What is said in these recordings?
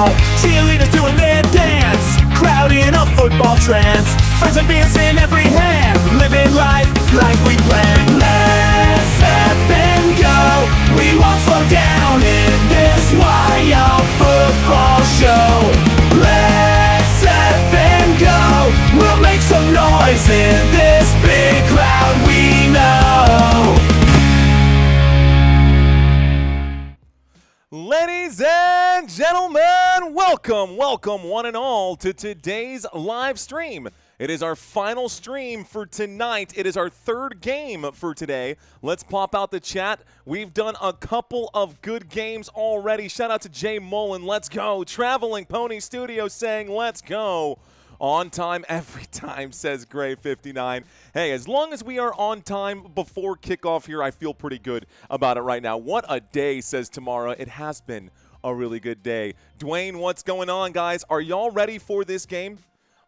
now. Cheerleaders doing their dance, crowd in a football trance. Friends and beers in every hand, living life like we planned. Let's up and go, we won't slow down in this wild football show. Let's up and go, we'll make some noise in this big crowd we know. Ladies and gentlemen, welcome one and all to today's live stream. It is our final stream for tonight. It is our third game for today. Let's pop out the chat. We've done a couple of good games already. Shout out to Jay Mullen. Let's go. Traveling Pony Studio saying let's go. On time every time, says Gray59. Hey, as long as we are on time before kickoff here, I feel pretty good about it right now. What a day, says Tamara. It has been a really good day. Dwayne, what's going on, guys? Are y'all ready for this game?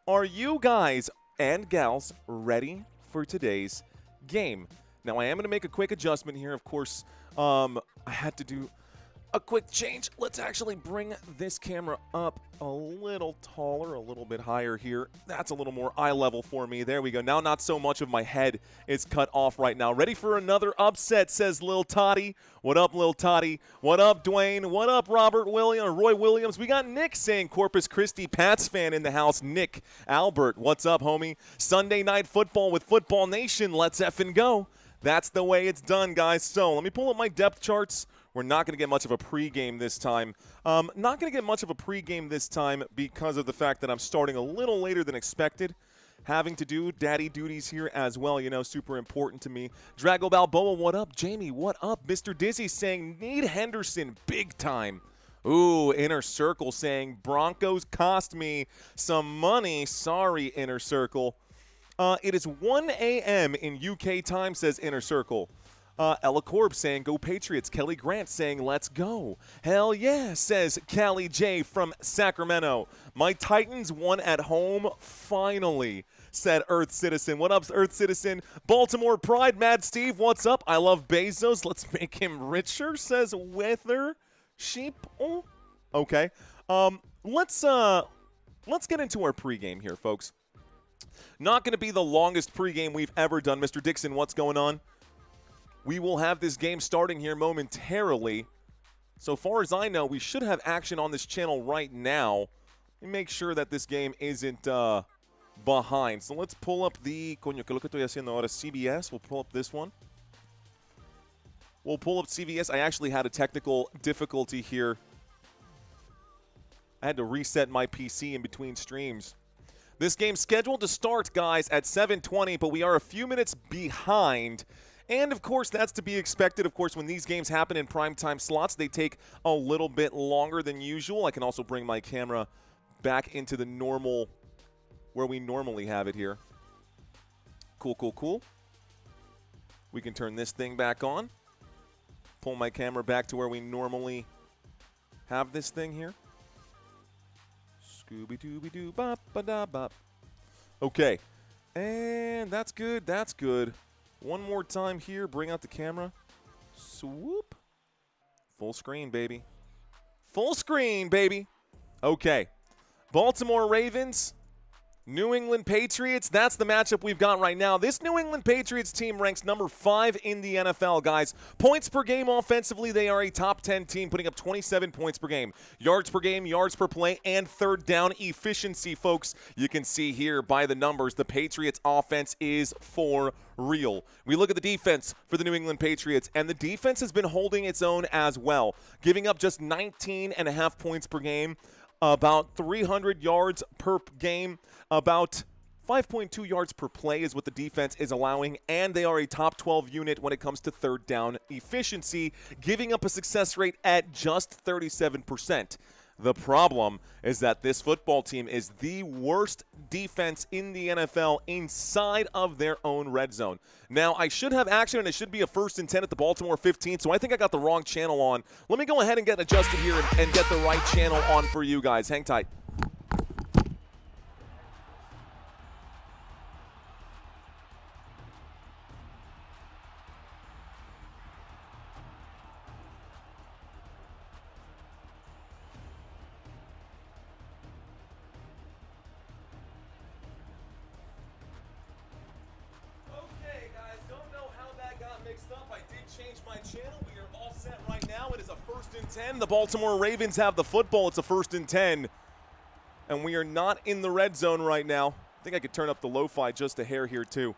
Are you guys and gals ready for today's game? Now, I am going to make a quick adjustment here. Of course, I had to do a quick change. Let's actually bring this camera up a little taller, a little bit higher here. That's a little more eye level for me. There we go. Now not so much of my head is cut off right now. Ready for another upset, says Lil Toddy. What up, Lil Toddy? What up, Dwayne? What up, Robert Williams, Roy Williams? We got Nick saying Corpus Christi Pats fan in the house. Nick Albert, what's up, homie? Sunday night football with Football Nation. Let's effing go. That's the way it's done, guys. So let me pull up my depth charts. We're not going to get much of a pregame this time. Not going to get much of a pregame this time because of the fact that I'm starting a little later than expected. Having to do daddy duties here as well, you know, super important to me. Drago Balboa, what up? Jamie, what up? Mr. Dizzy saying need Henderson big time. Ooh, Inner Circle saying Broncos cost me some money. Sorry, Inner Circle. It is 1 a.m. in UK time, says Inner Circle. Ella Korb saying, go Patriots. Kelly Grant saying, let's go. Hell yeah, says Callie J from Sacramento. My Titans won at home, finally, said Earth Citizen. What up, Earth Citizen? Baltimore Pride, Mad Steve, what's up? I love Bezos. Let's make him richer, says Wither Sheep. Oh, okay. Let's get into our pregame here, folks. Not going to be the longest pregame we've ever done. Mr. Dixon, what's going on? We will have this game starting here momentarily. So far as I know, we should have action on this channel right now. Let me make sure that this game isn't behind. So let's pull up the coño, que lo que estoy haciendo ahora, CBS. We'll pull up this one. We'll pull up CBS. I actually had a technical difficulty here. I had to reset my PC in between streams. This game's scheduled to start, guys, at 7:20, but we are a few minutes behind. And, of course, that's to be expected. Of course, when these games happen in primetime slots, they take a little bit longer than usual. I can also bring my camera back into the normal, where we normally have it here. Cool, cool, cool. We can turn this thing back on. Pull my camera back to where we normally have this thing here. Scooby-Dooby-Doo, bop-ba-da-bop. Okay. And that's good, that's good. One more time here. Bring out the camera. Swoop. Full screen, baby. Full screen, baby. Okay. Baltimore Ravens, New England Patriots. That's the matchup we've got right now. This New England Patriots team ranks number 5 in the NFL, guys. Points per game offensively, they are a top 10 team, putting up 27 points per game. Yards per game, yards per play, and third down efficiency, folks. You can see here by the numbers, the Patriots offense is for real. We look at the defense for the New England Patriots, and the defense has been holding its own as well, giving up just 19.5 points per game. About 300 yards per game, about 5.2 yards per play is what the defense is allowing, and they are a top 12 unit when it comes to third down efficiency, giving up a success rate at just 37%. The problem is that this football team is the worst defense in the NFL inside of their own red zone. Now, I should have action, and it should be a 1st and 10 at the Baltimore 15, so I think I got the wrong channel on. Let me go ahead and get adjusted here and get the right channel on for you guys. Hang tight. channel. We are all set right now. It is a 1st and 10. The Baltimore Ravens have the football. It's a 1st and 10. And we are not in the red zone right now. I think I could turn up the lo-fi just a hair here too.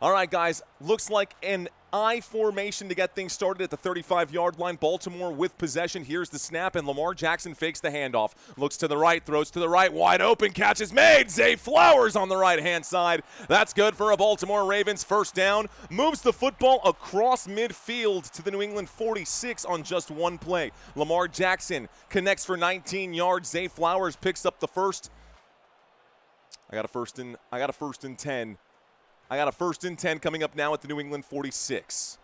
All right, guys. Looks like an I formation to get things started at the 35-yard line. Baltimore with possession. Here's the snap, and Lamar Jackson fakes the handoff. Looks to the right, throws to the right, wide open, catch is made. Zay Flowers on the right-hand side. That's good for a Baltimore Ravens first down. Moves the football across midfield to the New England 46 on just one play. Lamar Jackson connects for 19 yards. Zay Flowers picks up the first. I got a first and 10. I got a 1st and 10 coming up now at the New England 46.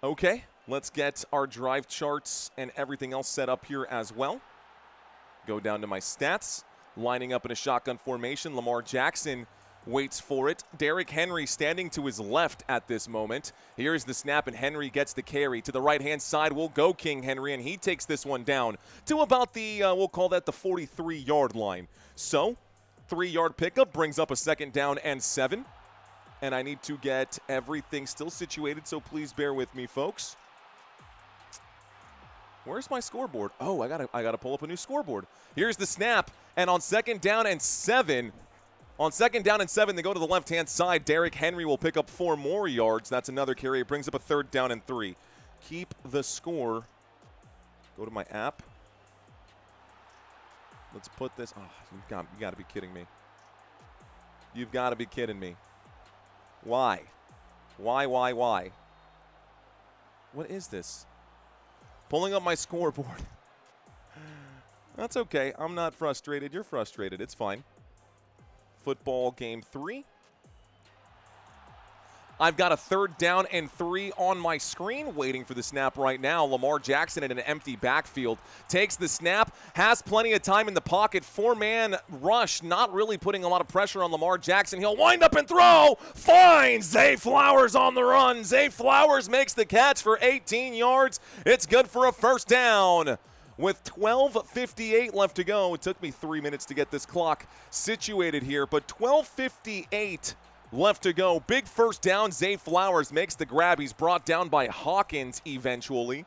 Okay, let's get our drive charts and everything else set up here as well. Go down to my stats. Lining up in a shotgun formation. Lamar Jackson waits for it. Derrick Henry standing to his left at this moment. Here's the snap, and Henry gets the carry. To the right-hand side will go King Henry, and he takes this one down to about the, we'll call that the 43-yard line. So, 3-yard pickup brings up a 2nd down and 7. And I need to get everything still situated, so please bear with me, folks. Where's my scoreboard? Oh, I gotta pull up a new scoreboard. Here's the snap, and on 2nd down and 7, they go to the left-hand side. Derrick Henry will pick up 4 more yards. That's another carry. It brings up a 3rd down and 3. Keep the score. Go to my app. Let's put this. Oh, you gotta be kidding me. You've got to be kidding me. Why? Why? What is this? Pulling up my scoreboard. That's okay. I'm not frustrated. You're frustrated. It's fine. Football game 3. I've got a 3rd down and 3 on my screen waiting for the snap right now. Lamar Jackson in an empty backfield takes the snap, has plenty of time in the pocket. 4-man rush, not really putting a lot of pressure on Lamar Jackson. He'll wind up and throw. Finds Zay Flowers on the run. Zay Flowers makes the catch for 18 yards. It's good for a 1st down. With 12:58 left to go, it took me 3 minutes to get this clock situated here, but 12:58 left to go. Big 1st down. Zay Flowers makes the grab. He's brought down by Hawkins eventually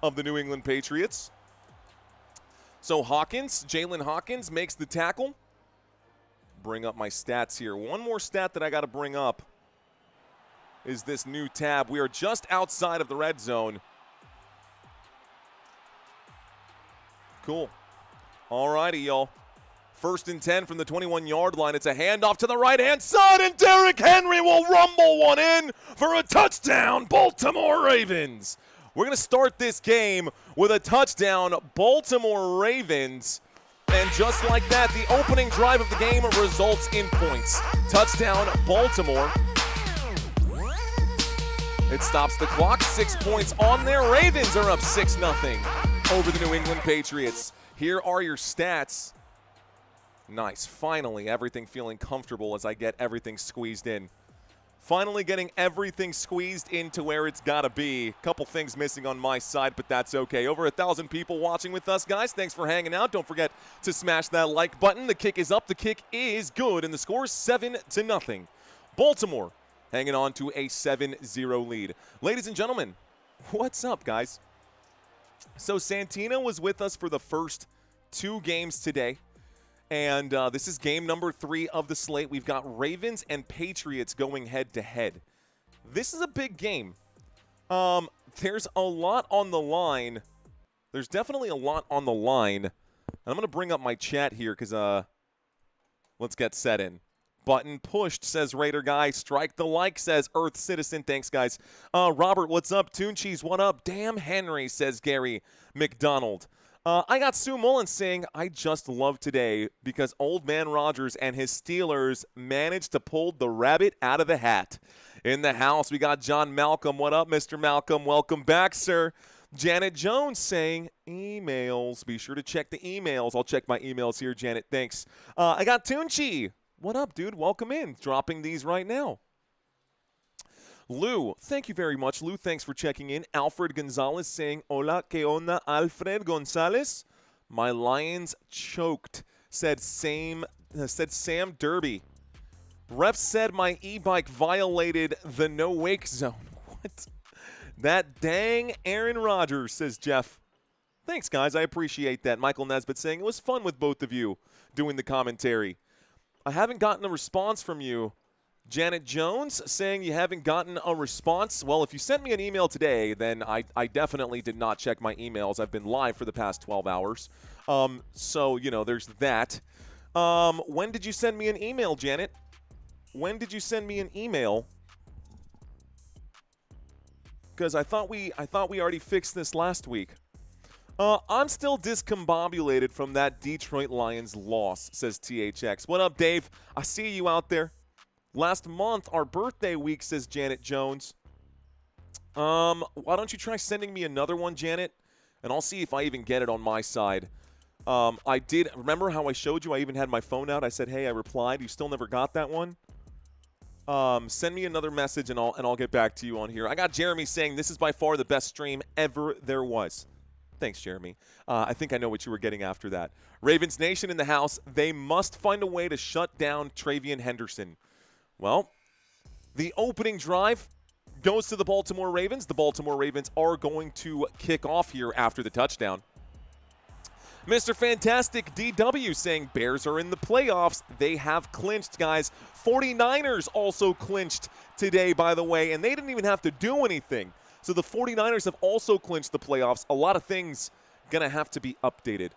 of the New England Patriots. So Jalen Hawkins makes the tackle. Bring up my stats here. One more stat that I got to bring up is this new tab. We are just outside of the red zone. Cool. All righty, y'all. 1st and 10 from the 21-yard line. It's a handoff to the right-hand side, and Derrick Henry will rumble one in for a touchdown, Baltimore Ravens. We're going to start this game with a touchdown, Baltimore Ravens. And just like that, the opening drive of the game results in points. Touchdown, Baltimore. It stops the clock. 6 points on there. Ravens are up 6-0 over the New England Patriots. Here are your stats. Nice. Finally, everything feeling comfortable as I get everything squeezed in. Finally getting everything squeezed into where it's got to be. Couple things missing on my side, but that's okay. Over 1,000 people watching with us, guys. Thanks for hanging out. Don't forget to smash that like button. The kick is up. The kick is good, and the score is 7-0. Baltimore hanging on to a 7-0 lead. Ladies and gentlemen, what's up, guys? So Santino was with us for the first 2 games today. And this is game number 3 of the slate. We've got Ravens and Patriots going head-to-head. This is a big game. There's a lot on the line. There's definitely a lot on the line. And I'm going to bring up my chat here because let's get set in. Button pushed, says Raider Guy. Strike the like, says Earth Citizen. Thanks, guys. Robert, what's up? Toon Cheese, what up? Damn Henry, says Gary McDonald. I got Sue Mullins saying, I just love today because Old Man Rogers and his Steelers managed to pull the rabbit out of the hat. In the house, we got John Malcolm. What up, Mr. Malcolm? Welcome back, sir. Janet Jones saying, emails. Be sure to check the emails. I'll check my emails here, Janet. Thanks. I got Tunchi. What up, dude? Welcome in. Dropping these right now. Lou, thank you very much. Lou, thanks for checking in. Alfred Gonzalez saying, hola, que onda, Alfred Gonzalez? My Lions choked, said Sam Derby. Ref said my e-bike violated the no-wake zone. What? That dang Aaron Rodgers, says Jeff. Thanks, guys. I appreciate that. Michael Nesbitt saying it was fun with both of you doing the commentary. I haven't gotten a response from you. Janet Jones saying you haven't gotten a response. Well, if you sent me an email today, then I definitely did not check my emails. I've been live for the past 12 hours. So, there's that. When did you send me an email, Janet? When did you send me an email? Because I thought we already fixed this last week. I'm still discombobulated from that Detroit Lions loss, says THX. What up, Dave? I see you out there. Last month, our birthday week, says Janet Jones. Why don't you try sending me another one, Janet? And I'll see if I even get it on my side. I did. Remember how I showed you I even had my phone out? I said, hey, I replied. You still never got that one? Send me another message, and I'll get back to you on here. I got Jeremy saying this is by far the best stream ever there was. Thanks, Jeremy. I think I know what you were getting after that. Ravens Nation in the house. They must find a way to shut down Travion Henderson. Well, the opening drive goes to the Baltimore Ravens. The Baltimore Ravens are going to kick off here after the touchdown. Mr. Fantastic DW saying Bears are in the playoffs. They have clinched, guys. 49ers also clinched today, by the way, and they didn't even have to do anything. So the 49ers have also clinched the playoffs. A lot of things going to have to be updated.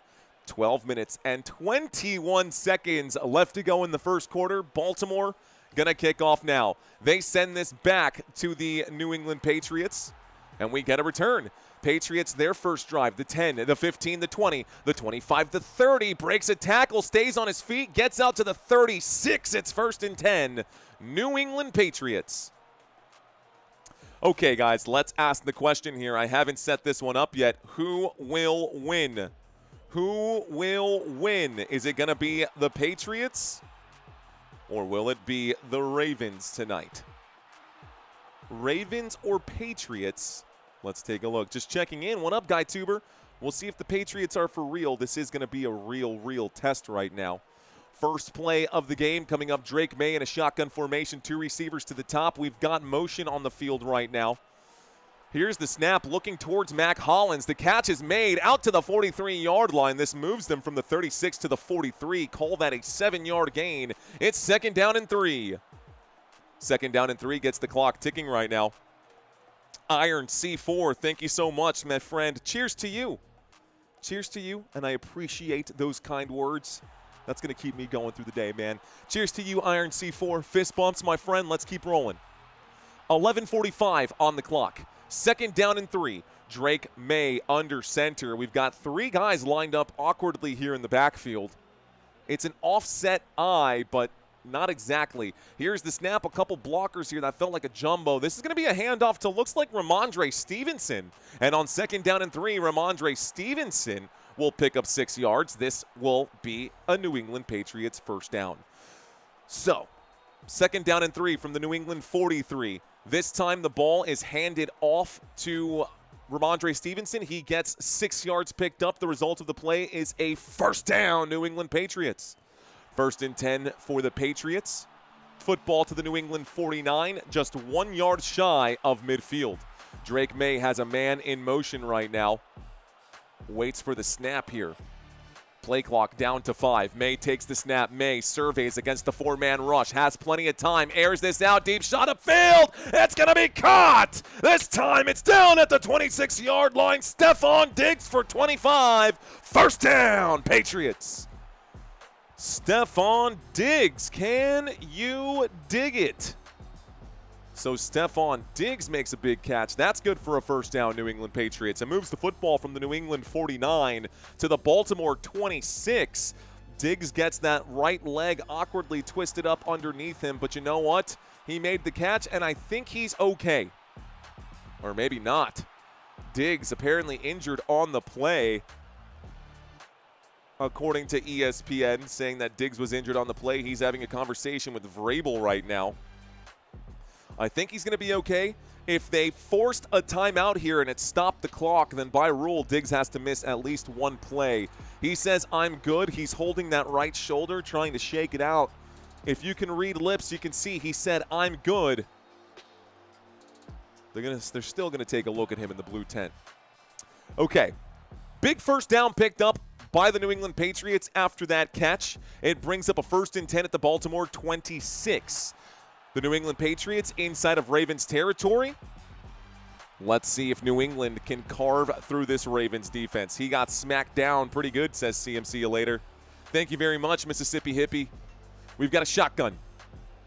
12 minutes and 21 seconds left to go in the first quarter. Baltimore going to kick off now. They send this back to the New England Patriots, and we get a return. Patriots, their first drive, the 10, the 15, the 20, the 25, the 30, breaks a tackle, stays on his feet, gets out to the 36. It's 1st and 10. New England Patriots. Okay, guys, let's ask the question here. I haven't set this one up yet. Who will win? Who will win? Is it going to be the Patriots, or will it be the Ravens tonight? Ravens or Patriots? Let's take a look. Just checking in. What up, Guy Tuber? We'll see if the Patriots are for real. This is going to be a real test right now. First play of the game coming up. Drake May in a shotgun formation. 2 receivers to the top. We've got motion on the field right now. Here's the snap looking towards Mac Hollins. The catch is made out to the 43-yard line. This moves them from the 36 to the 43. Call that a 7-yard gain. It's 2nd down and 3. 2nd down and 3 gets the clock ticking right now. Iron C4, thank you so much, my friend. Cheers to you. Cheers to you, and I appreciate those kind words. That's going to keep me going through the day, man. Cheers to you, Iron C4. Fist bumps, my friend. Let's keep rolling. 11:45 on the clock. 2nd down and 3. Drake May under center. We've got 3 guys lined up awkwardly here in the backfield. It's an offset eye, but not exactly. Here's the snap. A couple blockers here that felt like a jumbo. This is going to be a handoff to looks like Ramondre Stevenson. And on 2nd down and 3, Ramondre Stevenson will pick up 6 yards. This will be a New England Patriots first down. So, 2nd down and 3 from the New England 43. This time the ball is handed off to Ramondre Stevenson. He gets 6 yards picked up. The result of the play is a first down, New England Patriots. 1st and 10 for the Patriots. Football to the New England 49, just 1 yard shy of midfield. Drake May has a man in motion right now. Waits for the snap here. Play clock down to 5. May takes the snap. May surveys against the 4-man rush. Has plenty of time. Airs this out. Deep shot upfield. It's going to be caught. This time it's down at the 26-yard line. Stephon Diggs for 25. First down, Patriots. Stephon Diggs, can you dig it? So Stephon Diggs makes a big catch. That's good for a first down, New England Patriots. It moves the football from the New England 49 to the Baltimore 26. Diggs gets that right leg awkwardly twisted up underneath him, but you know what? He made the catch, and I think he's okay. Or maybe not. Diggs apparently injured on the play, according to ESPN, saying that Diggs was injured on the play. He's having a conversation with Vrabel right now. I think he's going to be okay. If they forced a timeout here and it stopped the clock, then by rule, Diggs has to miss at least one play. He says, I'm good. He's holding that right shoulder, trying to shake it out. If you can read lips, you can see he said, I'm good. They're still gonna take a look at him in the blue tent. Okay, big first down picked up by the New England Patriots after that catch. It brings up a 1st and 10 at the Baltimore 26. The New England Patriots inside of Ravens territory. Let's see if New England can carve through this Ravens defense. He got smacked down pretty good, says CM. See you later. Thank you very much, Mississippi Hippie. We've got a shotgun.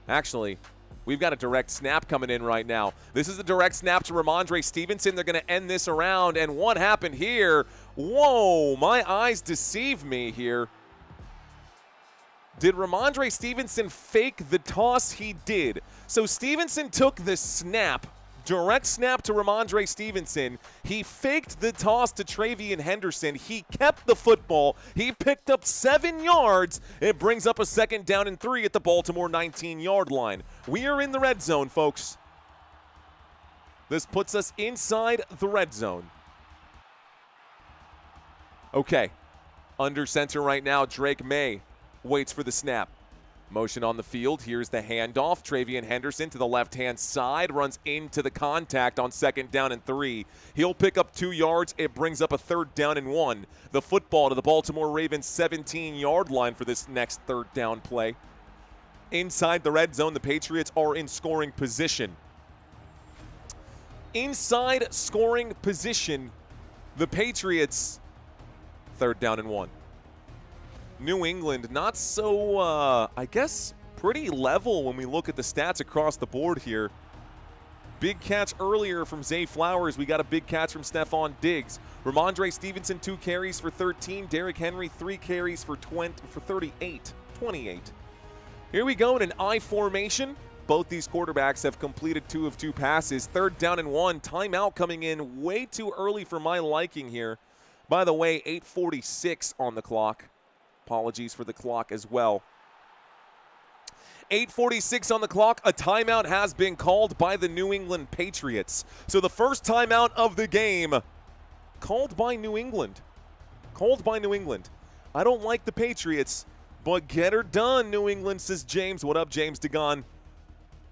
Actually, we've got a direct snap coming in right now. This is a direct snap to Ramondre Stevenson. They're going to end this around. And what happened here? Whoa, my eyes deceive me here. Did Ramondre Stevenson fake the toss? He did. So Stevenson took the snap, direct snap to Ramondre Stevenson. He faked the toss to Travian Henderson. He kept the football. He picked up 7 yards. It brings up a 2nd down and 3 at the Baltimore 19-yard line. We are in the red zone, folks. This puts us inside the red zone. Okay, under center right now, Drake May waits for the snap. Motion on the field. Here's the handoff. Travian Henderson to the left-hand side. Runs into the contact on 2nd down and 3. He'll pick up 2 yards. It brings up a 3rd down and 1. The football to the Baltimore Ravens 17-yard line for this next 3rd down play. Inside the red zone, the Patriots are in scoring position. Inside scoring position, the Patriots, 3rd down and 1. New England not so, I guess, pretty level when we look at the stats across the board here. Big catch earlier from Zay Flowers. We got a big catch from Stephon Diggs. Ramondre Stevenson, 2 carries for 13. Derrick Henry, 3 carries for 28. Here we go in an I formation. Both these quarterbacks have completed 2 of 2 passes. 3rd down and 1. Timeout coming in way too early for my liking here. By the way, 8:46 on the clock. Apologies for the clock as well. 8:46 on the clock. A timeout has been called by the New England Patriots. So the first timeout of the game called by New England. I don't like the Patriots, but get her done, New England, says James. What up, James Degon?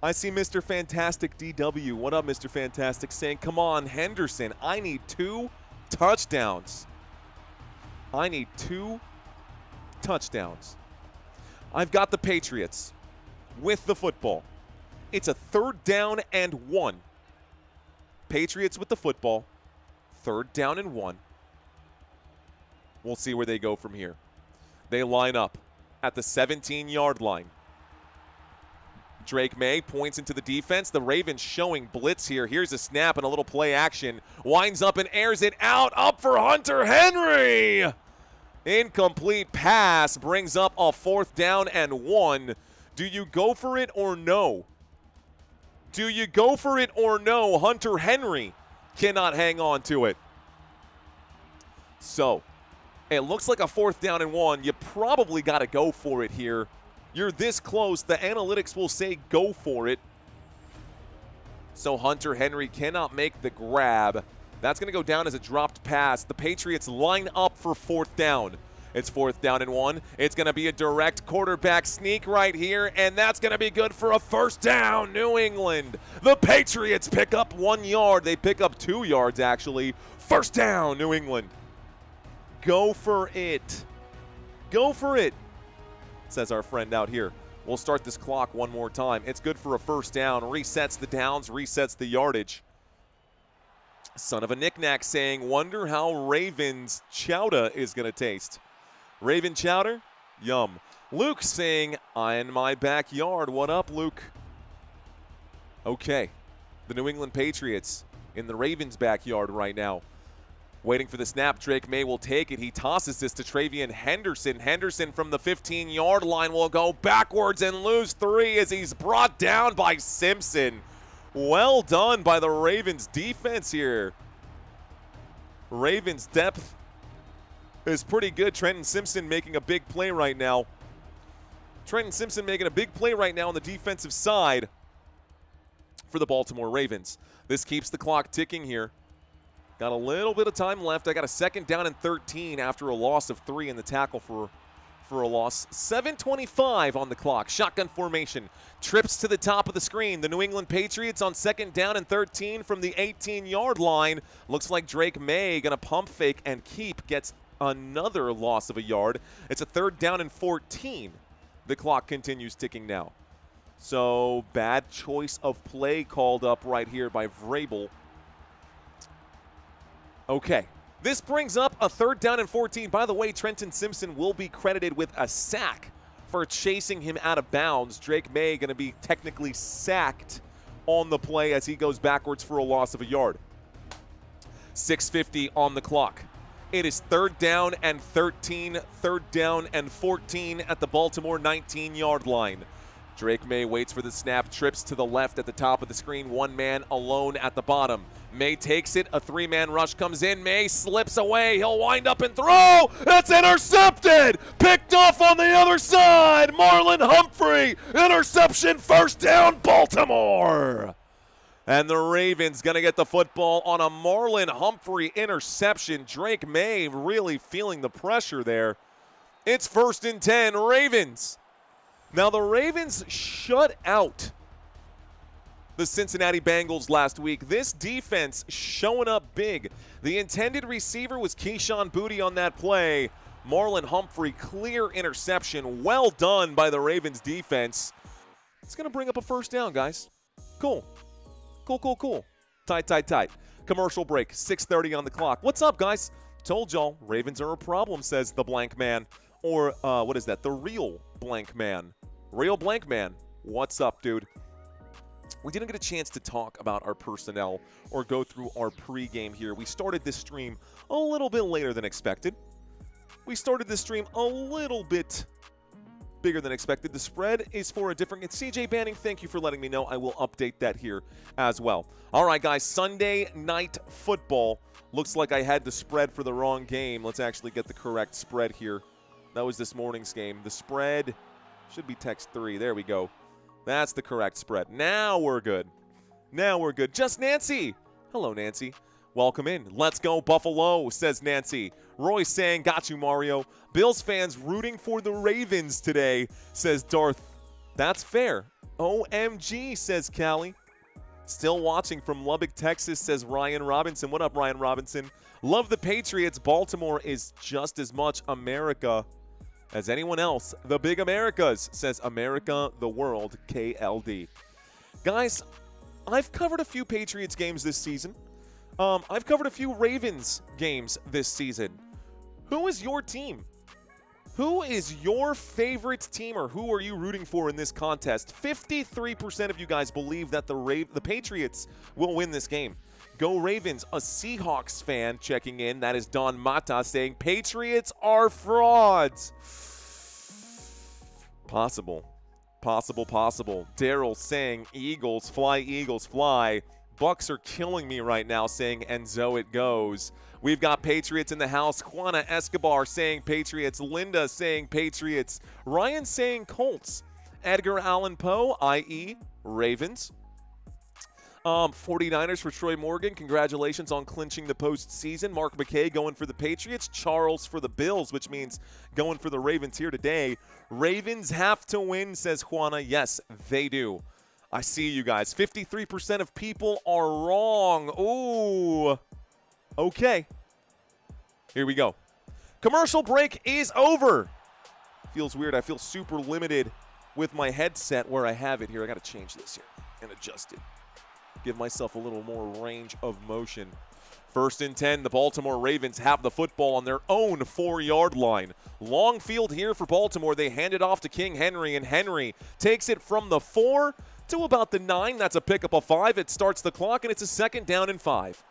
I see Mr. Fantastic DW. What up, Mr. Fantastic? Saying, come on, Henderson. I need 2 touchdowns. I've got the Patriots with the football. It's a 3rd down and 1. Patriots with the football. 3rd down and 1. We'll see where they go from here. They line up at the 17-yard line. Drake May points into the defense. The Ravens showing blitz here. Here's a snap and a little play action. Winds up and airs it out. Up for Hunter Henry. Incomplete pass brings up a 4th down and 1. Do you go for it or no? Hunter Henry cannot hang on to it. So, it looks like a 4th down and 1. You probably got to go for it here. You're this close. The analytics will say go for it. So Hunter Henry cannot make the grab. That's going to go down as a dropped pass. The Patriots line up for 4th down. It's 4th down and 1. It's going to be a direct quarterback sneak right here, and that's going to be good for a 1st down, New England. The Patriots pick up 1 yard. They pick up 2 yards, actually. 1st down, New England. Go for it. Says our friend out here. We'll start this clock one more time. It's good for a 1st down. Resets the downs, resets the yardage. Son of a knick-knack saying, wonder how Ravens chowder is going to taste. Raven chowder? Yum. Luke saying, in my backyard. What up, Luke? Okay. The New England Patriots in the Ravens' backyard right now. Waiting for the snap. Drake May will take it. He tosses this to Travian Henderson. Henderson from the 15-yard line will go backwards and lose 3 as he's brought down by Simpson. Well done by the Ravens defense here. Ravens depth is pretty good. Trenton Simpson making a big play right now. On the defensive side for the Baltimore Ravens. This keeps the clock ticking here. Got a little bit of time left. I got a 2nd down and 13 after a loss of 3 in the tackle for for a loss. 7:25 on the clock. Shotgun formation. Trips to the top of the screen. The New England Patriots on 2nd down and 13 from the 18-yard line. Looks like Drake May going to pump fake and keep. Gets another loss of a yard. It's a 3rd down and 14. The clock continues ticking now. So bad choice of play called up right here by Vrabel. Okay. This brings up a 3rd down and 14. By the way, Trenton Simpson will be credited with a sack for chasing him out of bounds. Drake May going to be technically sacked on the play as he goes backwards for a loss of a yard. 6:50 on the clock. It is 3rd down and 13, 3rd down and 14 at the Baltimore 19-yard line. Drake May waits for the snap, trips to the left at the top of the screen, one man alone at the bottom. May takes it, a 3-man rush comes in, May slips away, he'll wind up and throw! It's intercepted! Picked off on the other side! Marlon Humphrey, interception, 1st down, Baltimore! And the Ravens going to get the football on a Marlon Humphrey interception. Drake May really feeling the pressure there. It's 1st and 10, Ravens. Now, the Ravens shut out the Cincinnati Bengals last week. This defense showing up big. The intended receiver was Keyshawn Boutte on that play. Marlon Humphrey, clear interception. Well done by the Ravens defense. It's going to bring up a 1st down, guys. Cool. Cool. Tight. Commercial break, 6:30 on the clock. What's up, guys? Told y'all, Ravens are a problem, says the blank man. Or, what is that? The real blank man. Real blank man. What's up, dude? We didn't get a chance to talk about our personnel or go through our pregame here. We started this stream a little bit later than expected. We started this stream a little bit bigger than expected. The spread is for a different... CJ Banning, thank you for letting me know. I will update that here as well. All right, guys, Sunday Night Football. Looks like I had the spread for the wrong game. Let's actually get the correct spread here. That was this morning's game. The spread should be text 3. There we go. That's the correct spread. Now we're good. Just Nancy. Hello, Nancy. Welcome in. Let's go, Buffalo, says Nancy. Roy saying, got you, Mario. Bills fans rooting for the Ravens today, says Darth. That's fair. OMG, says Callie. Still watching from Lubbock, Texas, says Ryan Robinson. What up, Ryan Robinson? Love the Patriots. Baltimore is just as much America as anyone else. The big Americas, says America, the world, KLD. Guys, I've covered a few Patriots games this season. I've covered a few Ravens games this season. Who is your team? Who is your favorite team, or who are you rooting for in this contest? 53% of you guys believe that the Patriots will win this game. Go Ravens. A Seahawks fan checking in. That is Don Mata saying, Patriots are frauds. Possible. Daryl saying, Eagles fly. Bucks are killing me right now, saying, and so it goes. We've got Patriots in the house. Juana Escobar saying Patriots. Linda saying Patriots. Ryan saying Colts. Edgar Allan Poe, i.e. Ravens. 49ers for Troy Morgan. Congratulations on clinching the postseason. Mark McKay going for the Patriots. Charles for the Bills, which means going for the Ravens here today. Ravens have to win, says Juana. Yes, they do. I see you guys. 53% of people are wrong. Ooh. Okay. Here we go. Commercial break is over. Feels weird. I feel super limited with my headset where I have it here. I got to change this here and adjust it. Give myself a little more range of motion. 1st and 10, the Baltimore Ravens have the football on their own 4-yard line. Long field here for Baltimore. They hand it off to King Henry, and Henry takes it from the 4 to about the 9. That's a pickup of 5. It starts the clock, and it's a 2nd down and 5.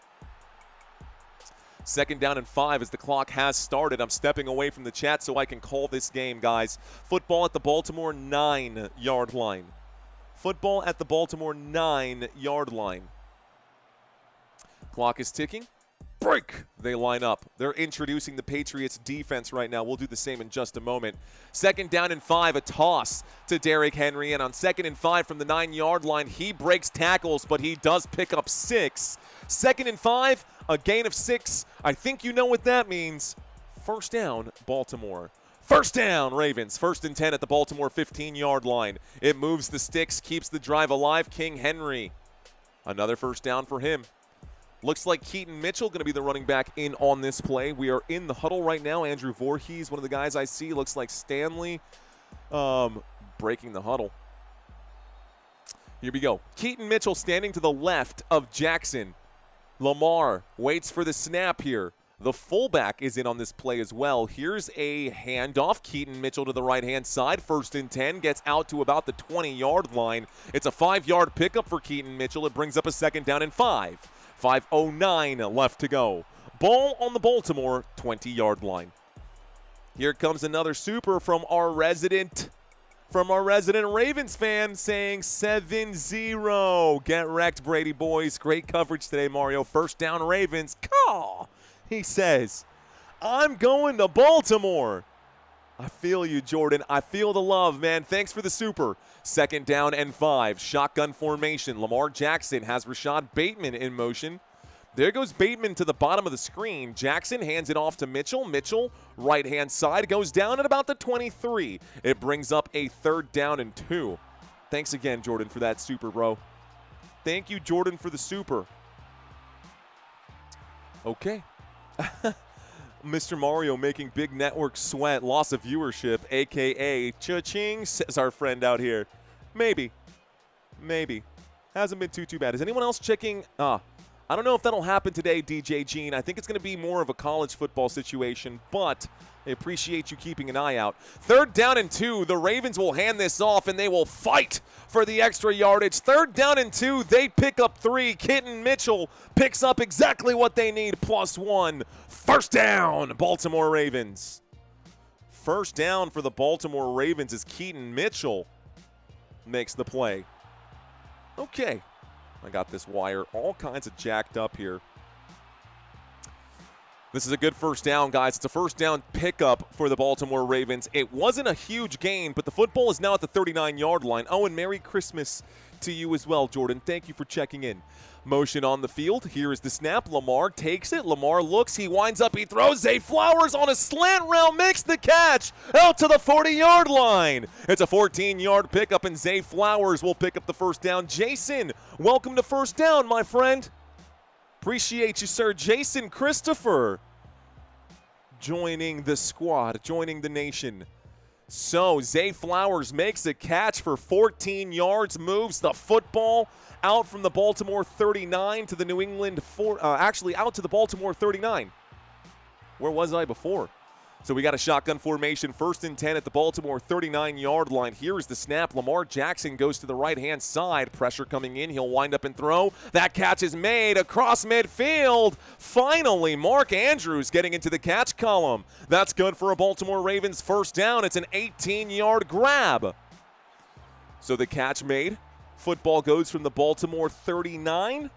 2nd down and 5 as the clock has started. I'm stepping away from the chat so I can call this game, guys. Football at the Baltimore 9-yard line. Football at the Baltimore 9-yard line. Clock is ticking. Break. They line up. They're introducing the Patriots defense right now. We'll do the same in just a moment. 2nd down and 5, a toss to Derrick Henry. And on 2nd and 5 from the 9-yard line, he breaks tackles, but he does pick up 6. 2nd and 5, a gain of 6. I think you know what that means. 1st down, Baltimore. First down, Ravens. 1st and 10 at the Baltimore 15-yard line. It moves the sticks, keeps the drive alive. King Henry. Another first down for him. Looks like Keaton Mitchell going to be the running back in on this play. We are in the huddle right now. Andrew Voorhees, one of the guys I see. Looks like Stanley breaking the huddle. Here we go. Keaton Mitchell standing to the left of Jackson. Lamar waits for the snap here. The fullback is in on this play as well. Here's a handoff. Keaton Mitchell to the right-hand side. 1st and 10. Gets out to about the 20-yard line. It's a 5-yard pickup for Keaton Mitchell. It brings up a 2nd down and 5. 5:09 left to go. Ball on the Baltimore 20-yard line. Here comes another super from our resident Ravens fan saying 7-0. Get wrecked, Brady boys. Great coverage today, Mario. First down, Ravens. Call. He says, I'm going to Baltimore. I feel you, Jordan. I feel the love, man. Thanks for the super. 2nd down and 5. Shotgun formation. Lamar Jackson has Rashad Bateman in motion. There goes Bateman to the bottom of the screen. Jackson hands it off to Mitchell. Mitchell, right-hand side, goes down at about the 23. It brings up a 3rd down and 2. Thanks again, Jordan, for that super, bro. Thank you, Jordan, for the super. Okay. Mr. Mario making big network sweat, loss of viewership, a.k.a. cha-ching, says our friend out here. Maybe. Hasn't been too bad. Is anyone else checking? I don't know if that'll happen today, DJ Gene. I think it's going to be more of a college football situation, but I appreciate you keeping an eye out. 3rd down and 2. The Ravens will hand this off, and they will fight for the extra yardage. 3rd down and 2. They pick up 3. Keaton Mitchell picks up exactly what they need, +1. First down, Baltimore Ravens. First down for the Baltimore Ravens as Keaton Mitchell makes the play. Okay. I got this wire all kinds of jacked up here. This is a good first down, guys. It's a first down pickup for the Baltimore Ravens. It wasn't a huge gain, but the football is now at the 39-yard line. Oh, and Merry Christmas to you as well, Jordan. Thank you for checking in. Motion on the field. Here is the snap. Lamar takes it. Lamar looks. He winds up. He throws. Zay Flowers on a slant route. Makes the catch out to the 40-yard line. It's a 14-yard pickup, and Zay Flowers will pick up the first down. Jason, welcome to first down, my friend. Appreciate you, sir. Jason Christopher joining the squad, joining the nation. So Zay Flowers makes a catch for 14 yards, moves the football out from the Baltimore 39 to the New England out to the Baltimore 39. Where was I before? So we got a shotgun formation, 1st and 10 at the Baltimore 39-yard line. Here is the snap. Lamar Jackson goes to the right-hand side. Pressure coming in. He'll wind up and throw. That catch is made across midfield. Finally, Mark Andrews getting into the catch column. That's good for a Baltimore Ravens first down. It's an 18-yard grab. So the catch made. Football goes from the Baltimore 39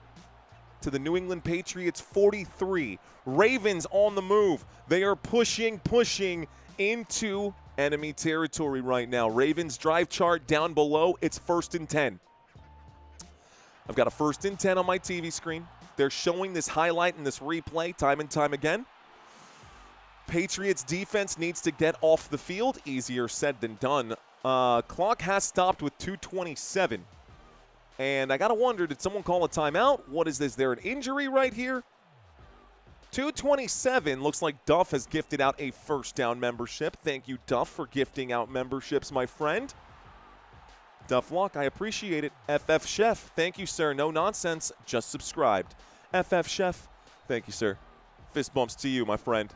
to the New England Patriots 43. Ravens on the move. They are pushing into enemy territory right now. Ravens drive chart down below. It's 1st and 10. I've got a 1st and 10 on my TV screen. They're showing this highlight and this replay time and time again. Patriots defense needs to get off the field. Easier said than done. Clock has stopped with 2:27. And I got to wonder, did someone call a timeout? What is this? Is there an injury right here? 2:27. Looks like Duff has gifted out a first down membership. Thank you, Duff, for gifting out memberships, my friend. Duff Lock, I appreciate it. FF Chef, thank you, sir. No nonsense, just subscribed. FF Chef, thank you, sir. Fist bumps to you, my friend.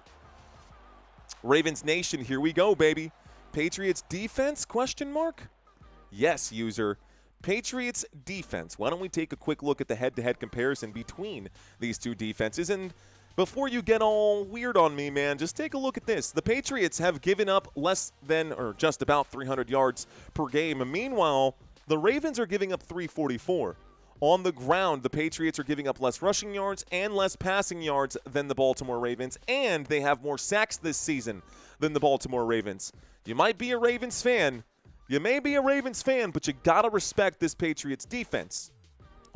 Ravens Nation, here we go, baby. Patriots defense, question mark? Yes, user. Patriots defense. Why don't we take a quick look at the head-to-head comparison between these two defenses? And before you get all weird on me, man, just take a look at this. The Patriots have given up less than or just about 300 yards per game. Meanwhile, the Ravens are giving up 344. On the ground, the Patriots are giving up less rushing yards and less passing yards than the Baltimore Ravens, and they have more sacks this season than the Baltimore Ravens. You might be a Ravens fan. You may be a Ravens fan, but you got to respect this Patriots defense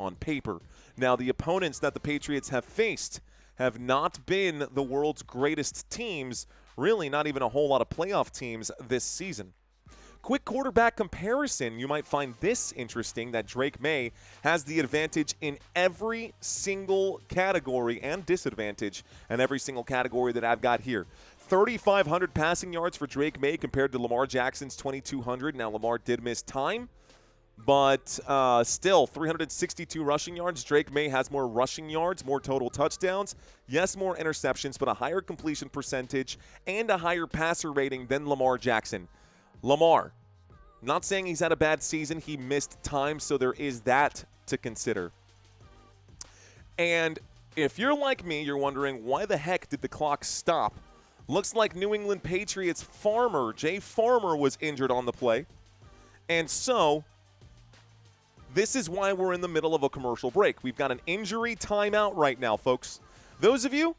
on paper. Now, the opponents that the Patriots have faced have not been the world's greatest teams, really not even a whole lot of playoff teams this season. Quick quarterback comparison, you might find this interesting, that Drake May has the advantage in every single category and disadvantage in every single category that I've got here. 3,500 passing yards for Drake May compared to Lamar Jackson's 2,200. Now, Lamar did miss time, but still 362 rushing yards. Drake May has more rushing yards, more total touchdowns. Yes, more interceptions, but a higher completion percentage and a higher passer rating than Lamar Jackson. Lamar, not saying he's had a bad season. He missed time, so there is that to consider. And if you're like me, you're wondering, why the heck did the clock stop? Looks like New England Patriots Jay Farmer was injured on the play. And so this is why we're in the middle of a commercial break. We've got an injury timeout right now, folks. Those of you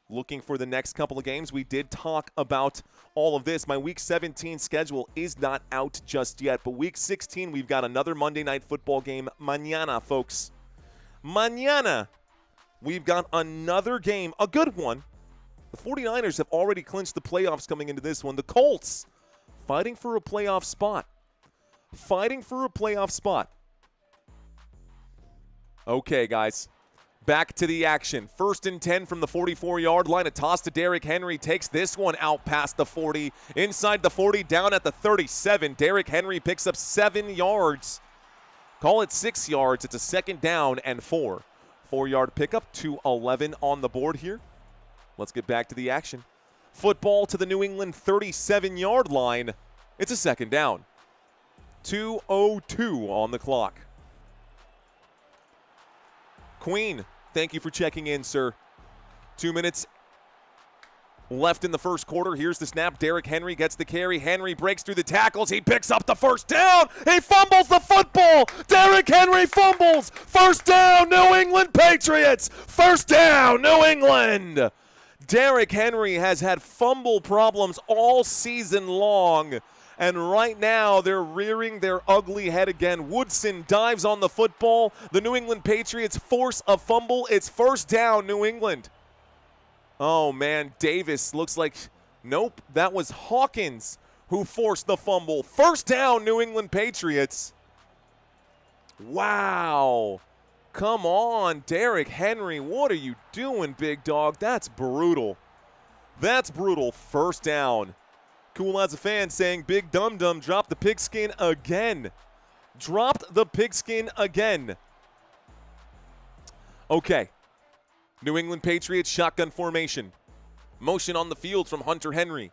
looking for the next couple of games, we did talk about all of this. My Week 17 schedule is not out just yet, but Week 16, we've got another Monday Night Football game mañana, folks. Mañana, we've got another game, a good one. The 49ers have already clinched the playoffs coming into this one. The Colts fighting for a playoff spot. Fighting for a playoff spot. Okay, guys. Back to the action. 1st and 10 from the 44-yard line. A toss to Derrick Henry. Takes this one out past the 40. Inside the 40, down at the 37. Derrick Henry picks up 7 yards. Call it 6 yards. It's a 2nd down and 4. 4-yard pickup, 2:11 on the board here. Let's get back to the action. Football to the New England 37-yard line. It's a 2nd down. 2:02 on the clock. Queen, thank you for checking in, sir. 2 minutes left in the first quarter. Here's the snap. Derrick Henry gets the carry. Henry breaks through the tackles. He picks up the 1st down. He fumbles the football. Derrick Henry fumbles. 1st down, New England Patriots. 1st down, New England. Derrick Henry has had fumble problems all season long. And right now, they're rearing their ugly head again. Woodson dives on the football. The New England Patriots force a fumble. It's 1st down, New England. Oh, man, Davis looks like, nope, that was Hawkins who forced the fumble. 1st down, New England Patriots. Wow. Come on, Derrick Henry. What are you doing, big dog? That's brutal. That's brutal. 1st down. Cool as a fan saying, Big Dum Dum dropped the pigskin again. Dropped the pigskin again. Okay. New England Patriots shotgun formation. Motion on the field from Hunter Henry.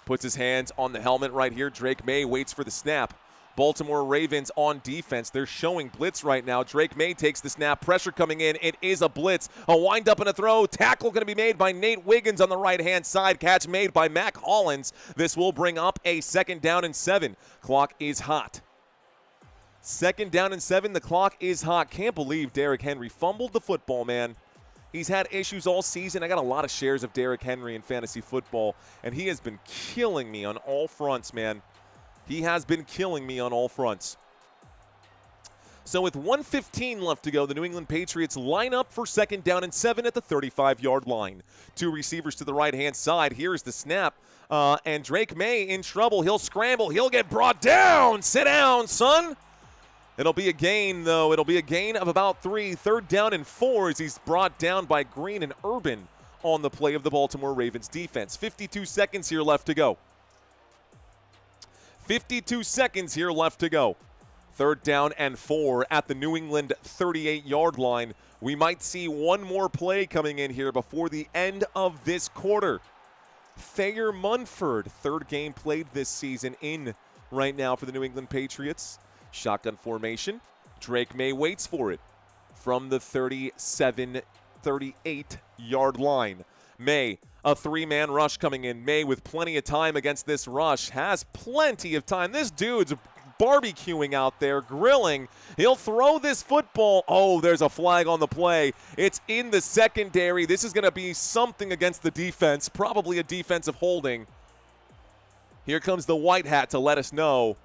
Puts his hands on the helmet right here. Drake May waits for the snap. Baltimore Ravens on defense. They're showing blitz right now. Drake May takes the snap. Pressure coming in. It is a blitz. A wind up and a throw. Tackle going to be made by Nate Wiggins on the right-hand side. Catch made by Mac Hollins. This will bring up a 2nd down and 7. Clock is hot. 2nd down and 7. The clock is hot. Can't believe Derrick Henry fumbled the football, man. He's had issues all season. I got a lot of shares of Derrick Henry in fantasy football, and he has been killing me on all fronts, man. He has been killing me on all fronts. So with 1:15 left to go, the New England Patriots line up for 2nd down and 7 at the 35-yard line. 2 receivers to the right-hand side. Here's the snap. And Drake May in trouble. He'll scramble. He'll get brought down. Sit down, son. It'll be a gain, though. It'll be a gain of about 3. 3rd down and 4 as he's brought down by Green and Urban on the play of the Baltimore Ravens defense. 52 seconds here left to go. 52 seconds here left to go. 3rd down and 4 at the New England 38-yard line. We might see one more play coming in here before the end of this quarter. Thayer Munford, 3rd game played this season in right now for the New England Patriots. Shotgun formation. Drake May waits for it from the 38-yard line. May, a 3-man rush coming in. May with plenty of time against this rush. Has plenty of time. This dude's barbecuing out there, grilling. He'll throw this football. Oh, there's a flag on the play. It's in the secondary. This is going to be something against the defense. Probably a defensive holding. Here comes the white hat to let us know.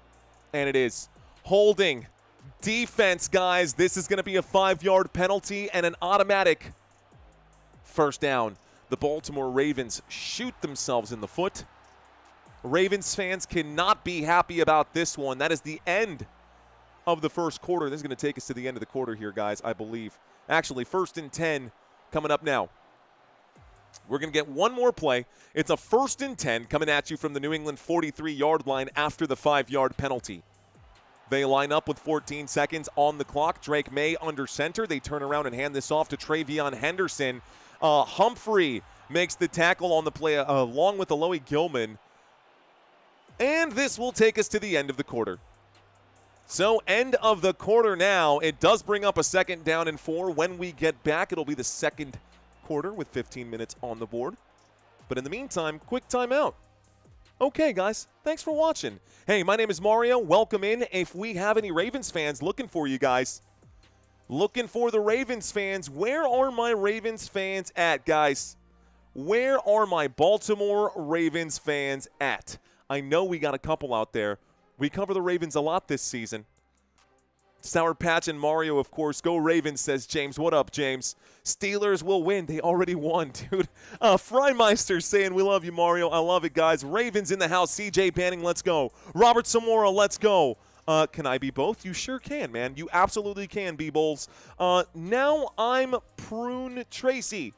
And it is holding. Defense, guys. This is going to be a 5-yard penalty and an automatic First down. The Baltimore Ravens shoot themselves in the foot. Ravens fans cannot be happy about this one. That is the end of the first quarter. This is going to take us to the end of the quarter here, guys, I believe. Actually, 1st and 10 coming up now. We're going to get one more play. It's a 1st and 10 coming at you from the New England 43-yard line after the 5-yard penalty. They line up with 14 seconds on the clock. Drake May under center. They turn around and hand this off to Travion Henderson. Humphrey makes the tackle on the play along with Aloy Gilman. And this will take us to the end of the quarter. So end of the quarter now. It does bring up a 2nd down and 4. When we get back, it'll be the second quarter with 15 minutes on the board. But in the meantime, quick timeout. Okay, guys, thanks for watching. Hey, my name is Mario. Welcome in. If we have any Ravens fans, looking for you guys. Looking for the Ravens fans. Where are my Ravens fans at, guys? Where are my Baltimore Ravens fans at? I know we got a couple out there. We cover the Ravens a lot this season. Sour Patch and Mario, of course. Go Ravens, says James. What up, James? Steelers will win. They already won, dude. Frymeister saying, we love you, Mario. I love it, guys. Ravens in the house. CJ Banning, let's go. Robert Samora, let's go. Can I be both? You sure can, man. You absolutely can, B-Bulls. Now I'm Prune Tracy.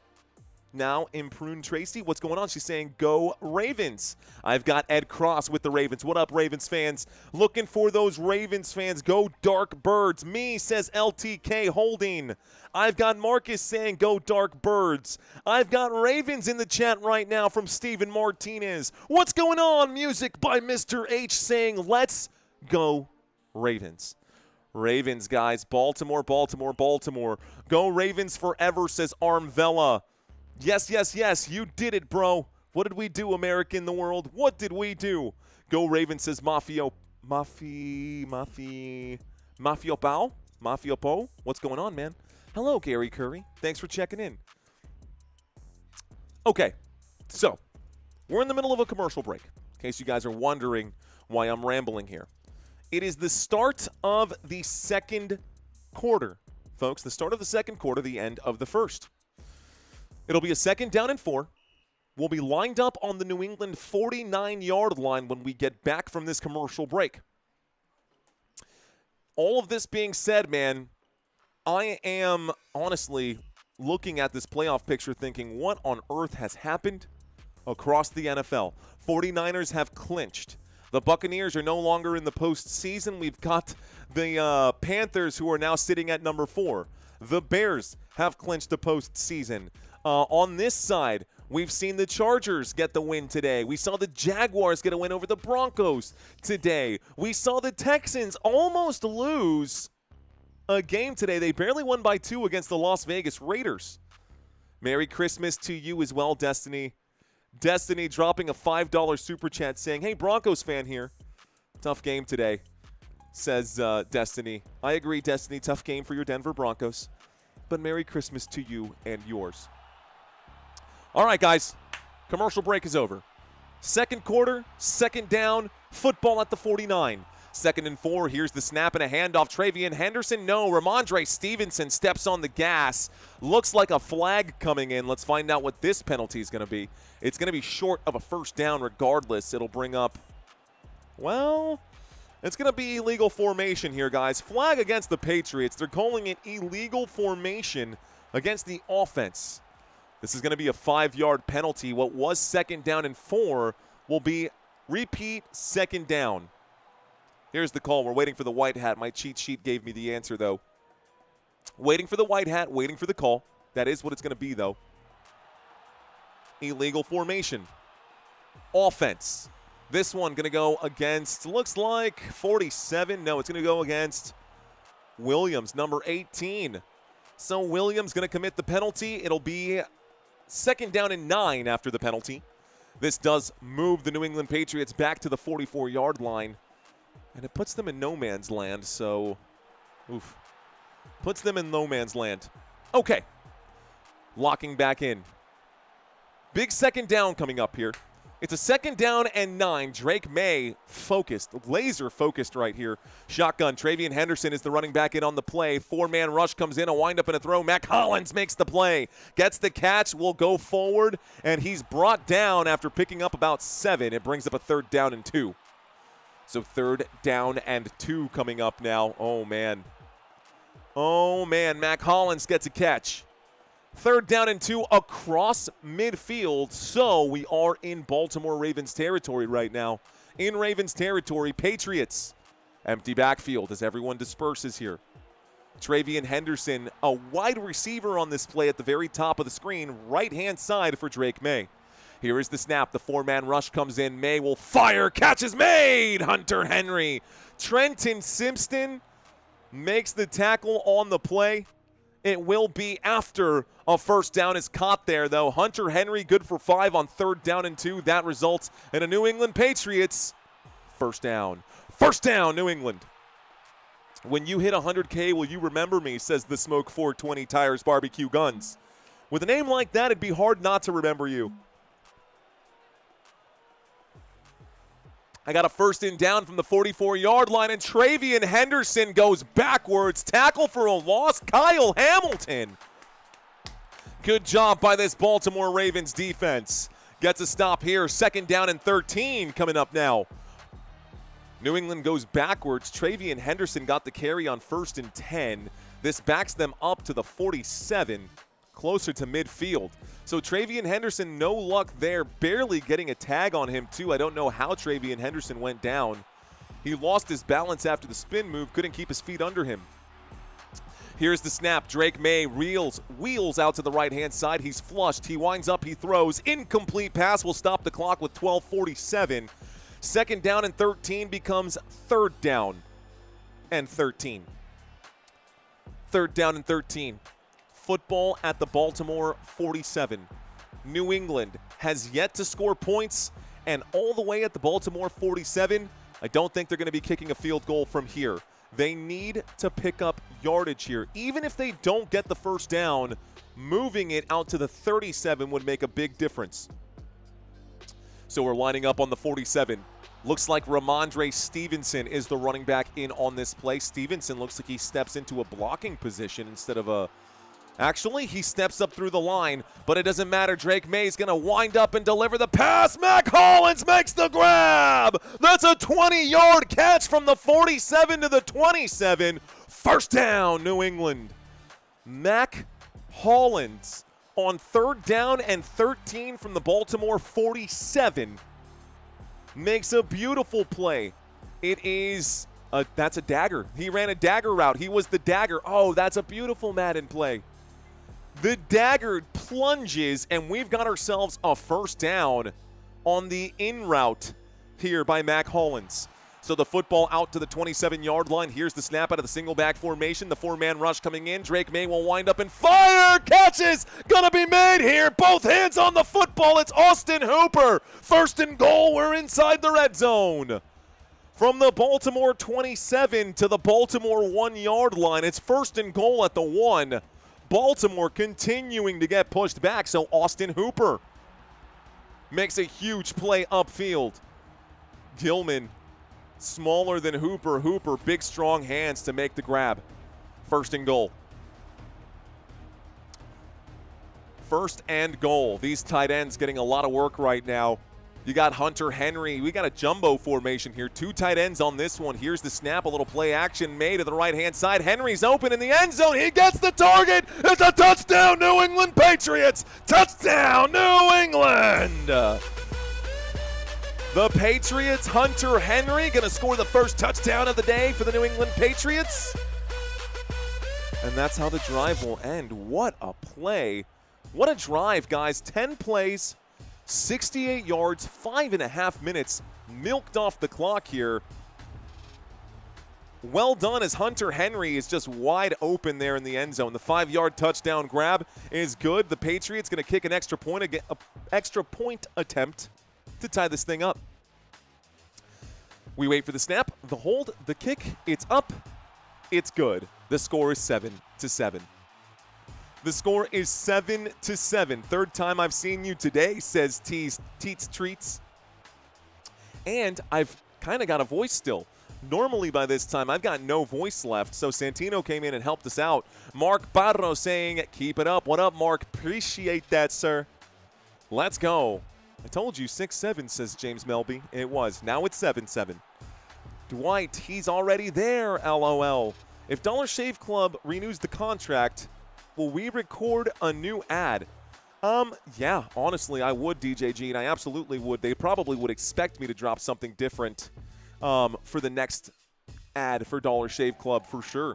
Now in Prune Tracy, what's going on? She's saying, go Ravens. I've got Ed Cross with the Ravens. What up, Ravens fans? Looking for those Ravens fans. Go Dark Birds. Me, says LTK Holding. I've got Marcus saying, go Dark Birds. I've got Ravens in the chat right now from Steven Martinez. What's going on? Music by Mr. H saying, let's go Ravens. Ravens, guys. Baltimore, Baltimore, Baltimore. Go Ravens forever, says Armvella. Yes, yes, yes, you did it, bro. What did we do, America in the world? What did we do? Go Ravens, says Mafio Po. What's going on, man? Hello, Gary Curry. Thanks for checking in. Okay, so we're in the middle of a commercial break, in case you guys are wondering why I'm rambling here. It is the start of the second quarter, folks. The start of the second quarter, the end of the first. It'll be a 2nd down and 4. We'll be lined up on the New England 49-yard line when we get back from this commercial break. All of this being said, man, I am honestly looking at this playoff picture thinking, what on earth has happened across the NFL? 49ers have clinched. The Buccaneers are no longer in the postseason. We've got the Panthers, who are now sitting at number 4. The Bears have clinched the postseason. On this side, we've seen the Chargers get the win today. We saw the Jaguars get a win over the Broncos today. We saw the Texans almost lose a game today. They barely won by 2 against the Las Vegas Raiders. Merry Christmas to you as well, Destiny. Destiny dropping a $5 super chat saying, hey, Broncos fan here. Tough game today, says Destiny. I agree, Destiny. Tough game for your Denver Broncos. But Merry Christmas to you and yours. All right, guys. Commercial break is over. Second quarter, 2nd down, football at the 49. 2nd and 4. Here's the snap and a handoff. Travion Henderson. No. Ramondre Stevenson steps on the gas. Looks like a flag coming in. Let's find out what this penalty is going to be. It's going to be short of a 1st down regardless. It'll bring up, well, it's going to be illegal formation here, guys. Flag against the Patriots. They're calling it illegal formation against the offense. This is going to be a 5-yard penalty. What was 2nd down and 4 will be repeat 2nd down. Here's the call. We're waiting for the white hat. My cheat sheet gave me the answer, though. Waiting for the white hat, waiting for the call. That is what it's going to be, though. Illegal formation. Offense. This one going to go against, looks like 47. No, it's going to go against Williams, number 18. So Williams going to commit the penalty. It'll be 2nd down and 9 after the penalty. This does move the New England Patriots back to the 44-yard line. And it puts them in no man's land, so, oof. Puts them in no man's land. Okay. Locking back in. Big 2nd down coming up here. It's a 2nd down and 9. Drake May focused, laser focused right here. Shotgun. Travian Henderson is the running back in on the play. 4-man rush comes in, a windup and a throw. Mac Hollins makes the play. Gets the catch, will go forward, and he's brought down after picking up about 7. It brings up a 3rd down and 2. So 3rd down and 2 coming up now. Oh, man. Oh, man. Mac Hollins gets a catch. 3rd down and 2 across midfield. So we are in Baltimore Ravens territory right now. In Ravens territory, Patriots. Empty backfield as everyone disperses here. Travian Henderson, a wide receiver on this play at the very top of the screen, right-hand side for Drake May. Here is the snap. The 4-man rush comes in. May will fire. Catch is made. Hunter Henry. Trenton Simpson makes the tackle on the play. It will be after a 1st down is caught there, though. Hunter Henry good for 5 on 3rd down and 2. That results in a New England Patriots 1st down. 1st down, New England. When you hit 100K, will you remember me, says the Smoke 420 Tires Barbecue Guns. With a name like that, it'd be hard not to remember you. I got a 1st and down from the 44-yard line, and Travian Henderson goes backwards. Tackle for a loss, Kyle Hamilton. Good job by this Baltimore Ravens defense. Gets a stop here. 2nd down and 13 coming up now. New England goes backwards. Travian Henderson got the carry on 1st and 10. This backs them up to the 47, closer to midfield. So Travian Henderson, no luck there, barely getting a tag on him too. I don't know how Travian Henderson went down. He lost his balance after the spin move, couldn't keep his feet under him. Here's the snap. Drake May wheels out to the right-hand side. He's flushed. He winds up. He throws. Incomplete pass will stop the clock with 12:47. 2nd down and 13 becomes 3rd down and 13. 3rd down and 13. Football at the Baltimore 47. New England has yet to score points, and all the way at the Baltimore 47, I don't think they're going to be kicking a field goal from here. They need to pick up yardage here. Even if they don't get the 1st down, moving it out to the 37 would make a big difference. So we're lining up on the 47. Looks like Ramondre Stevenson is the running back in on this play. Stevenson looks like he steps into a blocking position instead of a... Actually, he steps up through the line, but it doesn't matter. Drake May's going to wind up and deliver the pass. Mac Hollins makes the grab. That's a 20-yard catch from the 47 to the 27. 1st down, New England. Mac Hollins on 3rd down and 13 from the Baltimore 47 makes a beautiful play. It is, that's a dagger. He ran a dagger route. He was the dagger. Oh, that's a beautiful Madden play. The dagger plunges, and we've got ourselves a 1st down on the in route here by Mac Hollins. So the football out to the 27-yard line. Here's the snap out of the single back formation. The 4-man rush coming in. Drake May will wind up and fire. Catches gonna be made here. Both hands on the football. It's Austin Hooper. 1st and goal. We're inside the red zone. From the Baltimore 27 to the Baltimore 1-yard line. It's 1st and goal at the 1. Baltimore continuing to get pushed back, so Austin Hooper makes a huge play upfield. Gilman, smaller than Hooper. Hooper, big, strong hands to make the grab. 1st and goal. 1st and goal. These tight ends getting a lot of work right now. You got Hunter Henry. We got a jumbo formation here. 2 tight ends on this one. Here's the snap. A little play action made to the right-hand side. Henry's open in the end zone. He gets the target. It's a touchdown, New England Patriots. Touchdown, New England. The Patriots, Hunter Henry, going to score the 1st touchdown of the day for the New England Patriots. And that's how the drive will end. What a play. What a drive, guys. 10 plays. 68 yards, 5.5 minutes milked off the clock here. Well done as Hunter Henry is just wide open there in the end zone. The 5-yard touchdown grab is good. The Patriots going to kick an extra point attempt to tie this thing up. We wait for the snap, the hold, the kick. It's up. It's good. The score is 7-7. The score is 7-7. 3rd time I've seen you today, says Teats Treats. And I've kind of got a voice still. Normally by this time, I've got no voice left, so Santino came in and helped us out. Mark Barro saying, keep it up. What up, Mark? Appreciate that, sir. Let's go. I told you 6-7, says James Melby. It was. Now it's 7-7. Dwight, he's already there, LOL. If Dollar Shave Club renews the contract, will we record a new ad? Yeah, honestly, I would, DJG, and I absolutely would. They probably would expect me to drop something different for the next ad for Dollar Shave Club for sure.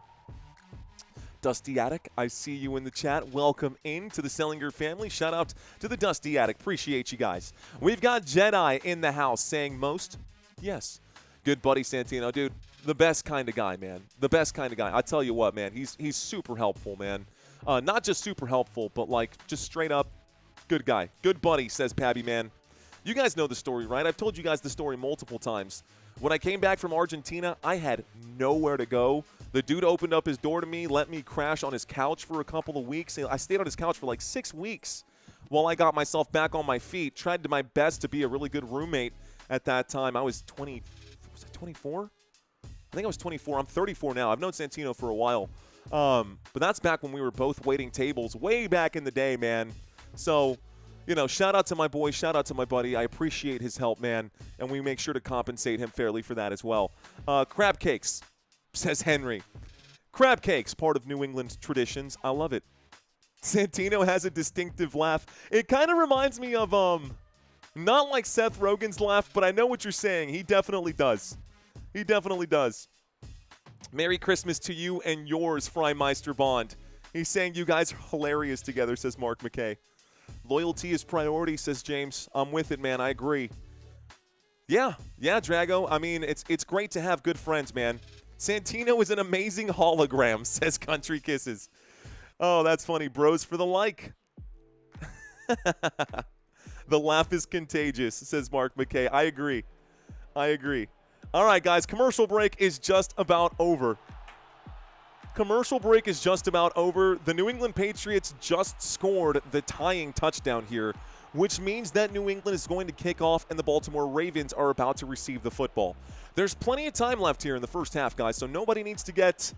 Dusty Attic, I see you in the chat. Welcome in to the Sellinger family. Shout out to the Dusty Attic. Appreciate you guys. We've got Jedi in the house saying most. Yes. Good buddy Santino. Dude, the best kind of guy, man. The best kind of guy. I tell you what, man. He's super helpful, man. Not just super helpful, but like just straight up good guy. Good buddy, says Pabby, man. You guys know the story, right? I've told you guys the story multiple times. When I came back from Argentina, I had nowhere to go. The dude opened up his door to me, let me crash on his couch for a couple of weeks. I stayed on his couch for like 6 weeks while I got myself back on my feet. Tried to my best to be a really good roommate at that time. I was 20, was I 24? I think I was 24. I'm 34 now. I've known Santino for a while. But that's back when we were both waiting tables way back in the day, man. So, you know, shout out to my boy, shout out to my buddy. I appreciate his help, man, and we make sure to compensate him fairly for that as well. Crab cakes, says Henry. Crab cakes, part of New England traditions. I love it. Santino has a distinctive laugh. It kind of reminds me of, not like Seth Rogen's laugh, but I know what you're saying. He definitely does. He definitely does. Merry Christmas to you and yours, Frymeister Bond. He's saying you guys are hilarious together, says Mark McKay. Loyalty is priority, says James. I'm with it, man. I agree. Yeah, Drago. I mean, it's great to have good friends, man. Santino is an amazing hologram, says Country Kisses. Oh, that's funny. Bros for the like. The laugh is contagious, says Mark McKay. I agree. All right, guys, commercial break is just about over. Commercial break is just about over. The New England Patriots just scored the tying touchdown here, which means that New England is going to kick off and the Baltimore Ravens are about to receive the football. There's plenty of time left here in the first half, guys, so nobody needs to get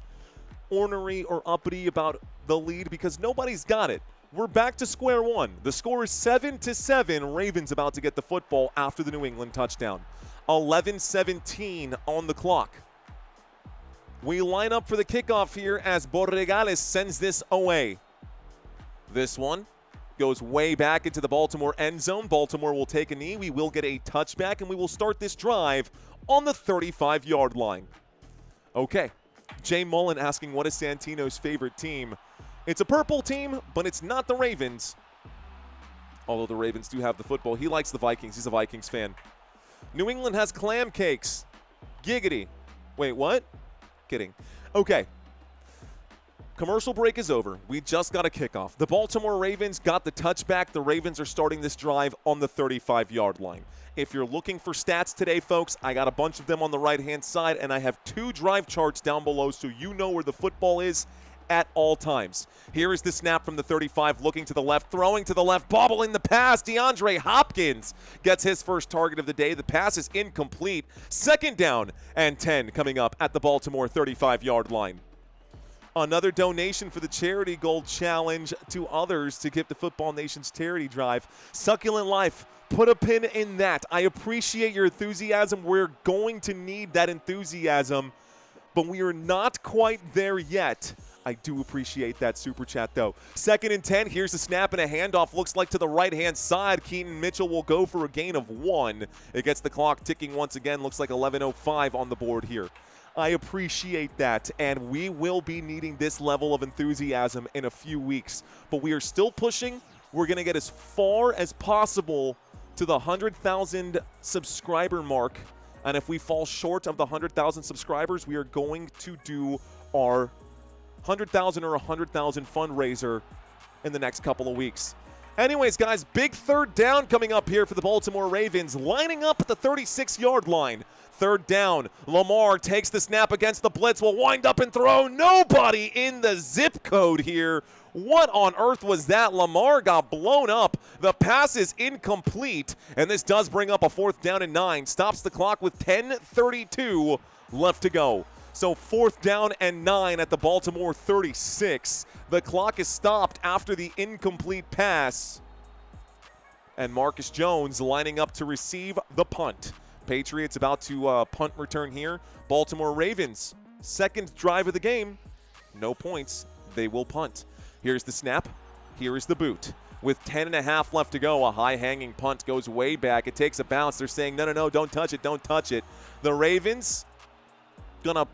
ornery or uppity about the lead because nobody's got it. We're back to square one. The score is 7-7. Ravens about to get the football after the New England touchdown. 11:17 on the clock. We line up for the kickoff here as Borregales sends this away. This one goes way back into the Baltimore end zone. Baltimore will take a knee. We will get a touchback, and we will start this drive on the 35-yard line. Okay. Jay Mullen asking what is Santino's favorite team. It's a purple team, but it's not the Ravens. Although the Ravens do have the football. He likes the Vikings. He's a Vikings fan. New England has clam cakes. Giggity. Wait, what? Kidding. Okay. Commercial break is over. We just got a kickoff. The Baltimore Ravens got the touchback. The Ravens are starting this drive on the 35-yard line. If you're looking for stats today, folks, I got a bunch of them on the right-hand side, and I have 2 drive charts down below so you know where the football is at all times. Here is the snap from the 35, looking to the left, throwing to the left, bobbling the pass. DeAndre Hopkins gets his first target of the day. The pass is incomplete. 2nd down and 10 coming up at the Baltimore 35-yard line. Another donation for the Charity Gold Challenge to others to give the Football Nation's charity drive. Succulent Life, put a pin in that. I appreciate your enthusiasm. We're going to need that enthusiasm, but we are not quite there yet. I do appreciate that super chat, though. 2nd and 10. Here's the snap and a handoff. Looks like to the right-hand side. Keaton Mitchell will go for a gain of 1. It gets the clock ticking once again. Looks like 11:05 on the board here. I appreciate that, and we will be needing this level of enthusiasm in a few weeks. But we are still pushing. We're going to get as far as possible to the 100,000 subscriber mark. And if we fall short of the 100,000 subscribers, we are going to do our 100,000 or 100,000 fundraiser in the next couple of weeks. Anyways, guys, big 3rd down coming up here for the Baltimore Ravens, lining up at the 36-yard line. 3rd down. Lamar takes the snap against the blitz, will wind up and throw. Nobody in the zip code here What on earth was that? Lamar got blown up. The pass is incomplete, and this does bring up a 4th down and 9. Stops the clock with 10:32 left to go. So 4th down and 9 at the Baltimore 36. The clock is stopped after the incomplete pass. And Marcus Jones lining up to receive the punt. Patriots about to punt return here. Baltimore Ravens, second drive of the game. No points. They will punt. Here's the snap. Here is the boot. With 10.5 left to go, a high-hanging punt goes way back. It takes a bounce. They're saying, no, don't touch it, don't touch it. The Ravens gonna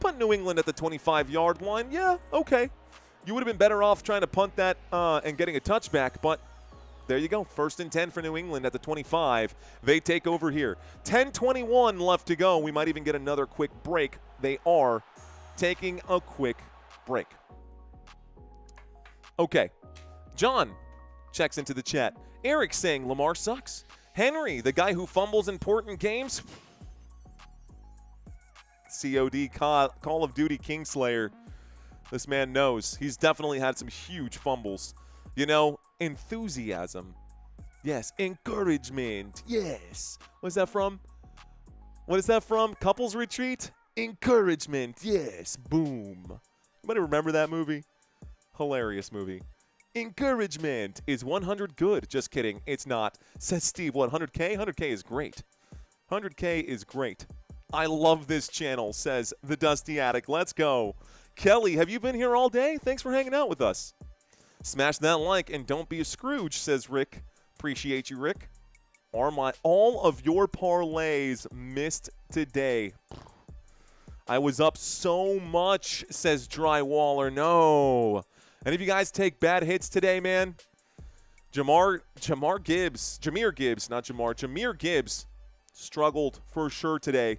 punt New England at the 25-yard line. Yeah, okay. You would have been better off trying to punt that and getting a touchback, but there you go. 1st and 10 for New England at the 25. They take over here. 10:21 left to go. We might even get another quick break. They are taking a quick break. Okay. John checks into the chat. Eric saying Lamar sucks. Henry, the guy who fumbles important games. COD, Call of Duty Kingslayer. This man knows. He's definitely had some huge fumbles. You know, enthusiasm. Yes. Encouragement. Yes. What's that from? What is that from? Couples Retreat? Encouragement. Yes. Boom. Anybody remember that movie? Hilarious movie. Encouragement is 100 good. Just kidding. It's not. Says Steve. What, 100K? 100K is great. 100K is great. I love this channel, says the Dusty Attic. Let's go. Kelly, have you been here all day? Thanks for hanging out with us. Smash that like and don't be a Scrooge, says Rick. Appreciate you, Rick. All of your parlays missed today. I was up so much, says Drywaller. No. Any of you guys take bad hits today, man? Jameer Gibbs struggled for sure today.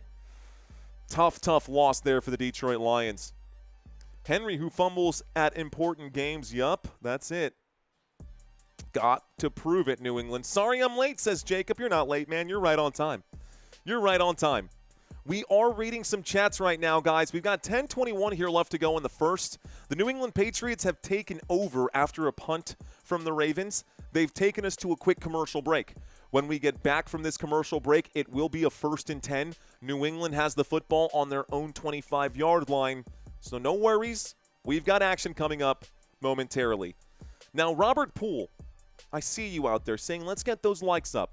Tough loss there for the Detroit Lions. Henry, who fumbles at important games. Yup, that's it. Got to prove it, New England. Sorry I'm late, says Jacob. You're not late, man. You're right on time. You're right on time. We are reading some chats right now, guys. We've got 10:21 here left to go in the first. The New England Patriots have taken over after a punt from the Ravens. They've taken us to a quick commercial break. When we get back from this commercial break, it will be a 1st and 10. New England has the football on their own 25-yard line. So no worries. We've got action coming up momentarily. Now, Robert Poole, I see you out there saying, let's get those likes up.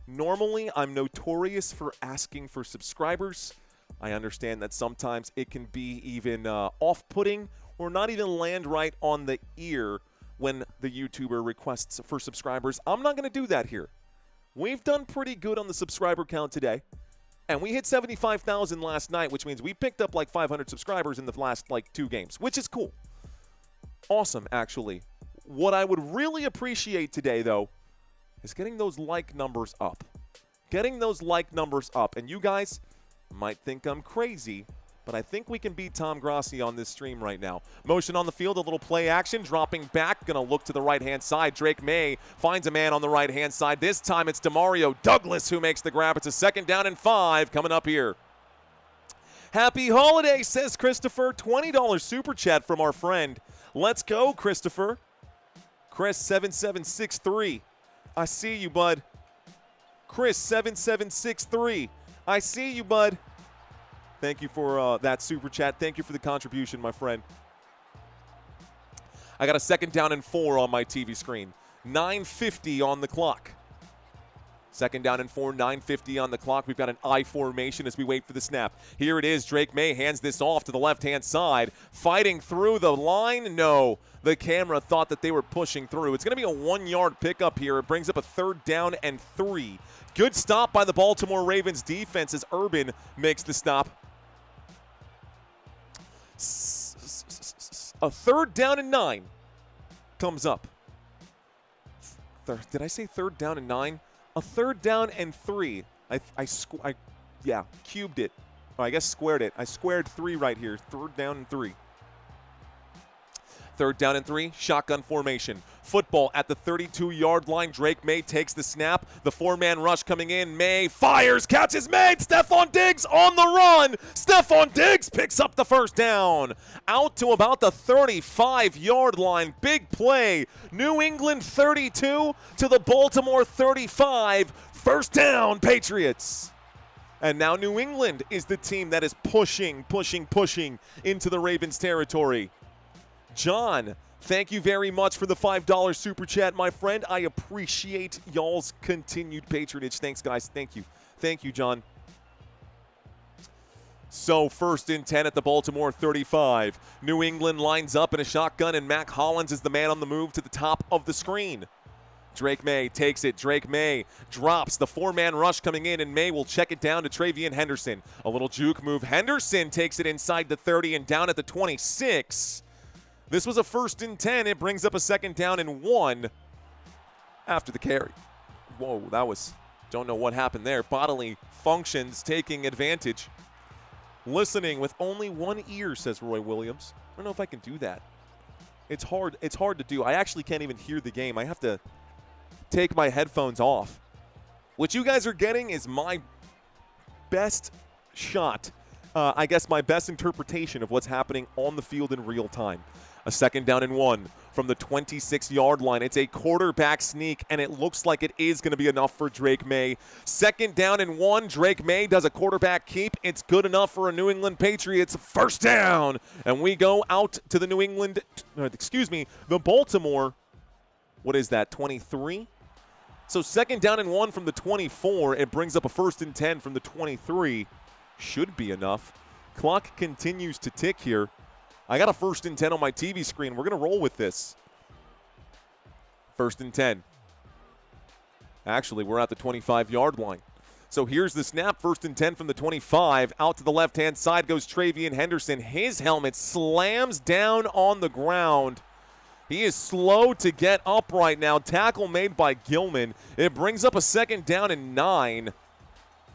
Normally, I'm notorious for asking for subscribers. I understand that sometimes it can be even off-putting or not even land right on the ear when the YouTuber requests for subscribers. I'm not going to do that here. We've done pretty good on the subscriber count today. And we hit 75,000 last night, which means we picked up like 500 subscribers in the last like 2 games, which is cool. Awesome, actually. What I would really appreciate today, though, is getting those like numbers up. Getting those like numbers up. And you guys might think I'm crazy, but I think we can beat Tom Grassi on this stream right now. Motion on the field, a little play action, dropping back, going to look to the right-hand side. Drake May finds a man on the right-hand side. This time it's Demario Douglas who makes the grab. It's a 2nd down and 5 coming up here. Happy holiday, says Christopher. $20 super chat from our friend. Let's go, Christopher. Chris 7763. I see you, bud. Chris 7763. I see you, bud. Thank you for that super chat. Thank you for the contribution, my friend. I got a 2nd down and 4 on my TV screen. 9:50 on the clock. 2nd down and 4, 9:50 on the clock. We've got an I formation as we wait for the snap. Here it is. Drake May hands this off to the left-hand side. Fighting through the line. No. The camera thought that they were pushing through. It's going to be a 1-yard pickup here. It brings up a 3rd down and 3. Good stop by the Baltimore Ravens defense as Urban makes the stop. A 3rd down and 9 comes up. Did I say 3rd down and 9? A 3rd down and 3. Yeah, cubed it. Oh, I guess squared it. I squared 3 right here. 3rd down and 3. Third down and 3, shotgun formation. Football at the 32-yard line. Drake May takes the snap. The 4-man rush coming in. May fires, catches made. Stephon Diggs on the run. Stephon Diggs picks up the first down. Out to about the 35-yard line. Big play. New England 32 to the Baltimore 35. First down, Patriots. And now New England is the team that is pushing into the Ravens territory. John, thank you very much for the $5 super chat, my friend. I appreciate y'all's continued patronage. Thanks, guys. Thank you. Thank you, John. So 1st and 10 at the Baltimore 35. New England lines up in a shotgun, and Mac Hollins is the man on the move to the top of the screen. Drake May takes it. Drake May drops. The 4-man rush coming in, and May will check it down to Travian Henderson. A little juke move. Henderson takes it inside the 30 and down at the 26. This was a 1st and 10. It brings up a 2nd down and 1 after the carry. Whoa, that was, don't know what happened there. Bodily functions taking advantage. Listening with only one ear, says Roy Williams. I don't know if I can do that. It's hard to do. I actually can't even hear the game. I have to take my headphones off. What you guys are getting is my best shot, I guess my best interpretation of what's happening on the field in real time. A 2nd down and 1 from the 26-yard line. It's a quarterback sneak, and it looks like it is going to be enough for Drake May. 2nd down and 1. Drake May does a quarterback keep. It's good enough for a New England Patriots first down. And we go out to the the Baltimore, what is that, 23? So 2nd down and 1 from the 24. It brings up a 1st and 10 from the 23. Should be enough. Clock continues to tick here. I got a 1st and 10 on my TV screen. We're going to roll with this. 1st and 10. Actually, we're at the 25-yard line. So here's the snap. 1st and 10 from the 25. Out to the left-hand side goes Travian Henderson. His helmet slams down on the ground. He is slow to get up right now. Tackle made by Gilman. It brings up a 2nd down and 9.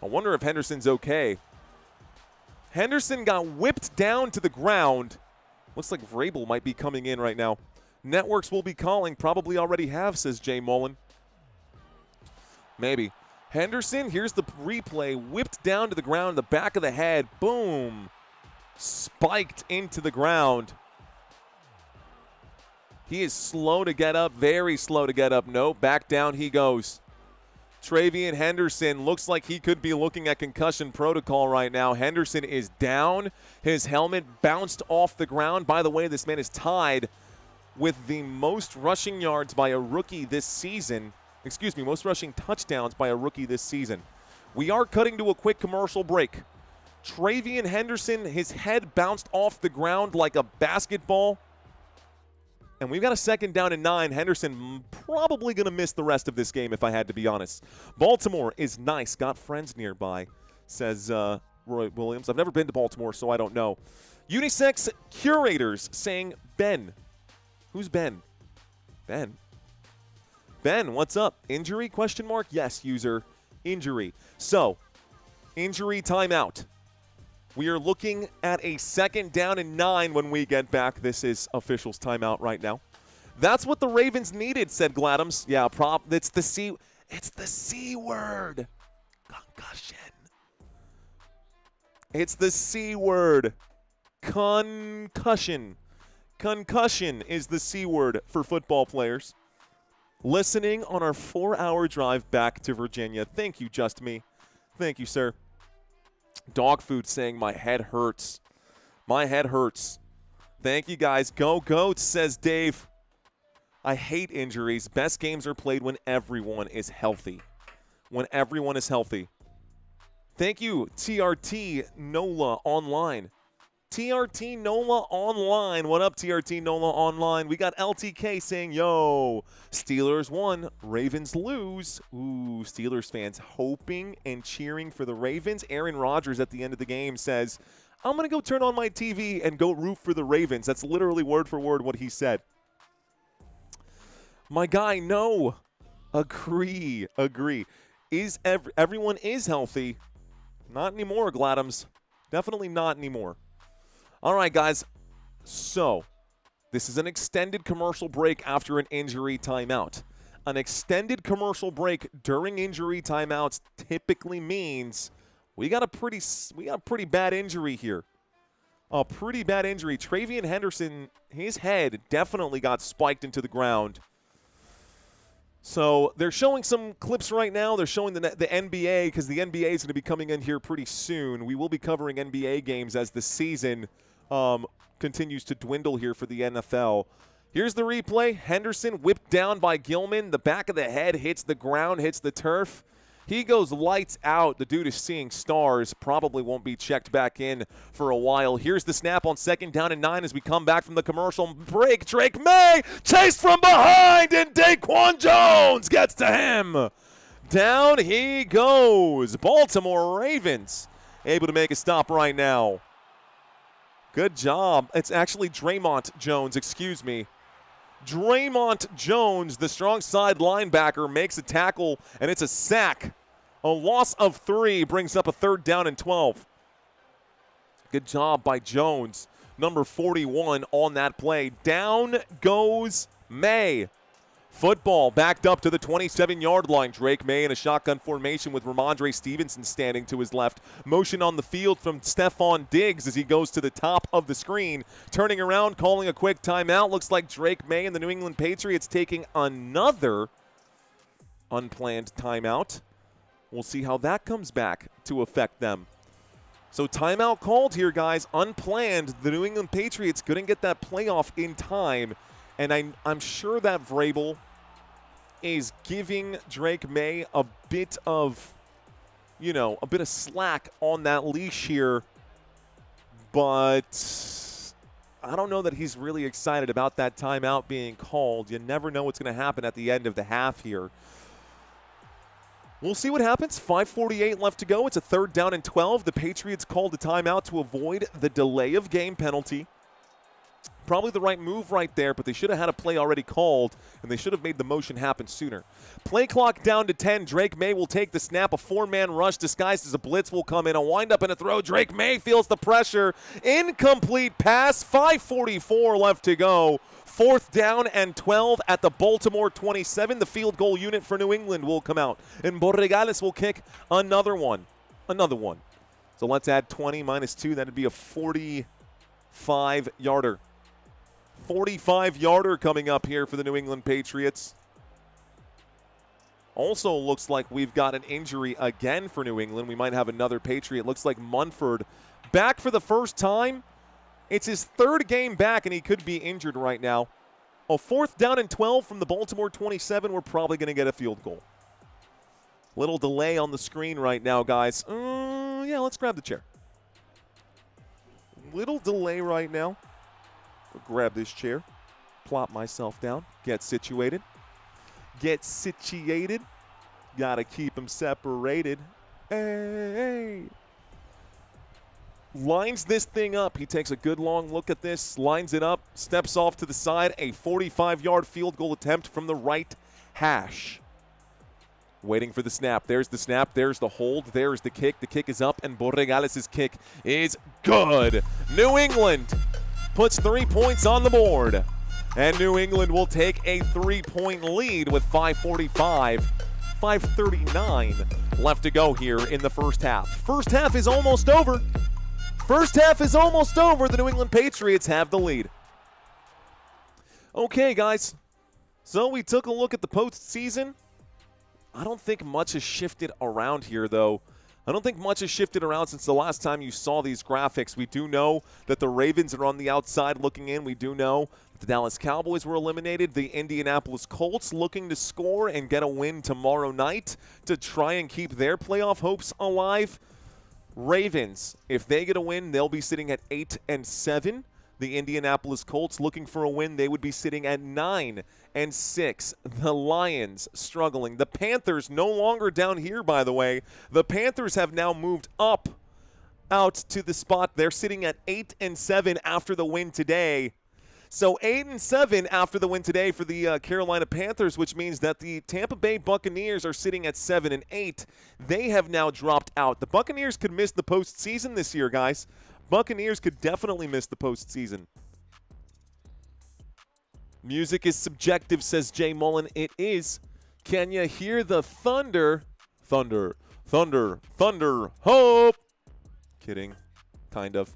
I wonder if Henderson's okay. Henderson got whipped down to the ground. Looks like Vrabel might be coming in right now. Networks will be calling. Probably already have, says Jay Mullen. Maybe. Henderson, here's the replay. Whipped down to the ground, the back of the head. Boom. Spiked into the ground. He is slow to get up, very slow to get up. No, back down he goes. Travian Henderson looks like he could be looking at concussion protocol right now. Henderson is down. His helmet bounced off the ground. By the way, this man is tied with the most rushing yards by a rookie this season. Excuse me, most rushing touchdowns by a rookie this season. We are cutting to a quick commercial break. Travian Henderson, his head bounced off the ground like a basketball. And we've got a 2nd down and 9. Henderson probably going to miss the rest of this game, if I had to be honest. Baltimore is nice. Got friends nearby, says Roy Williams. I've never been to Baltimore, so I don't know. Unisex Curators saying Ben. Who's Ben? Ben. Ben, what's up? Injury? Question mark? Yes, user. Injury. So, injury timeout. We are looking at a 2nd down and 9 when we get back. This is officials timeout right now. That's what the Ravens needed, said Gladams. Yeah, it's the C word. Concussion. It's the C word. Concussion. Concussion is the C word for football players. Listening on our 4-hour drive back to Virginia. Thank you, Just Me. Thank you, sir. Dog food saying my head hurts. My head hurts. Thank you, guys. Go Goats, says Dave. I hate injuries. Best games are played when everyone is healthy. When everyone is healthy. Thank you, TRT NOLA Online. TRT NOLA Online. What up, TRT NOLA Online? We got LTK saying, yo, Steelers won, Ravens lose. Ooh, Steelers fans hoping and cheering for the Ravens. Aaron Rodgers at the end of the game says, I'm going to go turn on my TV and go root for the Ravens. That's literally word for word what he said. My guy, no. Agree. Everyone is healthy. Not anymore, Gladams. Definitely not anymore. All right, guys. So, This is an extended commercial break after an injury timeout. An extended commercial break during injury timeouts typically means we got a pretty bad injury here. A pretty bad injury. Travian Henderson, his head definitely got spiked into the ground. So they're showing some clips right now. They're showing the NBA because the NBA is going to be coming in here pretty soon. We will be covering NBA games as the season continues to dwindle here for the NFL. Here's the replay. Henderson whipped down by Gilman. The back of the head hits the ground, hits the turf. He goes lights out. The dude is seeing stars. Probably won't be checked back in for a while. Here's the snap on 2nd down and 9 as we come back from the commercial break. Drake May chased from behind, and Daquan Jones gets to him. Down he goes. Baltimore Ravens able to make a stop right now. Good job. It's actually Draymond Jones, excuse me. Draymond Jones, the strong side linebacker, makes a tackle, and it's a sack. A loss of 3 brings up a 3rd down and 12. Good job by Jones, number 41 on that play. Down goes May. Football backed up to the 27-yard line. Drake May in a shotgun formation with Ramondre Stevenson standing to his left. Motion on the field from Stephon Diggs as he goes to the top of the screen. Turning around, calling a quick timeout. Looks like Drake May and the New England Patriots taking another unplanned timeout. We'll see how that comes back to affect them. So timeout called here, guys. Unplanned. The New England Patriots couldn't get that playoff in time. And I'm sure that Vrabel is giving Drake May a bit of, a bit of slack on that leash here. But I don't know that he's really excited about that timeout being called. You never know what's going to happen at the end of the half here. We'll see what happens. 5:48 left to go. It's a 3rd down and 12. The Patriots called a timeout to avoid the delay of game penalty. Probably the right move right there, but they should have had a play already called, and they should have made the motion happen sooner. Play clock down to 10. Drake May will take the snap. A 4-man rush disguised as a blitz will come in. A wind-up and a throw. Drake May feels the pressure. Incomplete pass. 5:44 left to go. 4th down and 12 at the Baltimore 27. The field goal unit for New England will come out, and Borregales will kick another one. So let's add 20 minus 2. That would be a 45-yarder. 45-yarder coming up here for the New England Patriots. Also looks like we've got an injury again for New England. We might have another Patriot. Looks like Munford back for the first time. It's his 3rd game back, and he could be injured right now. A 4th down and 12 from the Baltimore 27. We're probably going to get a field goal. Little delay on the screen right now, guys. Yeah, let's grab the chair. Little delay right now. Grab this chair, plop myself down, get situated. Gotta keep them separated. Hey. Lines this thing up. He takes a good long look at this, lines it up, steps off to the side. A 45-yard field goal attempt from the right hash. Waiting for the snap. There's the snap. There's the hold. There's the kick. The kick is up, and Borregales' kick is good. New England puts 3 points on the board, and New England will take a 3-point lead with 5:39 left to go here in the first half. First half is almost over. The New England Patriots have the lead. Okay, guys. So we took a look at the postseason. I don't think much has shifted around here, though. I don't think much has shifted around since the last time you saw these graphics. We do know that the Ravens are on the outside looking in. We do know that the Dallas Cowboys were eliminated. The Indianapolis Colts looking to score and get a win tomorrow night to try and keep their playoff hopes alive. Ravens, if they get a win, they'll be sitting at 8-7. The Indianapolis Colts looking for a win, they would be sitting at 9-6. The Lions struggling. The Panthers no longer down here, by the way. The Panthers have now moved up out to the spot. They're sitting at 8-7 after the win today. So 8-7 after the win today for the Carolina Panthers, which means that the Tampa Bay Buccaneers are sitting at 7-8. They have now dropped out. The Buccaneers could miss the postseason this year, guys. Buccaneers could definitely miss the postseason. Music is subjective, says Jay Mullen. It is. Can you hear the thunder? Thunder, thunder, thunder, hope. Kidding. Kind of.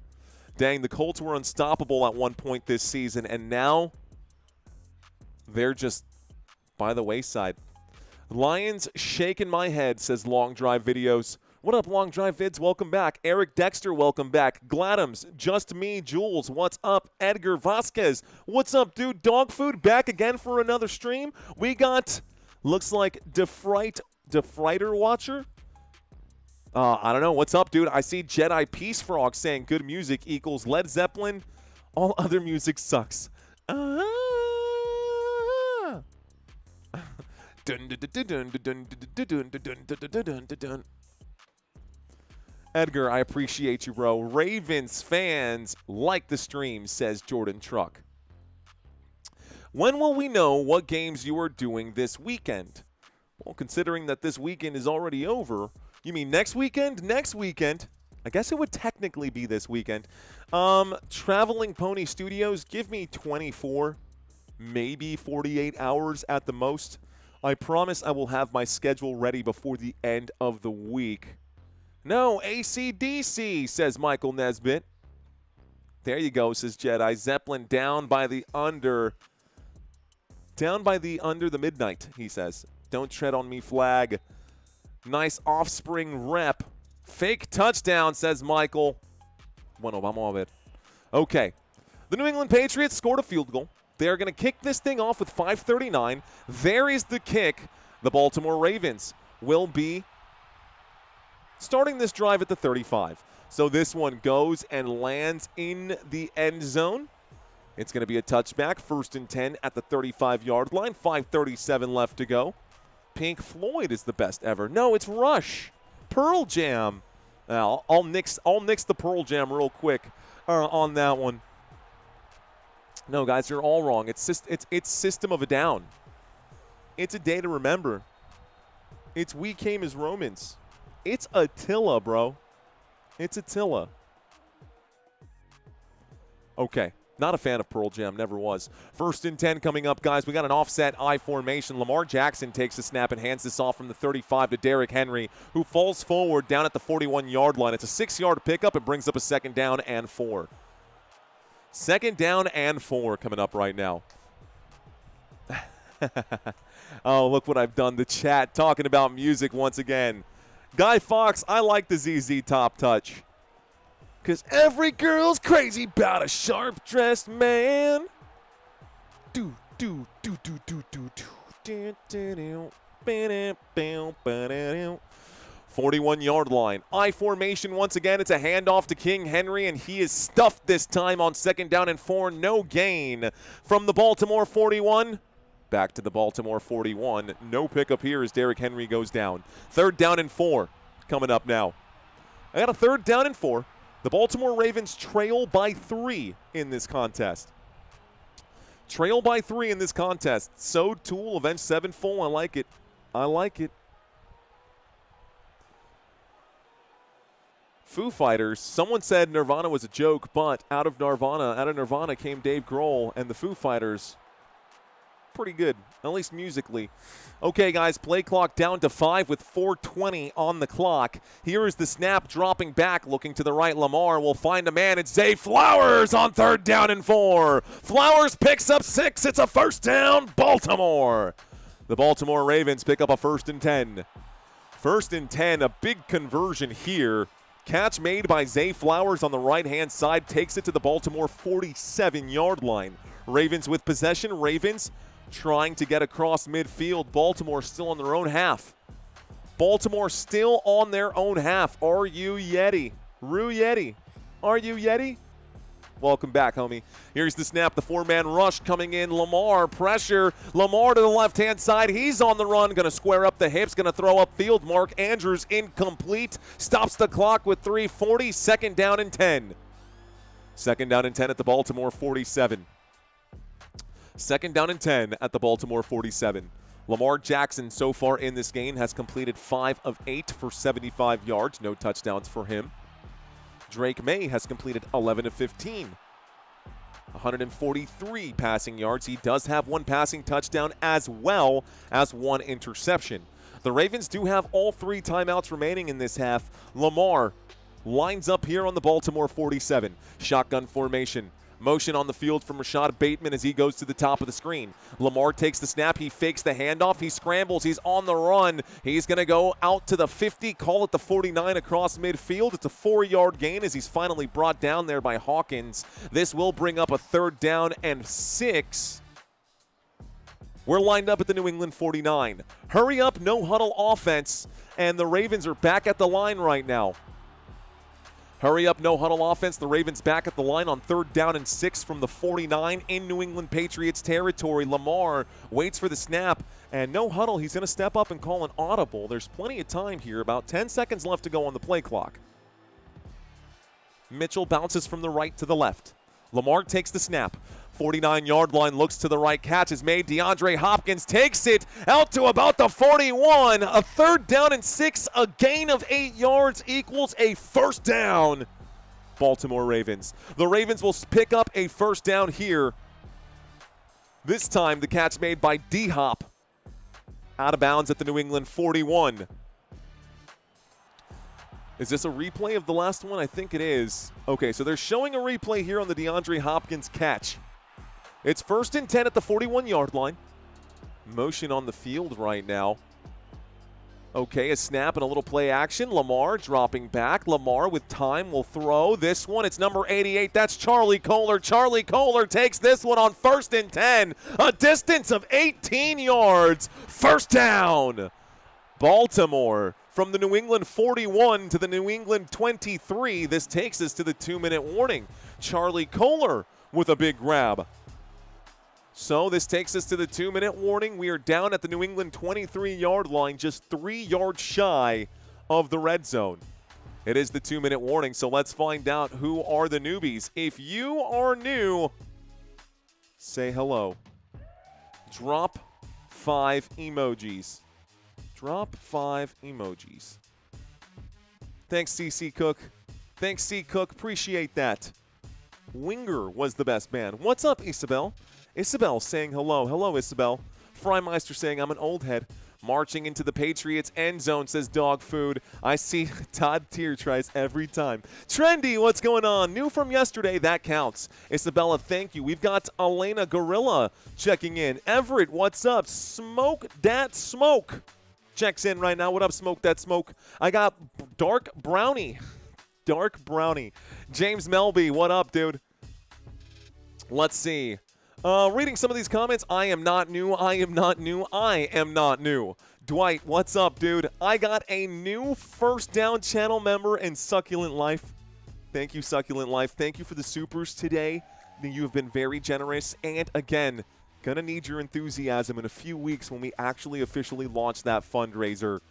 Dang, the Colts were unstoppable at one point this season, and now they're just by the wayside. Lions shaking my head, says Long Drive Videos. What up, Long Drive Vids? Welcome back. Eric Dexter, welcome back. Gladams, Just Me, Jules, what's up? Edgar Vasquez, what's up, dude? Dog Food back again for another stream. We got, looks like Defriter Watcher. I don't know. What's up, dude? I see Jedi Peace Frog saying good music equals Led Zeppelin. All other music sucks. Edgar, I appreciate you, bro. Ravens fans like the stream, says Jordan Truck. When will we know what games you are doing this weekend? Well, considering that this weekend is already over, you mean next weekend? Next weekend. I guess it would technically be this weekend. Traveling Pony Studios, give me 24, maybe 48 hours at the most. I promise I will have my schedule ready before the end of the week. No, AC/DC, says Michael Nesbitt. There you go, says Jedi. Zeppelin down by the under. Down by the under the midnight, he says. Don't tread on me flag. Nice Offspring rep. Fake touchdown, says Michael. Bueno, vamos a ver. Okay. The New England Patriots scored a field goal. They're going to kick this thing off with 5:39. There is the kick. The Baltimore Ravens will be starting this drive at the 35. So this one goes and lands in the end zone. It's going to be a touchback. 1st and 10 at the 35-yard line. 5:37 left to go. Pink Floyd is the best ever. No, it's Rush. Pearl Jam. I'll nix the Pearl Jam real quick on that one. No, guys, you're all wrong. It's System of a Down. It's a day to remember. It's We Came as Romans. It's Attila, bro. It's Attila. Okay. Not a fan of Pearl Jam, never was. 1st and 10 coming up, guys. We got an offset I formation. Lamar Jackson takes a snap and hands this off from the 35 to Derrick Henry, who falls forward down at the 41-yard line. It's a 6-yard pickup. It brings up a 2nd down and 4. 2nd down and 4 coming up right now. Oh, look what I've done. The chat talking about music once again. Guy Fox, I like the ZZ Top Touch. Because every girl's crazy about a sharp-dressed man. 41-yard line. I formation once again. It's a handoff to King Henry, and he is stuffed this time on 2nd down and 4. No gain from the Baltimore 41. Back to the Baltimore 41. No pickup here as Derrick Henry goes down. 3rd down and 4 coming up now. I got a 3rd down and 4. The Baltimore Ravens trail by 3 in this contest. Trail by 3 in this contest. So Tool, Avenged Sevenfold. I like it. I like it. Foo Fighters. Someone said Nirvana was a joke, but out of Nirvana came Dave Grohl and the Foo Fighters. Pretty good, at least musically. Okay, guys, play clock down to 5 with 4:20 on the clock. Here is the snap dropping back, looking to the right. Lamar will find a man. It's Zay Flowers on 3rd down and 4. Flowers picks up 6. It's a 1st down, Baltimore. The Baltimore Ravens pick up a 1st and 10. 1st and 10, a big conversion here. Catch made by Zay Flowers on the right-hand side, takes it to the Baltimore 47-yard line. Ravens with possession. Ravens trying to get across midfield. Baltimore still on their own half. Baltimore still on their own half. Are you Yeti? Rue Yeti. Are you Yeti? Welcome back, homie. Here's the snap. The 4-man rush coming in. Lamar, pressure. Lamar to the left-hand side. He's on the run. Going to square up the hips. Going to throw upfield. Mark Andrews incomplete. Stops the clock with 3:40. 2nd down and 10. 2nd down and 10 at the Baltimore 47. 2nd down and 10 at the Baltimore 47. Lamar Jackson so far in this game has completed 5 of 8 for 75 yards. No touchdowns for him. Drake May has completed 11 of 15. 143 passing yards. He does have 1 passing touchdown as well as 1 interception. The Ravens do have all 3 timeouts remaining in this half. Lamar lines up here on the Baltimore 47. Shotgun formation. Motion on the field from Rashad Bateman as he goes to the top of the screen. Lamar takes the snap. He fakes the handoff. He scrambles. He's on the run. He's going to go out to the 50, call it the 49 across midfield. It's a 4-yard gain as he's finally brought down there by Hawkins. This will bring up a 3rd down and 6. We're lined up at the New England 49. Hurry up, no huddle offense, and the Ravens are back at the line right now. Hurry up, no huddle offense. The Ravens back at the line on 3rd down and 6 from the 49 in New England Patriots territory. Lamar waits for the snap, and no huddle. He's going to step up and call an audible. There's plenty of time here, about 10 seconds left to go on the play clock. Mitchell bounces from the right to the left. Lamar takes the snap. 49-yard line, looks to the right, catch is made. DeAndre Hopkins takes it out to about the 41. A 3rd down and 6, a gain of 8 yards equals a 1st down. Baltimore Ravens. The Ravens will pick up a 1st down here. This time the catch made by D-Hop. Out of bounds at the New England 41. Is this a replay of the last one? I think it is. Okay, so they're showing a replay here on the DeAndre Hopkins catch. It's 1st and 10 at the 41-yard line. Motion on the field right now. Okay, a snap and a little play action. Lamar dropping back. Lamar with time will throw. This one, it's number 88. That's Charlie Kolar. Charlie Kolar takes this one on 1st and 10. A distance of 18 yards. 1st down. Baltimore from the New England 41 to the New England 23. This takes us to the 2-minute warning. Charlie Kolar with a big grab. So this takes us to the 2-minute warning. We are down at the New England 23-yard line, just 3 yards shy of the red zone. It is the 2-minute warning, so let's find out who are the newbies. If you are new, say hello. Drop 5 emojis. Drop 5 emojis. Thanks, CC Cook. Thanks, C Cook. Appreciate that. Winger was the best man. What's up, Isabel? Isabel saying hello. Hello, Isabel. Freimeister saying I'm an old head. Marching into the Patriots end zone, says dog food. I see Todd Tier tries every time. Trendy, what's going on? New from yesterday, that counts. Isabella, thank you. We've got Elena Gorilla checking in. Everett, what's up? Smoke that smoke checks in right now. What up, Smoke that smoke? I got Dark Brownie. Dark Brownie. James Melby, what up, dude? Let's see. Reading some of these comments, I am not new, I am not new, I am not new. Dwight, what's up, dude? I got a new First Down channel member in Succulent Life. Thank you, Succulent Life. Thank you for the supers today. You have been very generous. And again, gonna need your enthusiasm in a few weeks when we actually officially launch that fundraiser.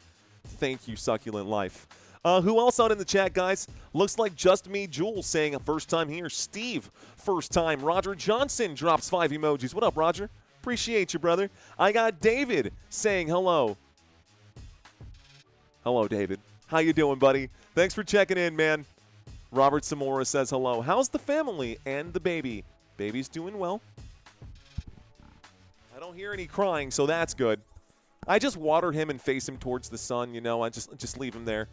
Thank you, Succulent Life. Who else out in the chat, guys? Looks like just me, Jules, saying a first time here. Steve, first time. Roger Johnson drops 5 emojis. What up, Roger? Appreciate you, brother. I got David saying hello. Hello, David. How you doing, buddy? Thanks for checking in, man. Robert Zamora says hello. How's the family and the baby? Baby's doing well. I don't hear any crying, so that's good. I just water him and face him towards the sun, you know. I just leave him there.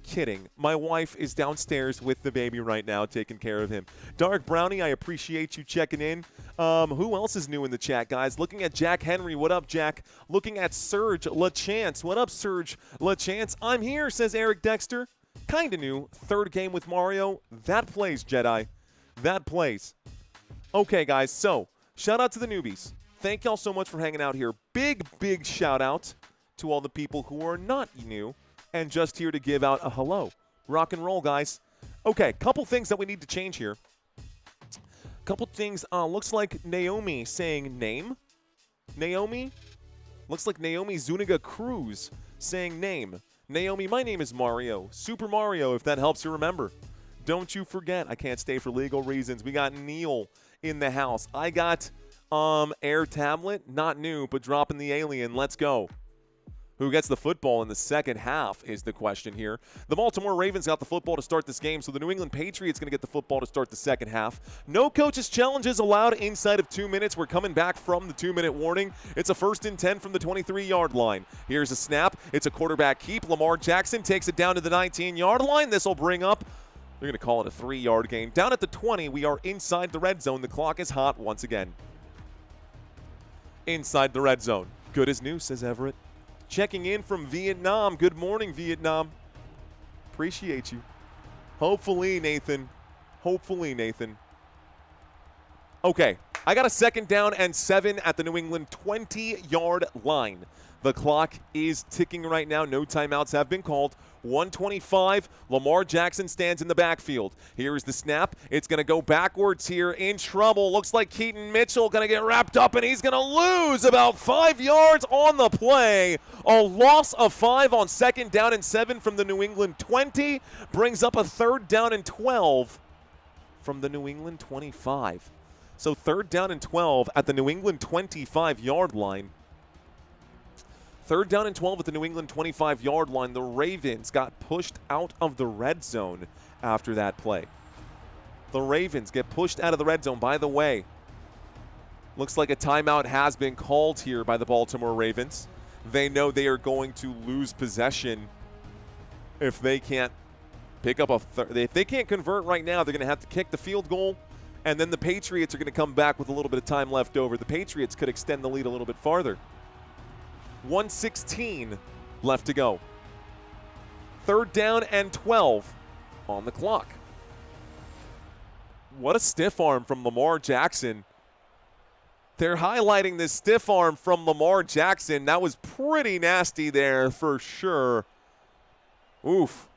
Kidding. My wife is downstairs with the baby right now, taking care of him. Dark Brownie, I appreciate you checking in. Who else is new in the chat, guys? Looking at Jack Henry. What up, Jack? Looking at Serge LaChance. What up, Serge LaChance? I'm here, says Eric Dexter. Kinda new. 3rd game with Mario. That plays, Jedi. That plays. Okay, guys, so shout out to the newbies. Thank y'all so much for hanging out here. Big, big shout out to all the people who are not new and just here to give out a hello. Rock and roll, guys. Okay, couple things that we need to change here. Couple things. Looks like Naomi saying name. Naomi? Looks like Naomi Zuniga Cruz saying name. Naomi, my name is Mario. Super Mario, if that helps you remember. Don't you forget, I can't stay for legal reasons. We got Neil in the house. I got Air Tablet, not new, but dropping the alien. Let's go. Who gets the football in the second half is the question here. The Baltimore Ravens got the football to start this game, so the New England Patriots going to get the football to start the second half. No coaches' challenges allowed inside of 2 minutes. We're coming back from the 2-minute warning. It's a 1st and 10 from the 23-yard line. Here's a snap. It's a quarterback keep. Lamar Jackson takes it down to the 19-yard line. This will bring up, they're going to call it a 3-yard gain. Down at the 20, we are inside the red zone. The clock is hot once again. Inside the red zone. Good as new, says Everett. Checking in from Vietnam. Good morning, Vietnam. Appreciate you. Hopefully, Nathan. Hopefully, Nathan. Okay, I got a 2nd down and 7 at the New England 20-yard line. The clock is ticking right now. No timeouts have been called. 1:25. Lamar Jackson stands in the backfield. Here is the snap. It's going to go backwards here. In trouble. Looks like Keaton Mitchell going to get wrapped up, and he's going to lose about 5 yards on the play. A loss of 5 on 2nd down and 7 from the New England 20. Brings up a 3rd down and 12 from the New England 25. So 3rd down and 12 at the New England 25-yard line. 3rd down and 12 at the New England 25-yard line. The Ravens got pushed out of the red zone after that play. The Ravens get pushed out of the red zone. By the way, looks like a timeout has been called here by the Baltimore Ravens. They know they are going to lose possession if they can't pick up if they can't convert right now. They're going to have to kick the field goal, and then the Patriots are going to come back with a little bit of time left over. The Patriots could extend the lead a little bit farther. 1:16 left to go. 3rd down and 12 on the clock. What a stiff arm from Lamar Jackson. They're highlighting this stiff arm from Lamar Jackson. That was pretty nasty there for sure. Oof.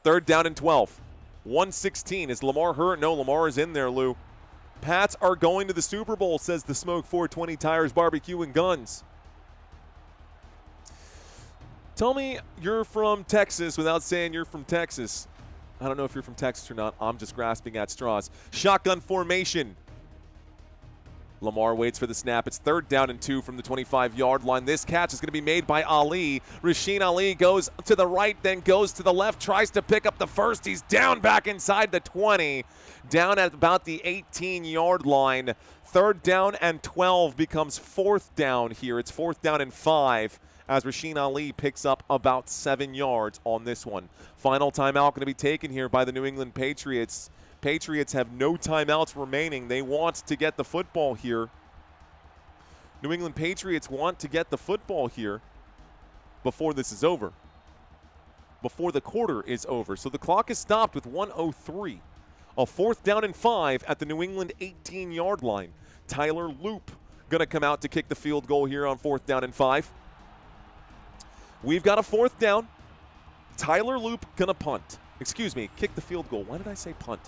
3rd down and 12. 1:16. Is Lamar hurt? No, Lamar is in there, Lou. Pats are going to the Super Bowl, says the Smoke 420 Tires Barbecue and Guns. Tell me you're from Texas without saying you're from Texas. I don't know if you're from Texas or not. I'm just grasping at straws. Shotgun formation. Lamar waits for the snap. It's 3rd down and 2 from the 25-yard line. This catch is going to be made by Ali. Rasheen Ali goes to the right, then goes to the left, tries to pick up the first. He's down back inside the 20, down at about the 18-yard line. 3rd down and 12 becomes 4th down here. It's 4th down and 5 as Rasheen Ali picks up about 7 yards on this one. Final timeout going to be taken here by the New England Patriots. Patriots have no timeouts remaining. They want to get the football here. New England Patriots want to get the football here before this is over, before the quarter is over. So the clock is stopped with 1:03. A 4th down and 5 at the New England 18-yard line. Tyler Loop going to come out to kick the field goal here on 4th down and 5. We've got a 4th down. Tyler Loop going to punt. Excuse me, kick the field goal. Why did I say punt?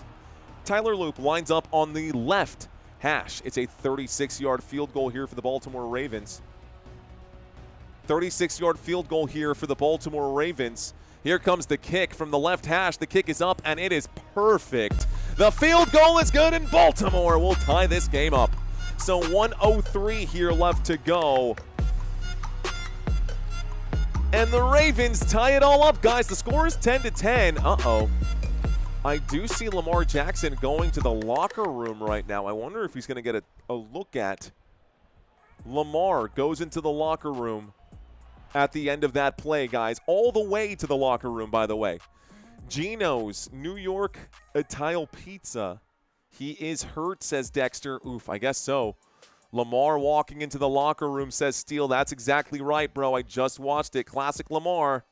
Tyler Loop lines up on the left hash. It's a 36-yard field goal here for the Baltimore Ravens. 36-yard field goal here for the Baltimore Ravens. Here comes the kick from the left hash. The kick is up, and it is perfect. The field goal is good, and Baltimore will tie this game up. So 1:03 here left to go. And the Ravens tie it all up, guys. The score is 10-10. Uh-oh. I do see Lamar Jackson going to the locker room right now. I wonder if he's going to get a look at. Lamar goes into the locker room at the end of that play, guys. All the way to the locker room, by the way. Gino's New York Italian Pizza. He is hurt, says Dexter. Oof, I guess so. Lamar walking into the locker room, says Steele. That's exactly right, bro. I just watched it. Classic Lamar.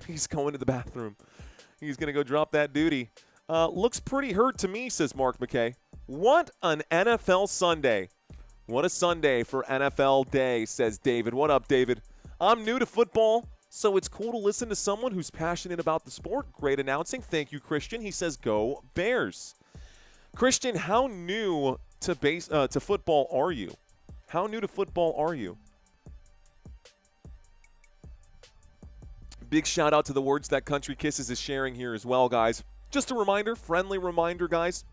He's going to the bathroom. He's going to go drop that duty. Looks pretty hurt to me, says Mark McKay. What an NFL Sunday. What a Sunday for NFL Day, says David. What up, David? I'm new to football, so it's cool to listen to someone who's passionate about the sport. Great announcing. Thank you, Christian. He says, go Bears. Christian, how new to football are you? How new to football are you? Big shout out to the Words That Country Kisses is sharing here as well, guys. Just a reminder, friendly reminder, guys.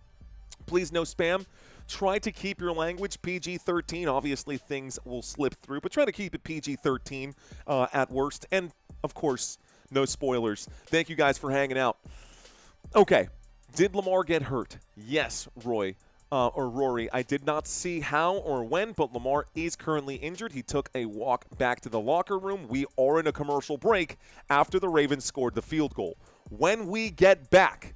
Please no spam. try to keep your language PG-13. Obviously, things will slip through, but try to keep it PG-13 at worst. And, of course, no spoilers. Thank you guys for hanging out. Okay, did Lamar get hurt? Yes, Rory. I did not see how or when, but Lamar is currently injured. He took a walk back to the locker room. We are in a commercial break after the Ravens scored the field goal. When we get back,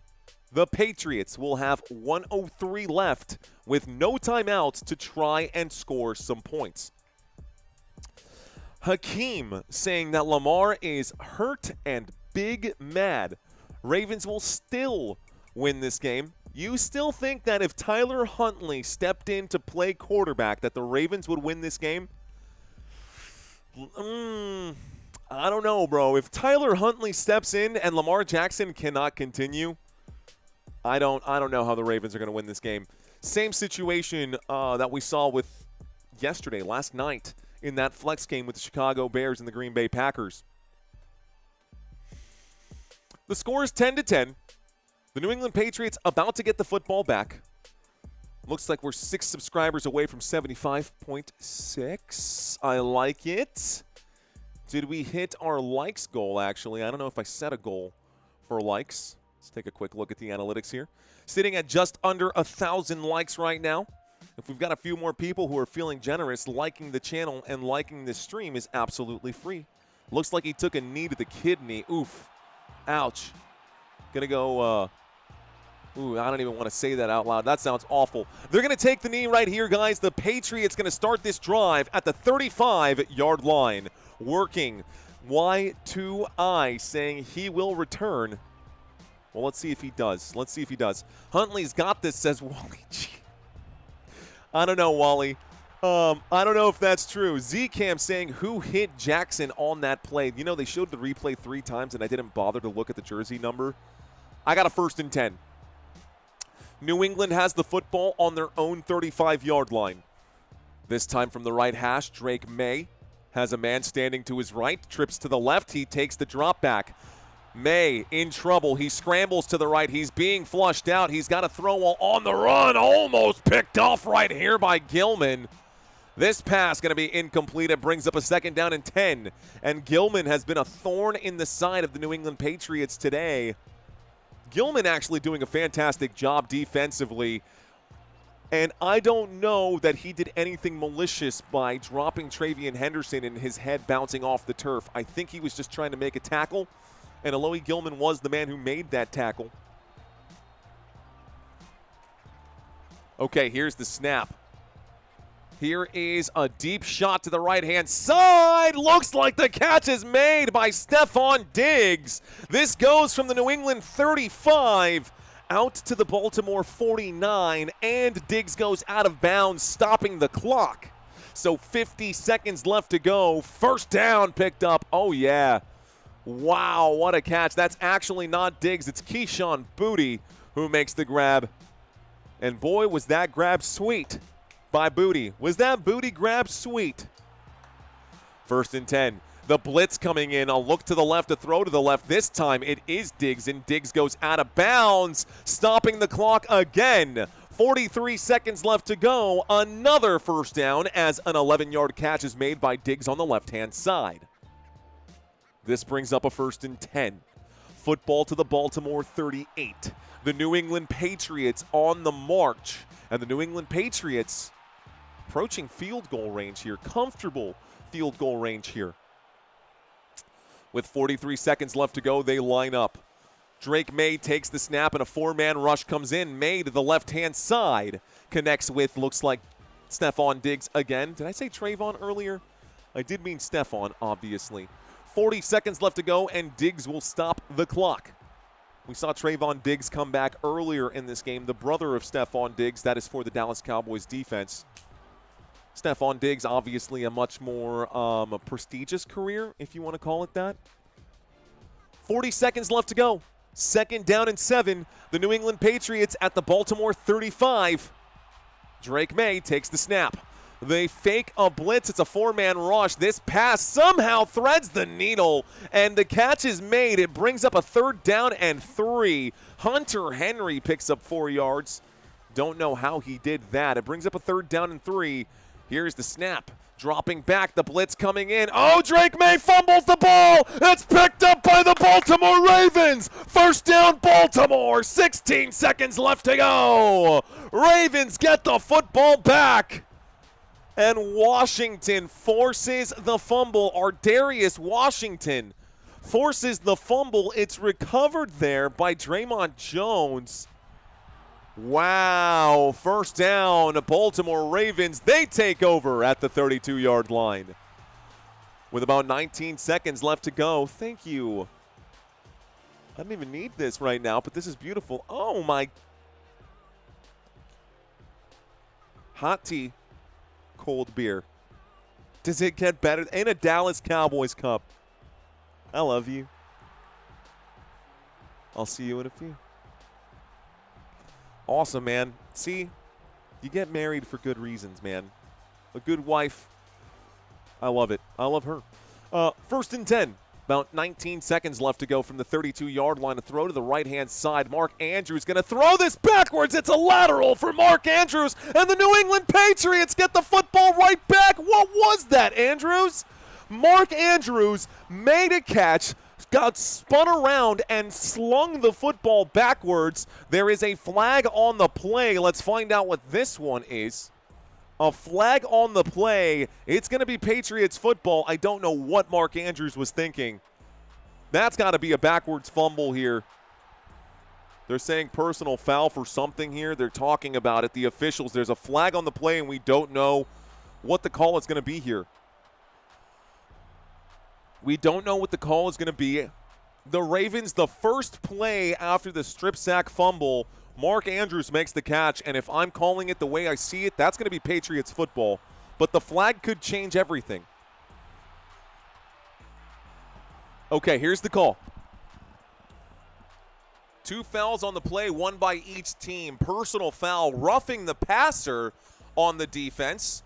the Patriots will have 1:03 left with no timeouts to try and score some points. Hakeem saying that Lamar is hurt and big mad. Ravens will still win this game. You still think that if Tyler Huntley stepped in to play quarterback that the Ravens would win this game? I don't know, bro. If Tyler Huntley steps in and Lamar Jackson cannot continue, I don't know how the Ravens are going to win this game. Same situation that we saw with last night in that flex game with the Chicago Bears and the Green Bay Packers. The score is 10-10. The New England Patriots about to get the football back. Looks like we're 6 subscribers away from 75.6. I like it. Did we hit our likes goal, actually? I don't know if I set a goal for likes. Let's take a quick look at the analytics here. Sitting at just under 1,000 likes right now. If we've got a few more people who are feeling generous, liking the channel and liking this stream is absolutely free. Looks like he took a knee to the kidney. Oof. Ouch. Gonna go, I don't even want to say that out loud. That sounds awful. They're going to take the knee right here, guys. The Patriots going to start this drive at the 35-yard line. Working. Y2I saying he will return. Well, let's see if he does. Huntley's got this, says Wally G. I don't know, Wally. I don't know if that's true. Z-Cam saying who hit Jackson on that play. You know, they showed the replay 3 times, and I didn't bother to look at the jersey number. I got a 1st and 10. New England has the football on their own 35-yard line. This time from the right hash, Drake May has a man standing to his right, trips to the left. He takes the drop back. May in trouble. He scrambles to the right. He's being flushed out. He's got to throw while on the run. Almost picked off right here by Gilman. This pass going to be incomplete. It brings up a 2nd down and 10. And Gilman has been a thorn in the side of the New England Patriots today. Gilman actually doing a fantastic job defensively. And I don't know that he did anything malicious by dropping Travion Henderson and his head bouncing off the turf. I think he was just trying to make a tackle. And Alohi Gilman was the man who made that tackle. Okay, here's the snap. Here is a deep shot to the right-hand side. Looks like the catch is made by Stephon Diggs. This goes from the New England 35 out to the Baltimore 49, and Diggs goes out of bounds, stopping the clock. So 50 seconds left to go. 1st down picked up. Oh, yeah. Wow, what a catch. That's actually not Diggs. It's Keyshawn Boutte who makes the grab. And boy, was that grab sweet by Boutte. Was that Boutte grab sweet? 1st and 10. The blitz coming in. A look to the left, a throw to the left. This time it is Diggs, and Diggs goes out of bounds, stopping the clock again. 43 seconds left to go. Another 1st down as an 11-yard catch is made by Diggs on the left-hand side. This brings up a 1st and 10. Football to the Baltimore 38. The New England Patriots on the march. And the New England Patriots approaching field goal range here. Comfortable field goal range here. With 43 seconds left to go, they line up. Drake May takes the snap and a 4-man rush comes in. May to the left-hand side. Connects with, looks like, Stephon Diggs again. Did I say Trayvon earlier? I did mean Stephon, obviously. 40 seconds left to go, and Diggs will stop the clock. We saw Trayvon Diggs come back earlier in this game, the brother of Stephon Diggs. That is for the Dallas Cowboys defense. Stephon Diggs, obviously a much more prestigious career, if you want to call it that. 40 seconds left to go. 2nd down and 7. The New England Patriots at the Baltimore 35. Drake May takes the snap. They fake a blitz. It's a 4-man rush. This pass somehow threads the needle, and the catch is made. It brings up a 3rd down and 3. Hunter Henry picks up 4 yards. Don't know how he did that. It brings up a 3rd down and 3. Here's the snap. Dropping back, the blitz coming in. Oh, Drake May fumbles the ball. It's picked up by the Baltimore Ravens. 1st down, Baltimore. 16 seconds left to go. Ravens get the football back. And Washington forces the fumble. Ardarius Washington forces the fumble. It's recovered there by Draymond Jones. Wow, 1st down, Baltimore Ravens. They take over at the 32-yard line. With about 19 seconds left to go. Thank you. I don't even need this right now, but this is beautiful. Oh, my. Hot tea, cold beer. Does it get better? In a Dallas Cowboys cup. I love you. I'll see you in a few. Awesome, man. See, you get married for good reasons, man. A good wife. I love it. I love her. 1st and 10. About 19 seconds left to go from the 32-yard line. A throw to the right-hand side. Mark Andrews going to throw this backwards. It's a lateral for Mark Andrews. And the New England Patriots get the football right back. What was that, Andrews? Mark Andrews made a catch, got spun around and slung the football backwards. There is a flag on the play. Let's find out what this one is. A flag on the play. It's going to be Patriots football. I don't know what Mark Andrews was thinking. That's got to be a backwards fumble here. They're saying personal foul for something here. They're talking about it. The officials, there's a flag on the play, and we don't know what the call is going to be here. We don't know what the call is going to be. The Ravens, the first play after the strip sack fumble, Mark Andrews makes the catch, and if I'm calling it the way I see it, that's going to be Patriots football. But the flag could change everything. Okay, here's the call. 2 fouls on the play, 1 by each team. Personal foul, roughing the passer on the defense.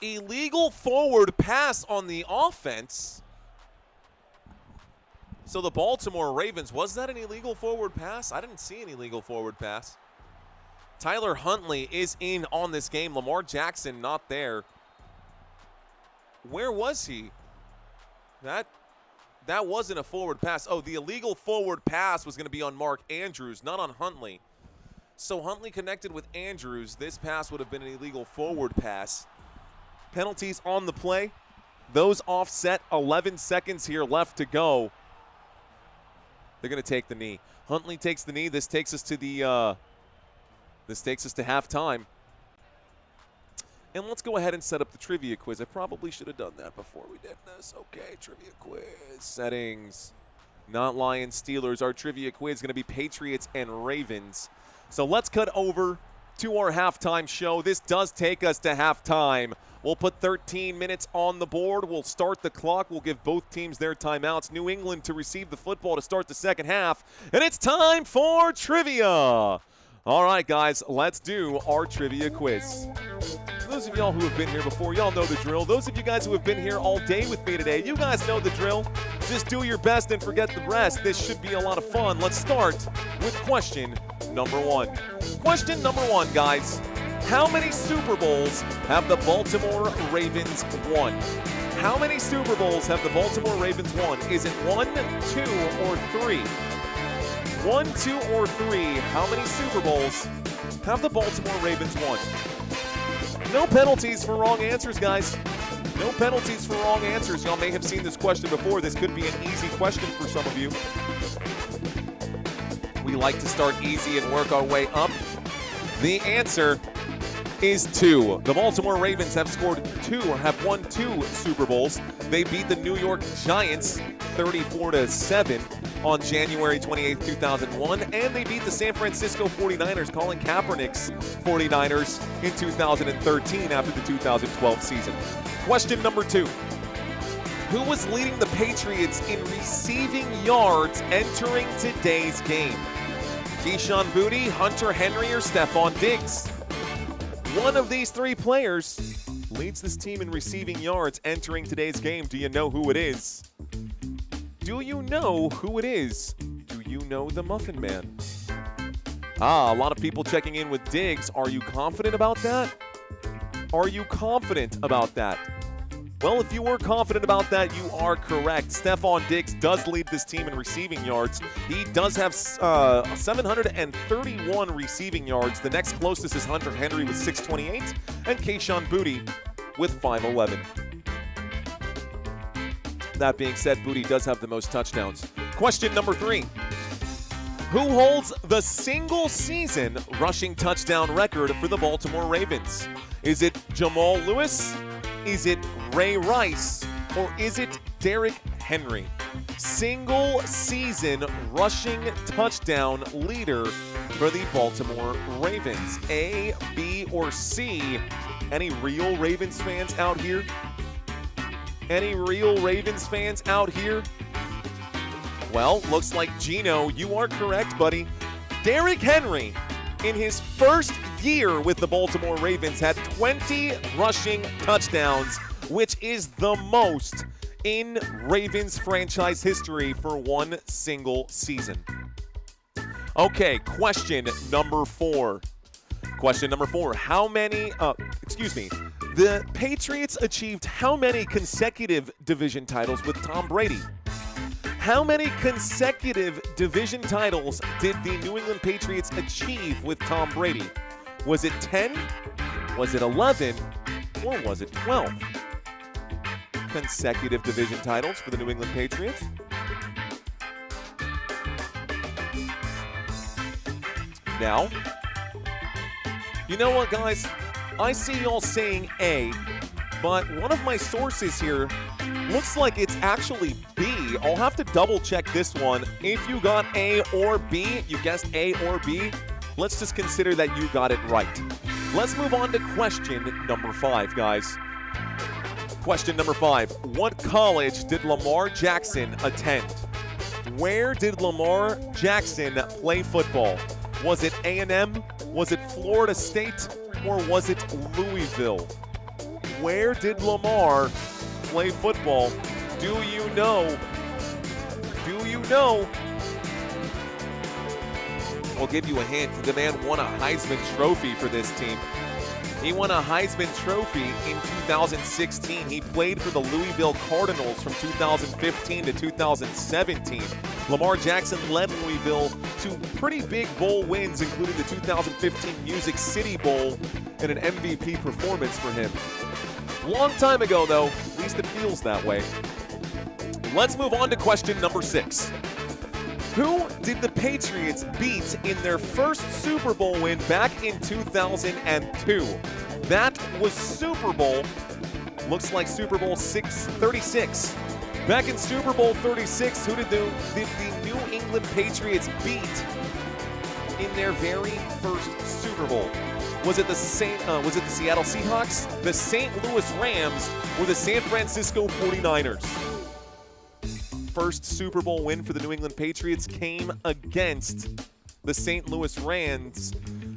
Illegal forward pass on the offense. So the Baltimore Ravens, was that an illegal forward pass? I didn't see an illegal forward pass. Tyler Huntley is in on this game. Lamar Jackson not there. Where was he? That wasn't a forward pass. Oh, the illegal forward pass was going to be on Mark Andrews, not on Huntley. So Huntley connected with Andrews. This pass would have been an illegal forward pass. Penalties on the play. Those offset. 11 seconds here left to go. They're going to take the knee. Huntley takes the knee. This takes us to halftime. And let's go ahead and set up the trivia quiz. I probably should have done that before we did this. Okay, trivia quiz settings. Not Lions, Steelers. Our trivia quiz is going to be Patriots and Ravens. So let's cut over to our halftime show. This does take us to halftime. We'll put 13 minutes on the board. We'll start the clock. We'll give both teams their timeouts. New England to receive the football to start the second half. And it's time for trivia. All right, guys, let's do our trivia quiz. Those of y'all who have been here before, y'all know the drill. Those of you guys who have been here all day with me today, you guys know the drill. Just do your best and forget the rest. This should be a lot of fun. Let's start with question number 1. Question number 1, guys. How many Super Bowls have the Baltimore Ravens won? How many Super Bowls have the Baltimore Ravens won? Is it 1, 2, or 3? 1, 2, or 3? How many Super Bowls have the Baltimore Ravens won? No penalties for wrong answers, guys. No penalties for wrong answers. Y'all may have seen this question before. This could be an easy question for some of you. We like to start easy and work our way up. The answer is 2. The Baltimore Ravens have won 2 Super Bowls. They beat the New York Giants 34-7 on January 28, 2001, and they beat the San Francisco 49ers, Colin Kaepernick's 49ers, in 2013 after the 2012 season. Question number 2. Who was leading the Patriots in receiving yards entering today's game? Keyshawn Boutte, Hunter Henry, or Stephon Diggs? One of these 3 players leads this team in receiving yards entering today's game. Do you know who it is? Do you know who it is? Do you know the Muffin Man? A lot of people checking in with Diggs. Are you confident about that? Are you confident about that? Well, if you were confident about that, you are correct. Stephon Diggs does lead this team in receiving yards. He does have 731 receiving yards. The next closest is Hunter Henry with 628 and Kayshon Boutte with 511. That being said, Boutte does have the most touchdowns. Question number 3. Who holds the single season rushing touchdown record for the Baltimore Ravens? Is it Jamal Lewis? Is it Ray Rice? Or is it Derrick Henry? Single season rushing touchdown leader for the Baltimore Ravens. A, B, or C? Any real Ravens fans out here? Any real Ravens fans out here? Well, looks like Gino, you are correct, buddy. Derrick Henry, in his first year with the Baltimore Ravens, had 20 rushing touchdowns, which is the most in Ravens franchise history for one single season. Okay, question number 4. Question number 4. The Patriots achieved how many consecutive division titles with Tom Brady? How many consecutive division titles did the New England Patriots achieve with Tom Brady? Was it 10? Was it 11? Or was it 12? Consecutive division titles for the New England Patriots. Now, you know what, guys? I see y'all saying A, but one of my sources here looks like it's actually B. I'll have to double check this one. If you got A or B, you guessed A or B, let's just consider that you got it right. Let's move on to question number 5, guys. Question number 5. What college did Lamar Jackson attend? Where did Lamar Jackson play football? Was it A&M? Was it Florida State? Or was it Louisville? Where did Lamar play football? Do you know? Do you know? I'll give you a hint. The man won a Heisman Trophy for this team. He won a Heisman Trophy in 2016. He played for the Louisville Cardinals from 2015 to 2017. Lamar Jackson led Louisville to pretty big bowl wins, including the 2015 Music City Bowl and an MVP performance for him. Long time ago, though. At least it feels that way. Let's move on to question number 6. Who did the Patriots beat in their first Super Bowl win back in 2002? That was Super Bowl, looks like Super Bowl 36. Back in Super Bowl 36, who did the New England Patriots beat in their very first Super Bowl? Was it the Seattle Seahawks, the St. Louis Rams, or the San Francisco 49ers? First Super Bowl win for the New England Patriots came against the St. Louis Rams.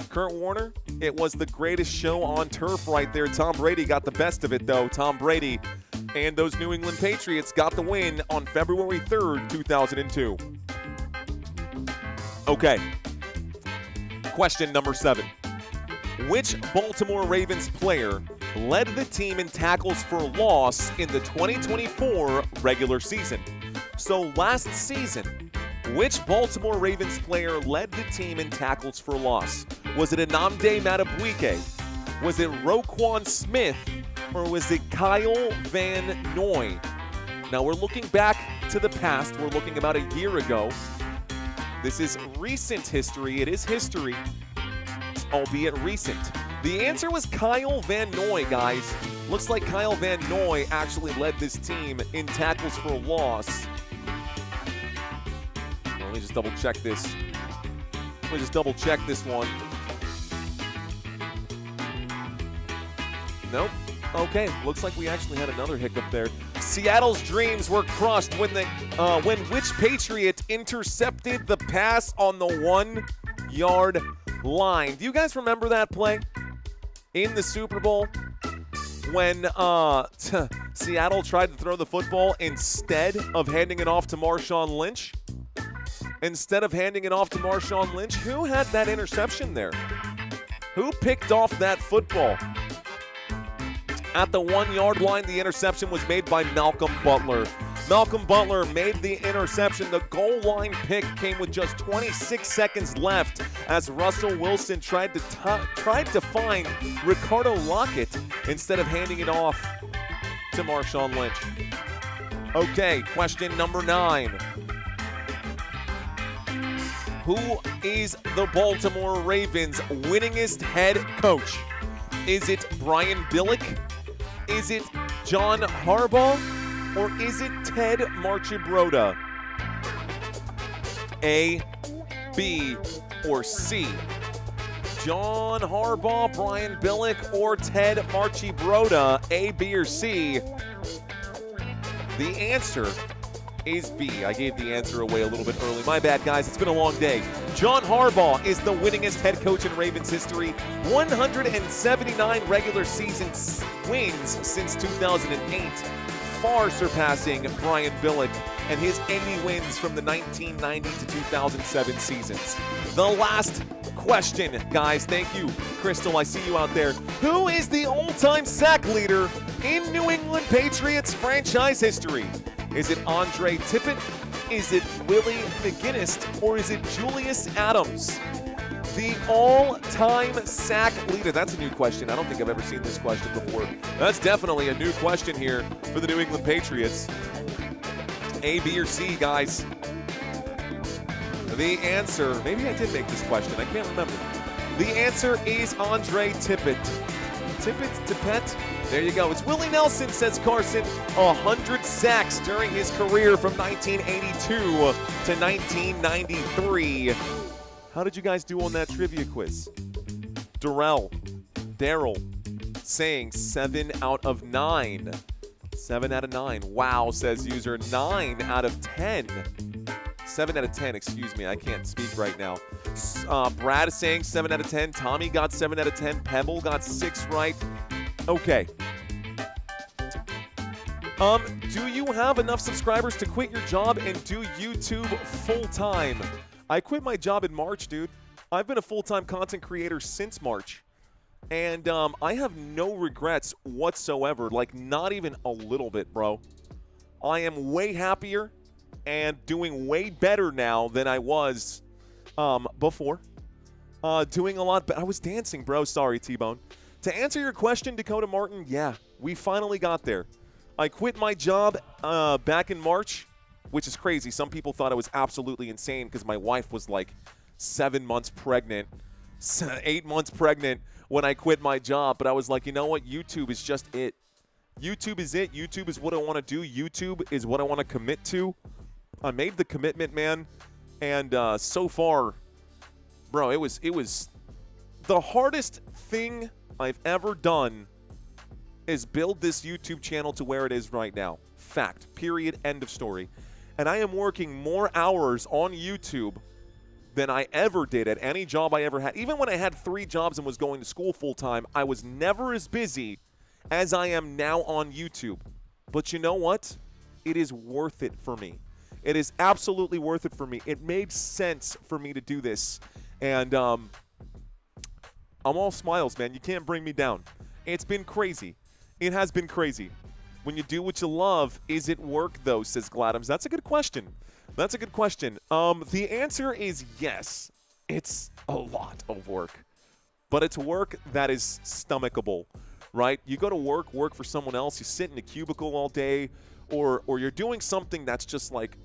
Kurt Warner, it was the greatest show on turf right there. Tom Brady got the best of it, though. Tom Brady and those New England Patriots got the win on February 3rd, 2002. Okay. Question number 7. Which Baltimore Ravens player led the team in tackles for loss in the 2024 regular season? So last season, which Baltimore Ravens player led the team in tackles for loss? Was it Nnamdi Madubuike? Was it Roquan Smith? Or was it Kyle Van Noy? Now we're looking back to the past. We're looking about a year ago. This is recent history. It is history, albeit recent. The answer was Kyle Van Noy, guys. Looks like Kyle Van Noy actually led this team in tackles for loss. Let me just double check this. One. Nope. Okay, looks like we actually had another hiccup there. Seattle's dreams were crushed when which Patriot intercepted the pass on the 1-yard line. Do you guys remember that play in the Super Bowl when Seattle tried to throw the football instead of handing it off to Marshawn Lynch? instead of handing it off to Marshawn Lynch? Who had that interception there? Who picked off that football? At the 1-yard line, the interception was made by Malcolm Butler. Malcolm Butler made the interception. The goal line pick came with just 26 seconds left as Russell Wilson tried to find Ricardo Lockett instead of handing it off to Marshawn Lynch. Okay, question number 9. Who is the Baltimore Ravens' winningest head coach? Is it Brian Billick? Is it John Harbaugh? Or is it Ted Marchibroda? A, B, or C? John Harbaugh, Brian Billick, or Ted Marchibroda? A, B, or C? The answer is B. I gave the answer away a little bit early. My bad, guys. It's been a long day. John Harbaugh is the winningest head coach in Ravens history. 179 regular season wins since 2008. Far surpassing Brian Billick and his 80 wins from the 1990 to 2007 seasons. The last question, guys. Thank you, Crystal. I see you out there. Who is the all-time sack leader in New England Patriots franchise history? Is it Andre Tippett? Is it Willie McGinnis? Or is it Julius Adams? The all-time sack leader. That's a new question. I don't think I've ever seen this question before. That's definitely a new question here for the New England Patriots. A, B, or C, guys? The answer, maybe I did make this question. I can't remember. The answer is Andre Tippett. Tippett? There you go. It's Willie Nelson, says Carson. 100 sacks during his career from 1982 to 1993. How did you guys do on that trivia quiz? Daryl saying 7 out of 9. 7 out of 9. Wow, says user. 9 out of 10. 7 out of 10, excuse me. I can't speak right now. Brad is saying 7 out of 10. Tommy got 7 out of 10. Pebble got 6 right. Okay. Do you have enough subscribers to quit your job and do YouTube full-time? I quit my job in March, dude. I've been a full-time content creator since March. And I have no regrets whatsoever. Like, not even a little bit, bro. I am way happier and doing way better now than I was before. Doing a lot better. I was dancing, bro. Sorry, T-Bone. To answer your question, Dakota Martin, yeah, we finally got there. I quit my job back in March, which is crazy. Some people thought I was absolutely insane because my wife was like 7 months pregnant, 8 months pregnant when I quit my job. But I was like, you know what? YouTube is just it. YouTube is it. YouTube is what I want to do. YouTube is what I want to commit to. I made the commitment, man. And so far, bro, it was the hardest thing I've ever done is build this YouTube channel to where it is right now. Fact. Period. End of story. And I am working more hours on YouTube than I ever did at any job I ever had. Even when I had 3 jobs and was going to school full-time, I was never as busy as I am now on YouTube. But you know what? It is worth it for me. It is absolutely worth it for me. It made sense for me to do this. And I'm all smiles, man. You can't bring me down. It's been crazy. It has been crazy. When you do what you love, is it work, though, says Gladams. That's a good question. That's a good question. The answer is yes. It's a lot of work. But it's work that is stomachable, right? You go to work for someone else. You sit in a cubicle all day, or you're doing something that's just like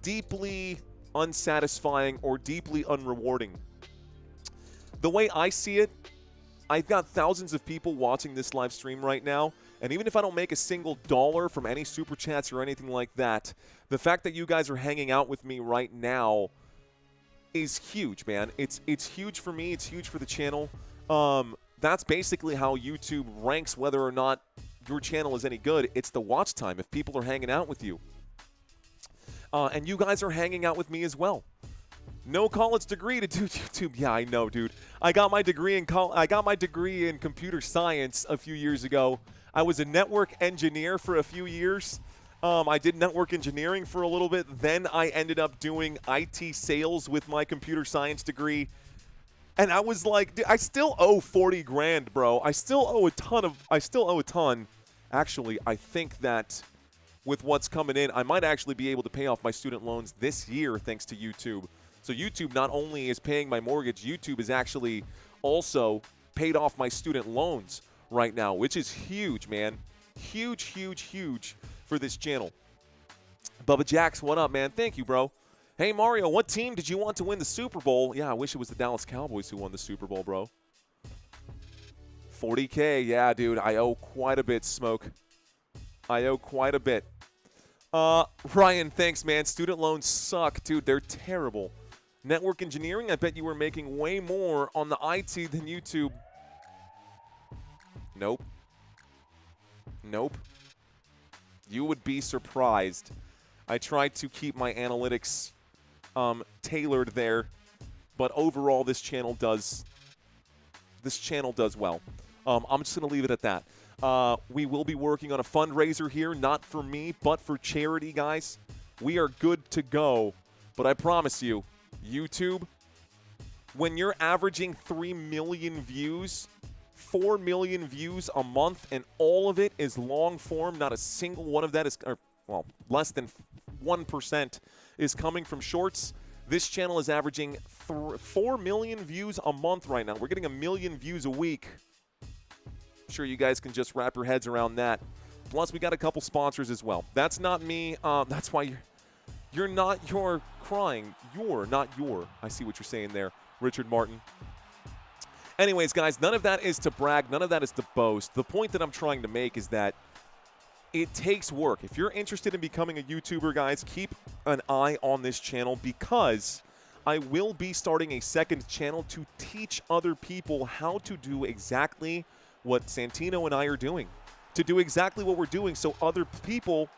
deeply unsatisfying or deeply unrewarding. The way I see it, I've got thousands of people watching this live stream right now, and even if I don't make a single dollar from any super chats or anything like that, the fact that you guys are hanging out with me right now is huge, man. It's huge for me. It's huge for the channel. That's basically how YouTube ranks whether or not your channel is any good. It's the watch time, if people are hanging out with you. And you guys are hanging out with me as well. No college degree to do YouTube. Yeah, I know, dude. I got my degree in computer science a few years ago. I was a network engineer for a few years, I did network engineering for a little bit. Then I ended up doing IT sales with my computer science degree. And I was like, dude, I still owe 40 grand, bro. I still owe a ton. Actually, I think that with what's coming in, I might actually be able to pay off my student loans this year thanks to YouTube. So YouTube not only is paying my mortgage, YouTube is actually also paid off my student loans right now, which is huge, man. Huge, huge, huge for this channel. Bubba Jax, what up, man? Thank you, bro. Hey, Mario, what team did you want to win the Super Bowl? Yeah, I wish it was the Dallas Cowboys who won the Super Bowl, bro. 40K, yeah, dude. I owe quite a bit, Smoke. I owe quite a bit. Ryan, thanks, man. Student loans suck, dude. They're terrible. Network engineering, I bet you were making way more on the IT than YouTube. Nope. Nope. You would be surprised. I tried to keep my analytics tailored there, but overall this channel does well. I'm just going to leave it at that. We will be working on a fundraiser here, not for me, but for charity, guys. We are good to go, but I promise you, YouTube, when you're averaging 3 million views, 4 million views a month, and all of it is long form, not a single one of that is, well, less than 1% is coming from shorts. This channel is averaging 4 million views a month right now. We're getting 1 million views a week. I'm sure you guys can just wrap your heads around that. Plus, we got a couple sponsors as well. That's not me. That's why you're not your crying. You're not your. I see what you're saying there, Richard Martin. Anyways, guys, none of that is to brag. None of that is to boast. The point that I'm trying to make is that it takes work. If you're interested in becoming a YouTuber, guys, keep an eye on this channel because I will be starting a second channel to teach other people how to do exactly what Santino and I are doing. To do exactly what we're doing so other people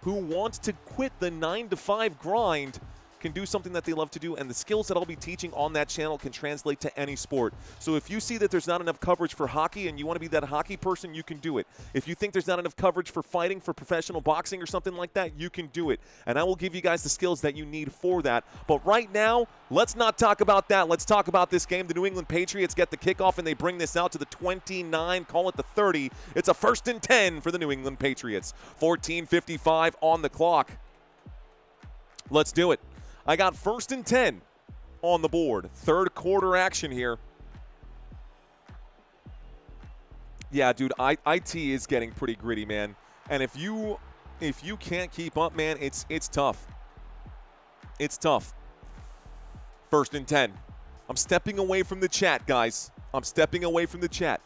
who want to quit the 9-to-5 grind can do something that they love to do, and the skills that I'll be teaching on that channel can translate to any sport. So if you see that there's not enough coverage for hockey and you want to be that hockey person, you can do it. If you think there's not enough coverage for fighting, for professional boxing or something like that, you can do it. And I will give you guys the skills that you need for that. But right now, let's not talk about that. Let's talk about this game. The New England Patriots get the kickoff, and they bring this out to the 29, call it the 30. It's a 1st and 10 for the New England Patriots. 14:55 on the clock. Let's do it. I got 1st and 10 on the board. Third quarter action here. Yeah, dude, IT is getting pretty gritty, man. And if you can't keep up, man, it's tough. It's tough. 1st and 10. I'm stepping away from the chat, guys. I'm stepping away from the chat.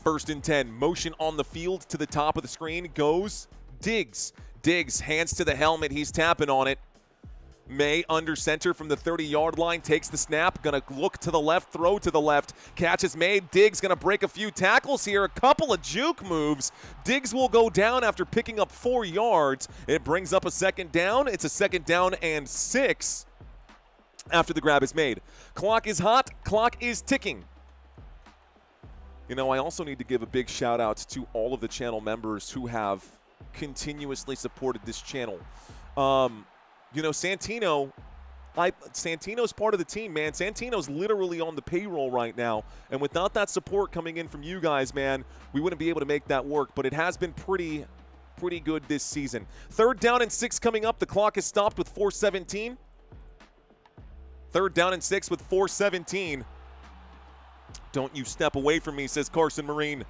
1st and 10. Motion on the field to the top of the screen goes Diggs. Diggs, hands to the helmet. He's tapping on it. May under center from the 30-yard line, takes the snap, gonna look to the left, throw to the left, catch is made. Diggs gonna break a few tackles here, a couple of juke moves. Diggs will go down after picking up 4 yards. It brings up a 2nd down. It's a 2nd down and 6 after the grab is made. Clock is hot, clock is ticking. You know, I also need to give a big shout out to all of the channel members who have continuously supported this channel. You know, Santino's part of the team, man. Santino's literally on the payroll right now. And without that support coming in from you guys, man, we wouldn't be able to make that work. But it has been pretty good this season. 3rd down and 6 coming up. The clock is stopped with 4:17. 3rd down and 6 with 4:17. Don't you step away from me, says Carson Marine.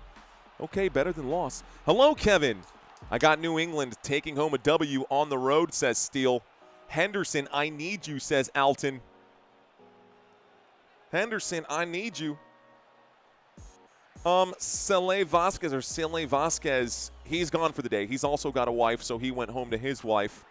Okay, better than loss. Hello, Kevin. I got New England taking home a W on the road, says Steele. Henderson, I need you, says Alton. Henderson, I need you. Sele Vasquez, he's gone for the day. He's also got a wife, so he went home to his wife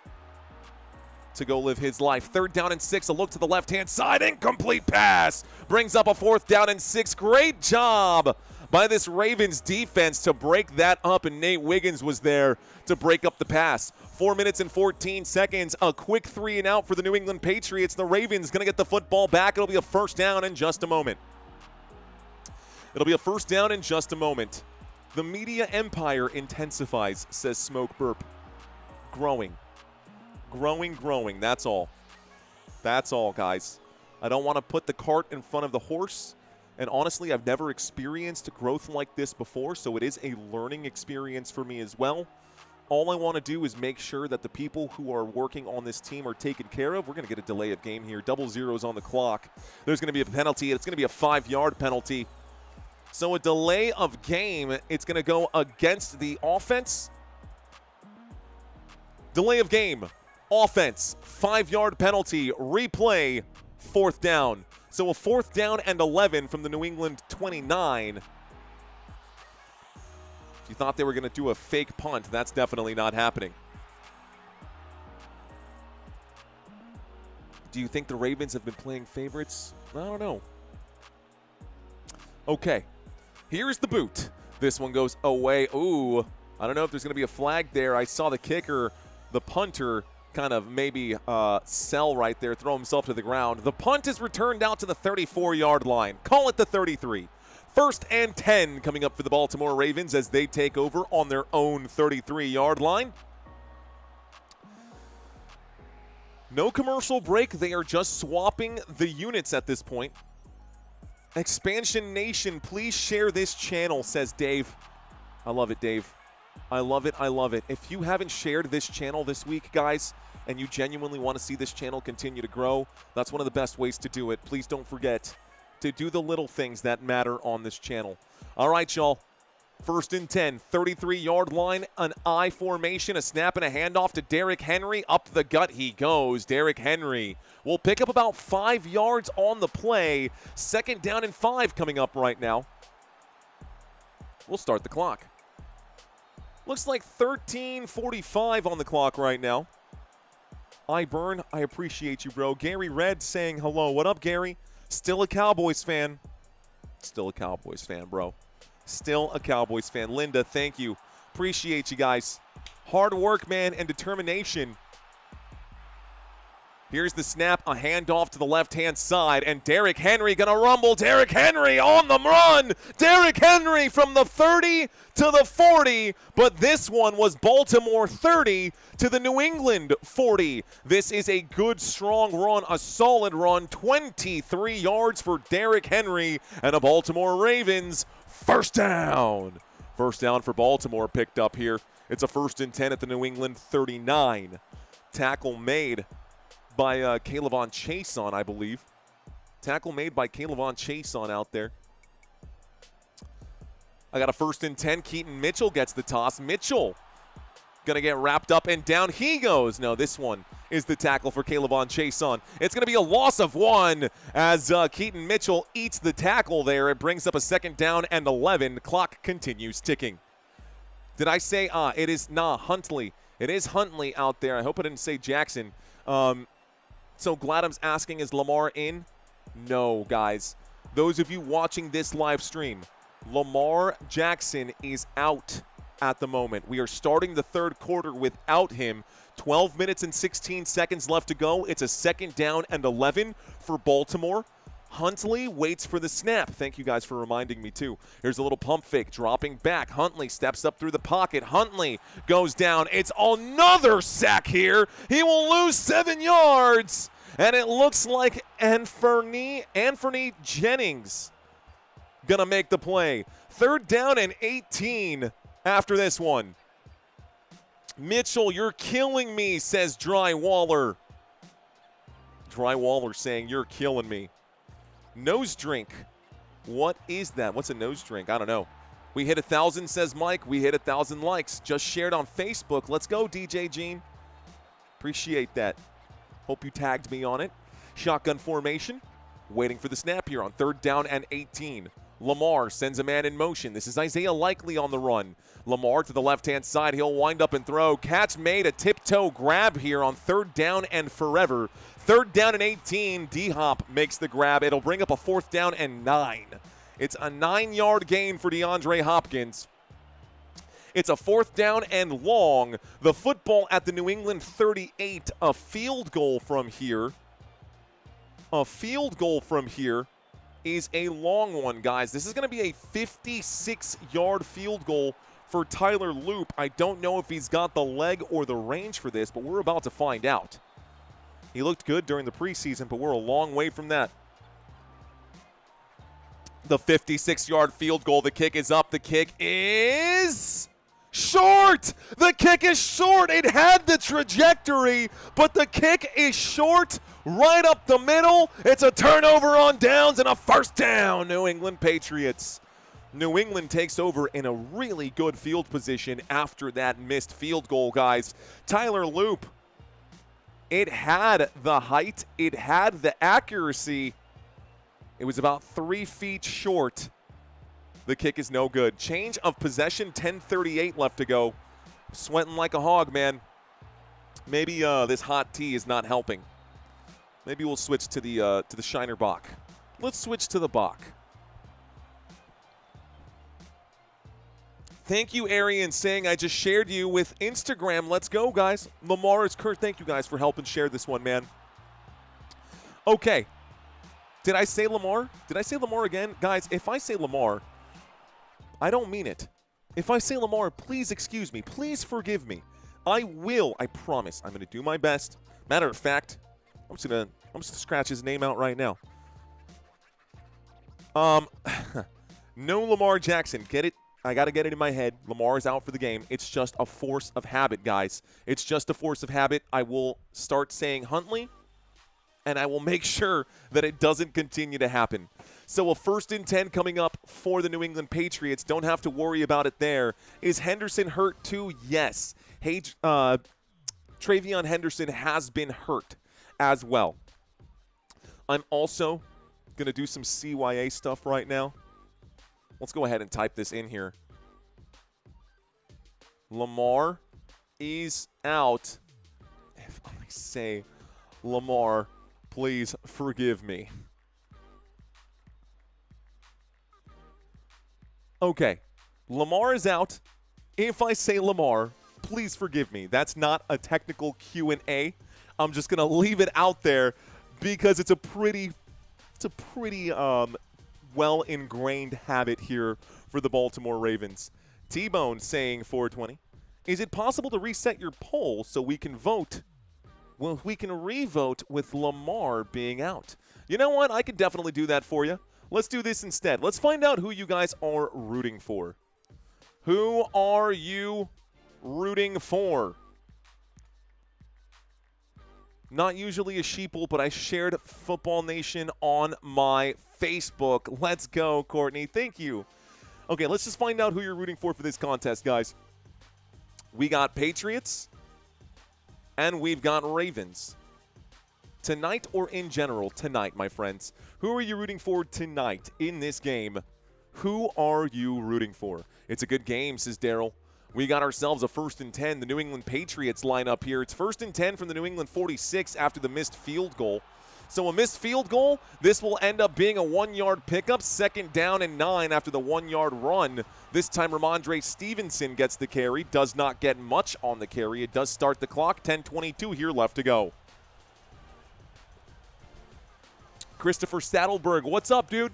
to go live his life. 3rd down and 6, a look to the left-hand side, incomplete pass. Brings up a 4th down and 6. Great job by this Ravens defense to break that up, and Nate Wiggins was there to break up the pass. 4 minutes and 14 seconds, a quick 3 and out for the New England Patriots. The Ravens going to get the football back. It'll be a 1st down in just a moment. It'll be a 1st down in just a moment. The media empire intensifies, says Smoke Burp. growing. Growing. That's all. That's all, guys. I don't want to put the cart in front of the horse. And honestly, I've never experienced growth like this before, so it is a learning experience for me as well. All I want to do is make sure that the people who are working on this team are taken care of. We're going to get a delay of game here. 0-0 on the clock. There's going to be a penalty. It's going to be a 5-yard penalty. So a delay of game. It's going to go against the offense. Delay of game. Offense. 5-yard penalty. Replay. 4th down. So a 4th down and 11 from the New England 29. If you thought they were going to do a fake punt, that's definitely not happening. Do you think the Ravens have been playing favorites? I don't know. Okay. Here's the boot. This one goes away. Ooh. I don't know if there's going to be a flag there. I saw the kicker, the punter, kind of maybe sell right there, throw himself to the ground. The punt is returned out to the 34-yard line. Call it the 33. 1st and 10 coming up for the Baltimore Ravens as they take over on their own 33-yard line. No commercial break. They are just swapping the units at this point. Expansion Nation, please share this channel, says Dave. I love it, Dave. I love it. I love it. If you haven't shared this channel this week, guys, and you genuinely want to see this channel continue to grow, that's one of the best ways to do it. Please don't forget to do the little things that matter on this channel. All right, y'all. 1st and 10, 33-yard line, an I formation, a snap and a handoff to Derrick Henry. Up the gut he goes. Derrick Henry will pick up about 5 yards on the play. 2nd down and 5 coming up right now. We'll start the clock. Looks like 13:45 on the clock right now. Burn, I appreciate you, bro. Gary Red saying hello. What up, Gary? Still a Cowboys fan. Still a Cowboys fan, bro. Still a Cowboys fan. Linda, thank you. Appreciate you guys. Hard work, man, and determination. Here's the snap, a handoff to the left-hand side, and Derrick Henry gonna rumble. Derrick Henry on the run. Derrick Henry from the 30 to the 40, but this one was Baltimore 30 to the New England 40. This is a good, strong run, a solid run. 23 yards for Derrick Henry and a Baltimore Ravens 1st down. 1st down for Baltimore picked up here. It's a 1st and 10 at the New England 39. Tackle made by Kaylavon Chason, I believe. Tackle made by Kaylavon Chason out there. I got a 1st and 10. Keaton Mitchell gets the toss. Mitchell going to get wrapped up, and down he goes. No, this one is the tackle for Kaylavon Chason. It's going to be a loss of 1 as Keaton Mitchell eats the tackle there. It brings up a 2nd down and 11. Clock continues ticking. Did I say, it is, Huntley. It is Huntley out there. I hope I didn't say Jackson. So Gladham's asking, is Lamar in? No, guys. Those of you watching this live stream, Lamar Jackson is out at the moment. We are starting the 3rd quarter without him. 12 minutes and 16 seconds left to go. It's a 2nd down and 11 for Baltimore. Huntley waits for the snap. Thank you guys for reminding me, too. Here's a little pump fake, dropping back. Huntley steps up through the pocket. Huntley goes down. It's another sack here. He will lose 7 yards. And it looks like Anthony Jennings going to make the play. 3rd down and 18 after this one. Mitchell, you're killing me, says Drywaller. Drywaller saying, you're killing me. Nose drink. What is that? What's a nose drink? I don't know. We hit 1,000, says Mike. We hit 1,000 likes. Just shared on Facebook. Let's go, DJ Gene. Appreciate that. Hope you tagged me on it. Shotgun formation. Waiting for the snap here on 3rd down and 18. Lamar sends a man in motion. This is Isaiah Likely on the run. Lamar to the left-hand side. He'll wind up and throw. Catch made, a tiptoe grab here on 3rd down and forever. 3rd down and 18. D-Hop makes the grab. It'll bring up a 4th down and 9. It's a 9-yard gain for DeAndre Hopkins. It's a 4th down and long. The football at the New England 38. A field goal from here. A field goal from here is a long one, guys. This is going to be a 56-yard field goal for Tyler Loop. I don't know if he's got the leg or the range for this, but we're about to find out. He looked good during the preseason, but we're a long way from that. The 56-yard field goal. The kick is up. The kick is short. The kick is short. It had the trajectory, but the kick is short right up the middle. It's a turnover on downs and a first down. New England Patriots. New England takes over in a really good field position after that missed field goal, guys. Tyler Loop, it had the height. It had the accuracy. It was about 3 feet short. The kick is no good. Change of possession, 10:38 left to go. Sweating like a hog, man. Maybe this hot tea is not helping. Maybe we'll switch to the Shiner Bock. Let's switch to the Bock. Thank you, Arian, saying I just shared you with Instagram. Let's go, guys. Lamar is Kurt. Thank you, guys, for helping share this one, man. Okay. Did I say Lamar? Did I say Lamar again? Guys, if I say Lamar, I don't mean it. If I say Lamar, please excuse me. Please forgive me. I will. I promise. I'm going to do my best. Matter of fact, I'm just gonna scratch his name out right now. No Lamar Jackson. Get it? I got to get it in my head. Lamar is out for the game. It's just a force of habit, guys. It's just a force of habit. I will start saying Huntley, and I will make sure that it doesn't continue to happen. So a 1st and 10 coming up for the New England Patriots. Don't have to worry about it there. Is Henderson hurt too? Yes. Hey, Travion Henderson has been hurt as well. I'm also going to do some CYA stuff right now. Let's go ahead and type this in here. Lamar is out. If I say Lamar, please forgive me. Okay. Lamar is out. If I say Lamar, please forgive me. That's not a technical Q&A. I'm just going to leave it out there because it's a pretty well-ingrained habit here for the Baltimore Ravens. T-Bone saying 420. Is it possible to reset your poll so we can vote? Well, we can re-vote with Lamar being out. You know what? I can definitely do that for you. Let's do this instead. Let's find out who you guys are rooting for. Who are you rooting for? Not usually a sheeple, but I shared Football Nation on my Facebook. Let's go, Courtney. Thank you. Okay, let's just find out who you're rooting for this contest, guys. We got Patriots, and we've got Ravens. Tonight or in general? Tonight, my friends. Who are you rooting for tonight in this game? Who are you rooting for? It's a good game, says Daryl. We got ourselves a 1st and 10. The New England Patriots line up here. It's 1st and 10 from the New England 46 after the missed field goal. So a missed field goal, this will end up being a 1-yard pickup. 2nd down and 9 after the 1-yard run. This time Ramondre Stevenson gets the carry. Does not get much on the carry. It does start the clock. 10:22 here left to go. Christopher Saddleberg, what's up, dude?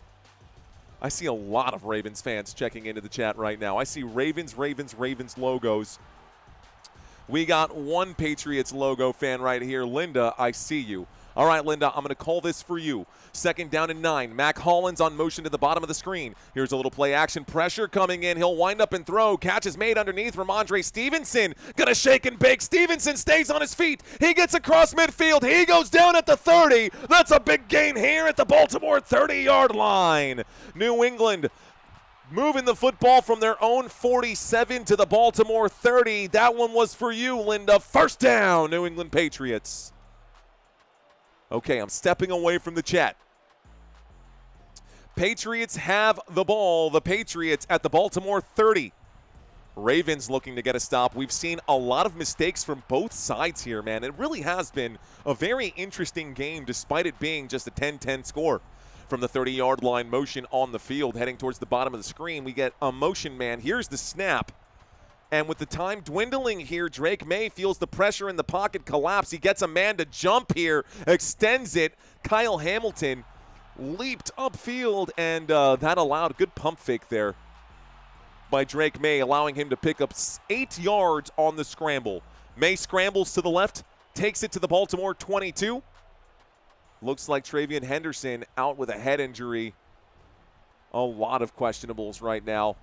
I see a lot of Ravens fans checking into the chat right now. I see Ravens logos. We got one Patriots logo fan right here. Linda, I see you. All right, Linda, I'm going to call this for you. 2nd down and 9. Mac Hollins on motion to the bottom of the screen. Here's a little play action. Pressure coming in. He'll wind up and throw. Catch is made underneath. Ramondre Stevenson going to shake and bake. Stevenson stays on his feet. He gets across midfield. He goes down at the 30. That's a big gain here at the Baltimore 30-yard line. New England moving the football from their own 47 to the Baltimore 30. That one was for you, Linda. 1st down, New England Patriots. Okay, I'm stepping away from the chat. Patriots have the ball. The Patriots at the Baltimore 30. Ravens looking to get a stop. We've seen a lot of mistakes from both sides here, man. It really has been a very interesting game despite it being just a 10-10 score. From the 30-yard line, motion on the field, heading towards the bottom of the screen. We get a motion man. Here's the snap. And with the time dwindling here, Drake May feels the pressure in the pocket collapse. He gets a man to jump here, extends it. Kyle Hamilton leaped upfield, and that allowed a good pump fake there. by Drake May, allowing him to pick up 8 yards on the scramble. May scrambles to the left, takes it to the Baltimore 22. Looks like Travian Henderson out with a head injury. A lot of questionables right now.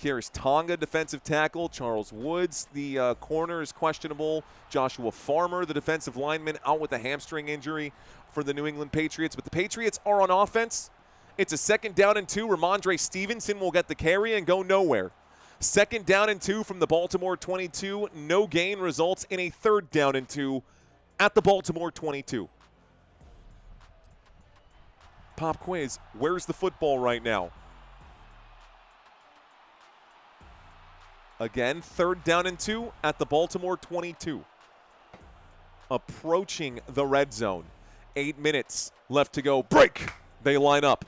Kyrus Tonga, defensive tackle. Charles Woods, the corner, is questionable. Joshua Farmer, the defensive lineman, out with a hamstring injury for the New England Patriots. But the Patriots are on offense. It's a 2nd down and 2. Ramondre Stevenson will get the carry and go nowhere. 2nd down and 2 from the Baltimore 22. No gain results in a 3rd down and 2 at the Baltimore 22. Pop quiz, where's the football right now? Again, 3rd down and 2 at the Baltimore 22. Approaching the red zone. 8 minutes left to go. Break! They line up.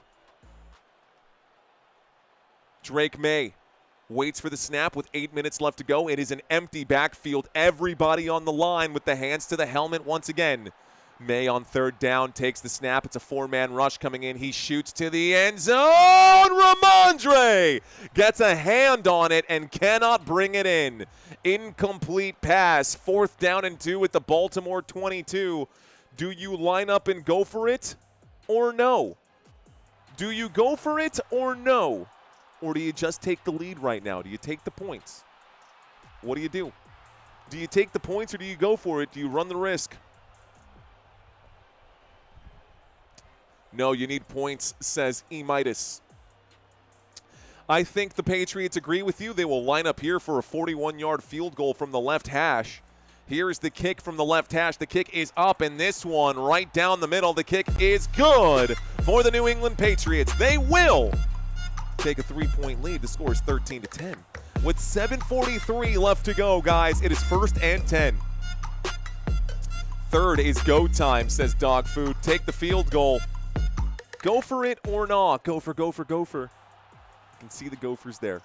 Drake May waits for the snap with 8 minutes left to go. It is an empty backfield. Everybody on the line with the hands to the helmet once again. May on 3rd down takes the snap. It's a 4-man rush coming in. He shoots to the end zone. Ramondre gets a hand on it and cannot bring it in. Incomplete pass. 4th down and 2 at the Baltimore 22. Do you line up and go for it or no? Do you go for it or no? Or do you just take the lead right now? Do you take the points? What do you do? Do you take the points or do you go for it? Do you run the risk? No, you need points, says E. Midas. I think the Patriots agree with you. They will line up here for a 41-yard field goal from the left hash. Here's the kick from the left hash. The kick is up, and this one right down the middle. The kick is good for the New England Patriots. They will take a 3-point lead. The score is 13-10. With 7:43 left to go, guys, it is 1st and 10. 3rd is go time, says Dog Food. Take the field goal. Go for it or not. Gopher. You can see the Gophers there.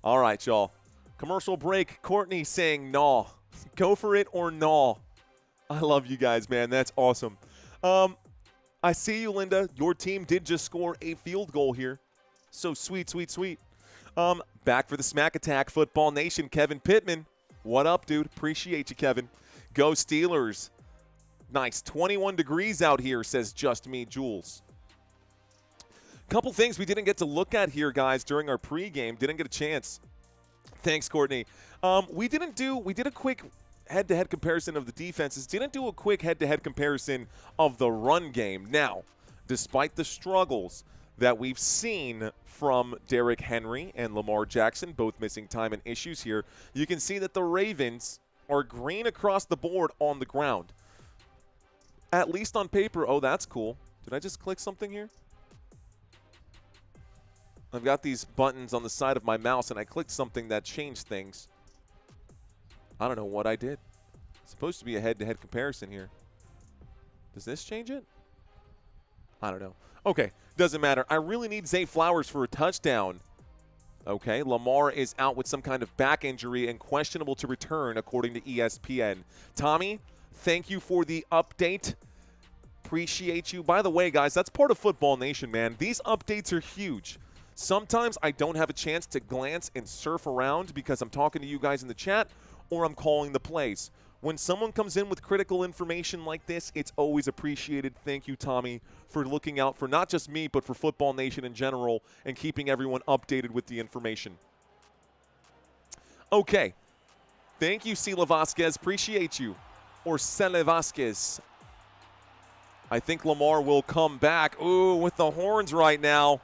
All right, y'all. Commercial break. Courtney saying nah. Go for it or nah. I love you guys, man. That's awesome. I see you, Linda. Your team did just score a field goal here. So sweet. Back for the smack attack, Football Nation. Kevin Pittman. What up, dude? Appreciate you, Kevin. Go Steelers. Nice. 21 degrees out here, says Just Me Jules. Couple things we didn't get to look at here, guys, during our pregame. Didn't get a chance. Thanks, Courtney. We did a quick head-to-head comparison of the defenses. Didn't do a quick head-to-head comparison of the run game. Now, despite the struggles that we've seen from Derrick Henry and Lamar Jackson, both missing time and issues here, you can see that the Ravens are green across the board on the ground. At least on paper. Oh, that's cool. Did I just click something here? I've got these buttons on the side of my mouse, and I clicked something that changed things. I don't know what I did. It's supposed to be a head-to-head comparison here. Does this change it? I don't know. Okay, doesn't matter. I really need Zay Flowers for a touchdown. Okay, Lamar is out with some kind of back injury and questionable to return, according to ESPN. Tommy, thank you for the update. Appreciate you. By the way, guys, that's part of Football Nation, man. These updates are huge. Sometimes I don't have a chance to glance and surf around because I'm talking to you guys in the chat or I'm calling the plays. When someone comes in with critical information like this, it's always appreciated. Thank you, Tommy, for looking out for not just me, but for Football Nation in general and keeping everyone updated with the information. Okay. Thank you, Sela Vasquez. Appreciate you. Or Sela Vasquez. I think Lamar will come back. Ooh, with the horns right now.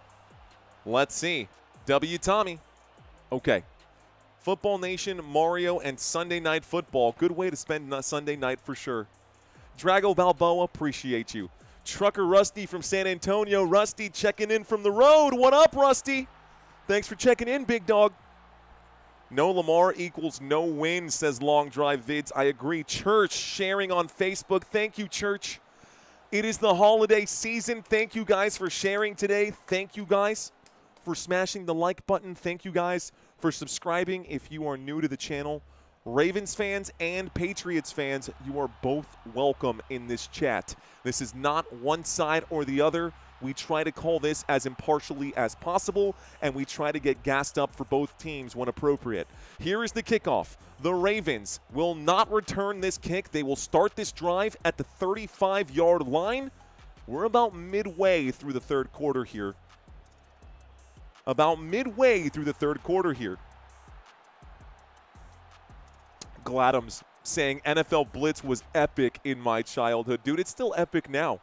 Let's see. W. Tommy. Okay. Football Nation, Mario, and Sunday Night Football. Good way to spend Sunday night for sure. Drago Balboa, appreciate you. Trucker Rusty from San Antonio. Rusty checking in from the road. What up, Rusty? Thanks for checking in, big dog. No Lamar equals no win, says Long Drive Vids. I agree. Church sharing on Facebook. Thank you, Church. It is the holiday season. Thank you guys for sharing today. Thank you guys for smashing the like button. Thank you guys for subscribing if you are new to the channel. Ravens fans and Patriots fans, you are both welcome in this chat. This is not one side or the other. We try to call this as impartially as possible, and we try to get gassed up for both teams when appropriate. Here is the kickoff. The Ravens will not return this kick. They will start this drive at the 35-yard line. We're about midway through the third quarter here. Gladham's saying NFL Blitz was epic in my childhood. Dude, it's still epic now.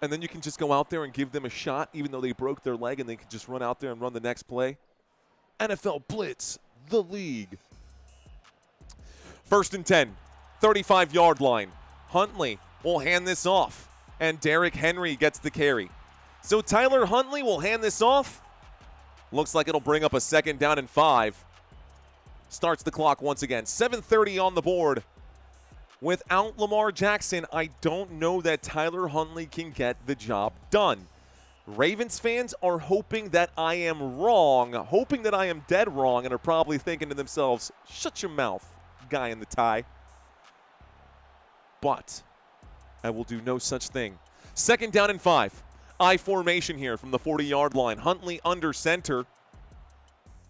And then you can just go out there and give them a shot, even though they broke their leg, and they can just run out there and run the next play. NFL Blitz, the league. 1st and 10, 35-yard line. Huntley will hand this off, and Derrick Henry gets the carry. So Tyler Huntley will hand this off. Looks like it'll bring up a 2nd down and 5. Starts the clock once again. 7:30 on the board. Without Lamar Jackson, I don't know that Tyler Huntley can get the job done. Ravens fans are hoping that I am wrong, hoping that I am dead wrong, and are probably thinking to themselves, shut your mouth, guy in the tie. But I will do no such thing. 2nd down and 5. I formation here from the 40-yard line. Huntley under center.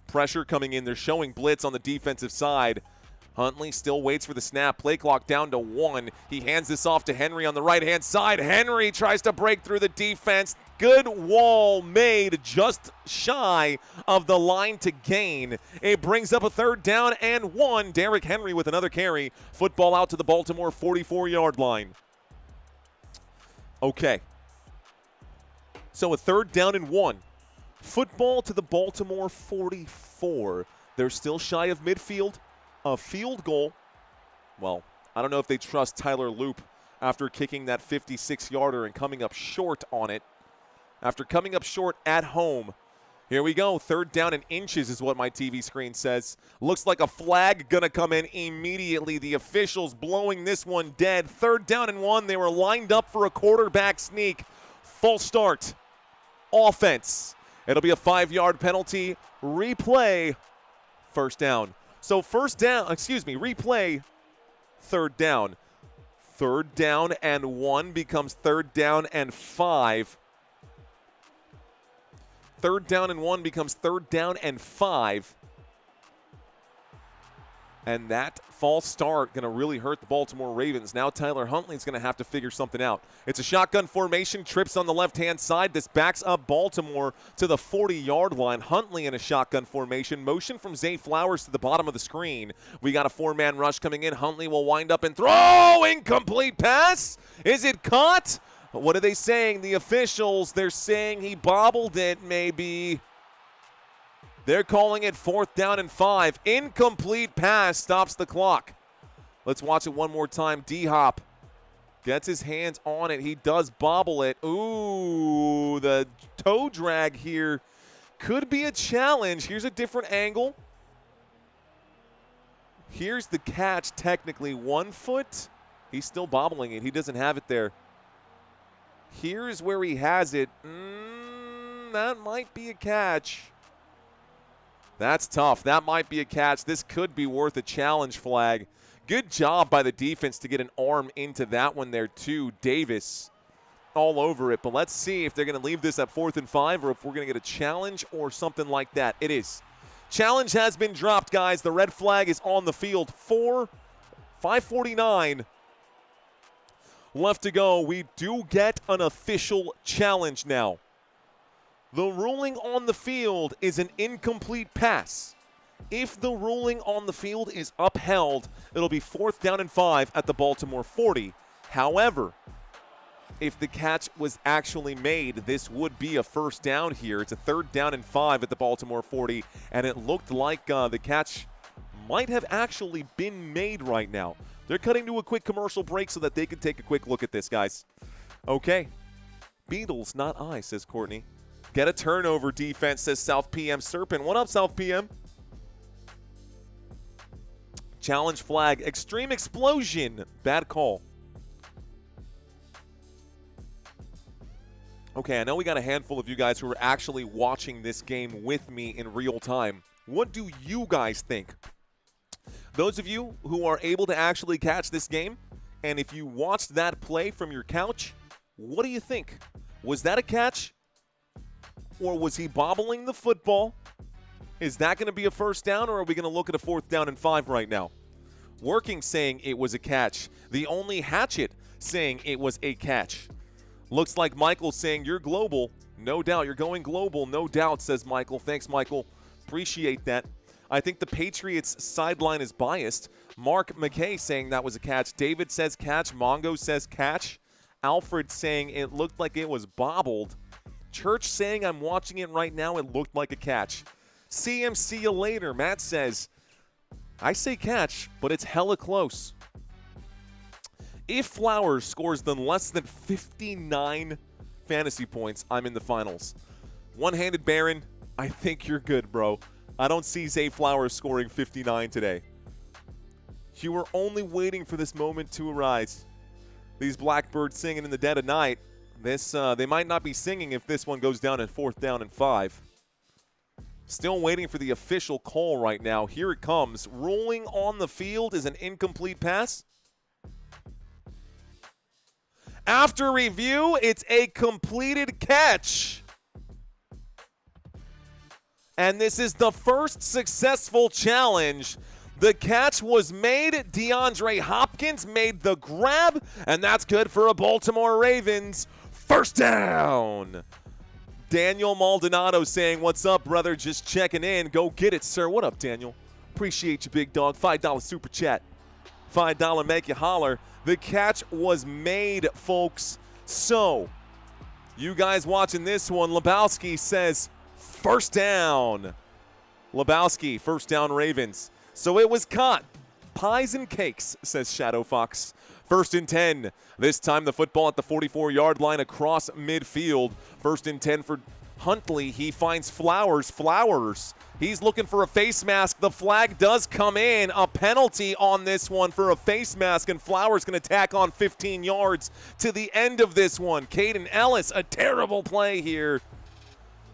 Pressure coming in. They're showing blitz on the defensive side. Huntley still waits for the snap. Play clock down to 1. He hands this off to Henry on the right-hand side. Henry tries to break through the defense. Good wall made just shy of the line to gain. It brings up a 3rd down and 1. Derrick Henry with another carry. Football out to the Baltimore 44-yard line. Okay. So a 3rd down and 1. Football to the Baltimore 44. They're still shy of midfield. A field goal. Well, I don't know if they trust Tyler Loop after kicking that 56-yarder and coming up short on it. After coming up short at home. Here we go. 3rd down and inches is what my TV screen says. Looks like a flag going to come in immediately. The officials blowing this one dead. 3rd down and 1. They were lined up for a quarterback sneak. False start. Offense. It'll be a 5-yard penalty. Replay. 1st down. So replay. 3rd down. 3rd down and 1 becomes 3rd down and 5. 3rd down and 1 becomes 3rd down and 5. And that false start going to really hurt the Baltimore Ravens. Now Tyler Huntley's going to have to figure something out. It's a shotgun formation, trips on the left-hand side. This backs up Baltimore to the 40-yard line. Huntley in a shotgun formation. Motion from Zay Flowers to the bottom of the screen. We got a 4-man rush coming in. Huntley will wind up and throw. Incomplete pass. Is it caught? What are they saying? The officials, they're saying he bobbled it maybe. They're calling it 4th down and 5. Incomplete pass stops the clock. Let's watch it one more time. D-Hop gets his hands on it. He does bobble it. Ooh, the toe drag here could be a challenge. Here's a different angle. Here's the catch technically. 1 foot. He's still bobbling it. He doesn't have it there. Here's where he has it. That might be a catch. That's tough. That might be a catch. This could be worth a challenge flag. Good job by the defense to get an arm into that one there too. Davis all over it. But let's see if they're going to leave this at 4th and 5 or if we're going to get a challenge or something like that. It is. Challenge has been dropped, guys. The red flag is on the field. 5:49 left to go. We do get an official challenge now. The ruling on the field is an incomplete pass. If the ruling on the field is upheld, it'll be 4th down and 5 at the Baltimore 40. However, if the catch was actually made, this would be a 1st down here. It's a 3rd down and 5 at the Baltimore 40, and it looked like the catch might have actually been made right now. They're cutting to a quick commercial break so that they can take a quick look at this, guys. Okay. Beatles, not I, says Courtney. Get a turnover defense, says South PM Serpent. What up, South PM? Challenge flag. Extreme explosion. Bad call. Okay, I know we got a handful of you guys who are actually watching this game with me in real time. What do you guys think? Those of you who are able to actually catch this game, and if you watched that play from your couch, what do you think? Was that a catch? Or was he bobbling the football? Is that going to be a first down, or are we going to look at a 4th down and 5 right now? Working saying it was a catch. The only Hatchet saying it was a catch. Looks like Michael saying you're global. No doubt. You're going global. No doubt, says Michael. Thanks, Michael. Appreciate that. I think the Patriots sideline is biased. Mark McKay saying that was a catch. David says catch. Mongo says catch. Alfred saying it looked like it was bobbled. Church saying I'm watching it right now. It looked like a catch. CM, see you later. Matt says, I say catch, but it's hella close. If Flowers scores less than 59 fantasy points, I'm in the finals. One-handed Baron, I think you're good, bro. I don't see Zay Flowers scoring 59 today. You were only waiting for this moment to arise. These Blackbirds singing in the dead of night. They might not be singing if this one goes down at 4th down and 5. Still waiting for the official call right now. Here it comes. Rolling on the field is an incomplete pass. After review, it's a completed catch. And this is the first successful challenge. The catch was made. DeAndre Hopkins made the grab, and that's good for a Baltimore Ravens first down. Daniel Maldonado saying, what's up, brother? Just checking in. Go get it, sir. What up, Daniel? Appreciate you, big dog. $5 super chat. $5 make you holler. The catch was made, folks. So, you guys watching this one, Lebowski says, first down. Lebowski, first down Ravens. So it was caught. Pies and cakes, says Shadow Fox. 1st and 10. This time the football at the 44-yard line across midfield. 1st and 10 for Huntley. He finds Flowers. He's looking for a face mask. The flag does come in. A penalty on this one for a face mask, and Flowers going to tack on 15 yards to the end of this one. Caden Ellis, a terrible play here.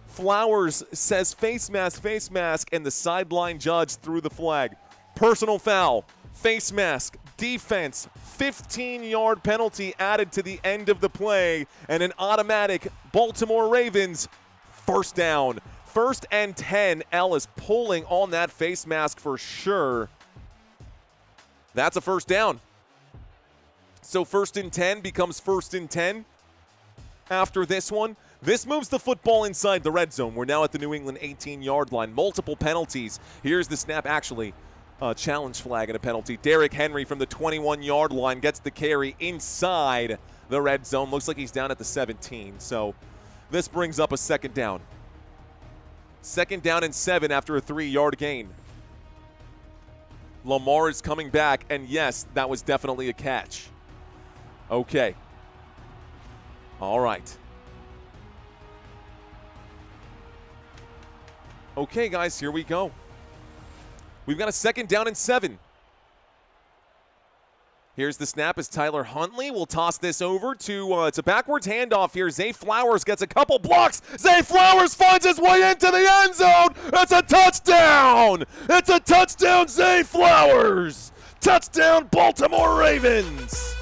Flowers says face mask, and the sideline judge threw the flag. Personal foul, face mask, defense, 15-yard penalty added to the end of the play, and an automatic Baltimore Ravens first down. 1st and 10, Ellis pulling on that face mask for sure. That's a first down. So 1st and 10 becomes 1st and 10 after this one. This moves the football inside the red zone. We're now at the New England 18-yard line. Multiple penalties. Here's the snap, actually. Challenge flag and a penalty. Derrick Henry from the 21-yard line gets the carry inside the red zone. Looks like he's down at the 17. So this brings up a 2nd down. 2nd down and 7 after a 3-yard gain. Lamar is coming back, and yes, that was definitely a catch. Okay. All right. Okay, guys, here we go. We've got a 2nd down and 7. Here's the snap as Tyler Huntley will toss this over to, it's a backwards handoff here. Zay Flowers gets a couple blocks. Zay Flowers finds his way into the end zone. It's a touchdown. It's a touchdown, Zay Flowers. Touchdown, Baltimore Ravens.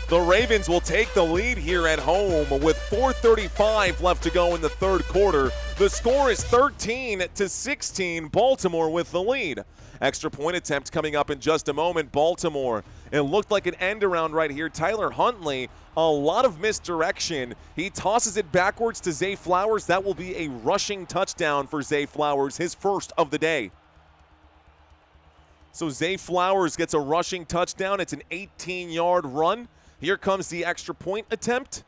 The Ravens will take the lead here at home with 4:35 left to go in the 3rd quarter. The score is 13-16. Baltimore with the lead. Extra point attempt coming up in just a moment. Baltimore. It looked like an end around right here. Tyler Huntley, a lot of misdirection. He tosses it backwards to Zay Flowers. That will be a rushing touchdown for Zay Flowers, his first of the day. So Zay Flowers gets a rushing touchdown. It's an 18-yard run. Here comes the extra point attempt.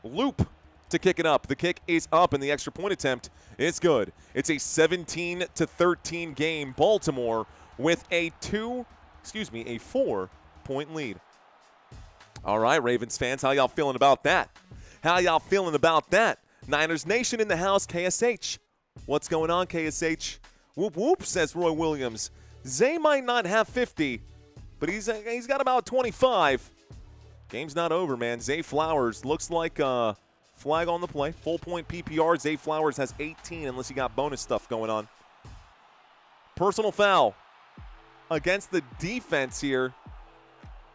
Loop to kick it up. The kick is up, and the extra point attempt is good. It's a 17-13 game. Baltimore with a 4-point lead. All right, Ravens fans, how y'all feeling about that? How y'all feeling about that? Niners Nation in the house, KSH. What's going on, KSH? Whoop, whoop, says Roy Williams. Zay might not have 50, but he's got about 25. Game's not over, man. Zay Flowers looks like a flag on the play. Full point PPR. Zay Flowers has 18 unless you got bonus stuff going on. Personal foul against the defense here.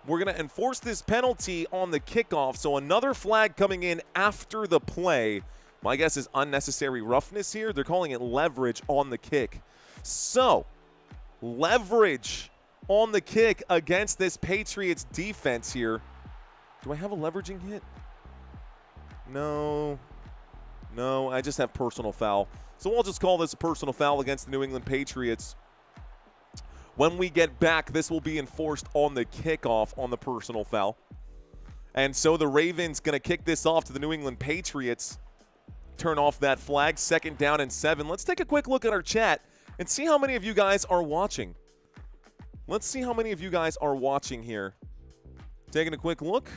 We're going to enforce this penalty on the kickoff, so another flag coming in after the play. My guess is unnecessary roughness here. They're calling it leverage on the kick. So, leverage on the kick against this Patriots defense here. Do I have a leveraging hit? No, I just have personal foul. So we'll just call this a personal foul against the New England Patriots. When we get back, this will be enforced on the kickoff on the personal foul. And so the Ravens going to kick this off to the New England Patriots. Turn off that flag, 2nd down and 7. Let's take a quick look at our chat and see how many of you guys are watching. Let's see how many of you guys are watching here. Taking a quick look.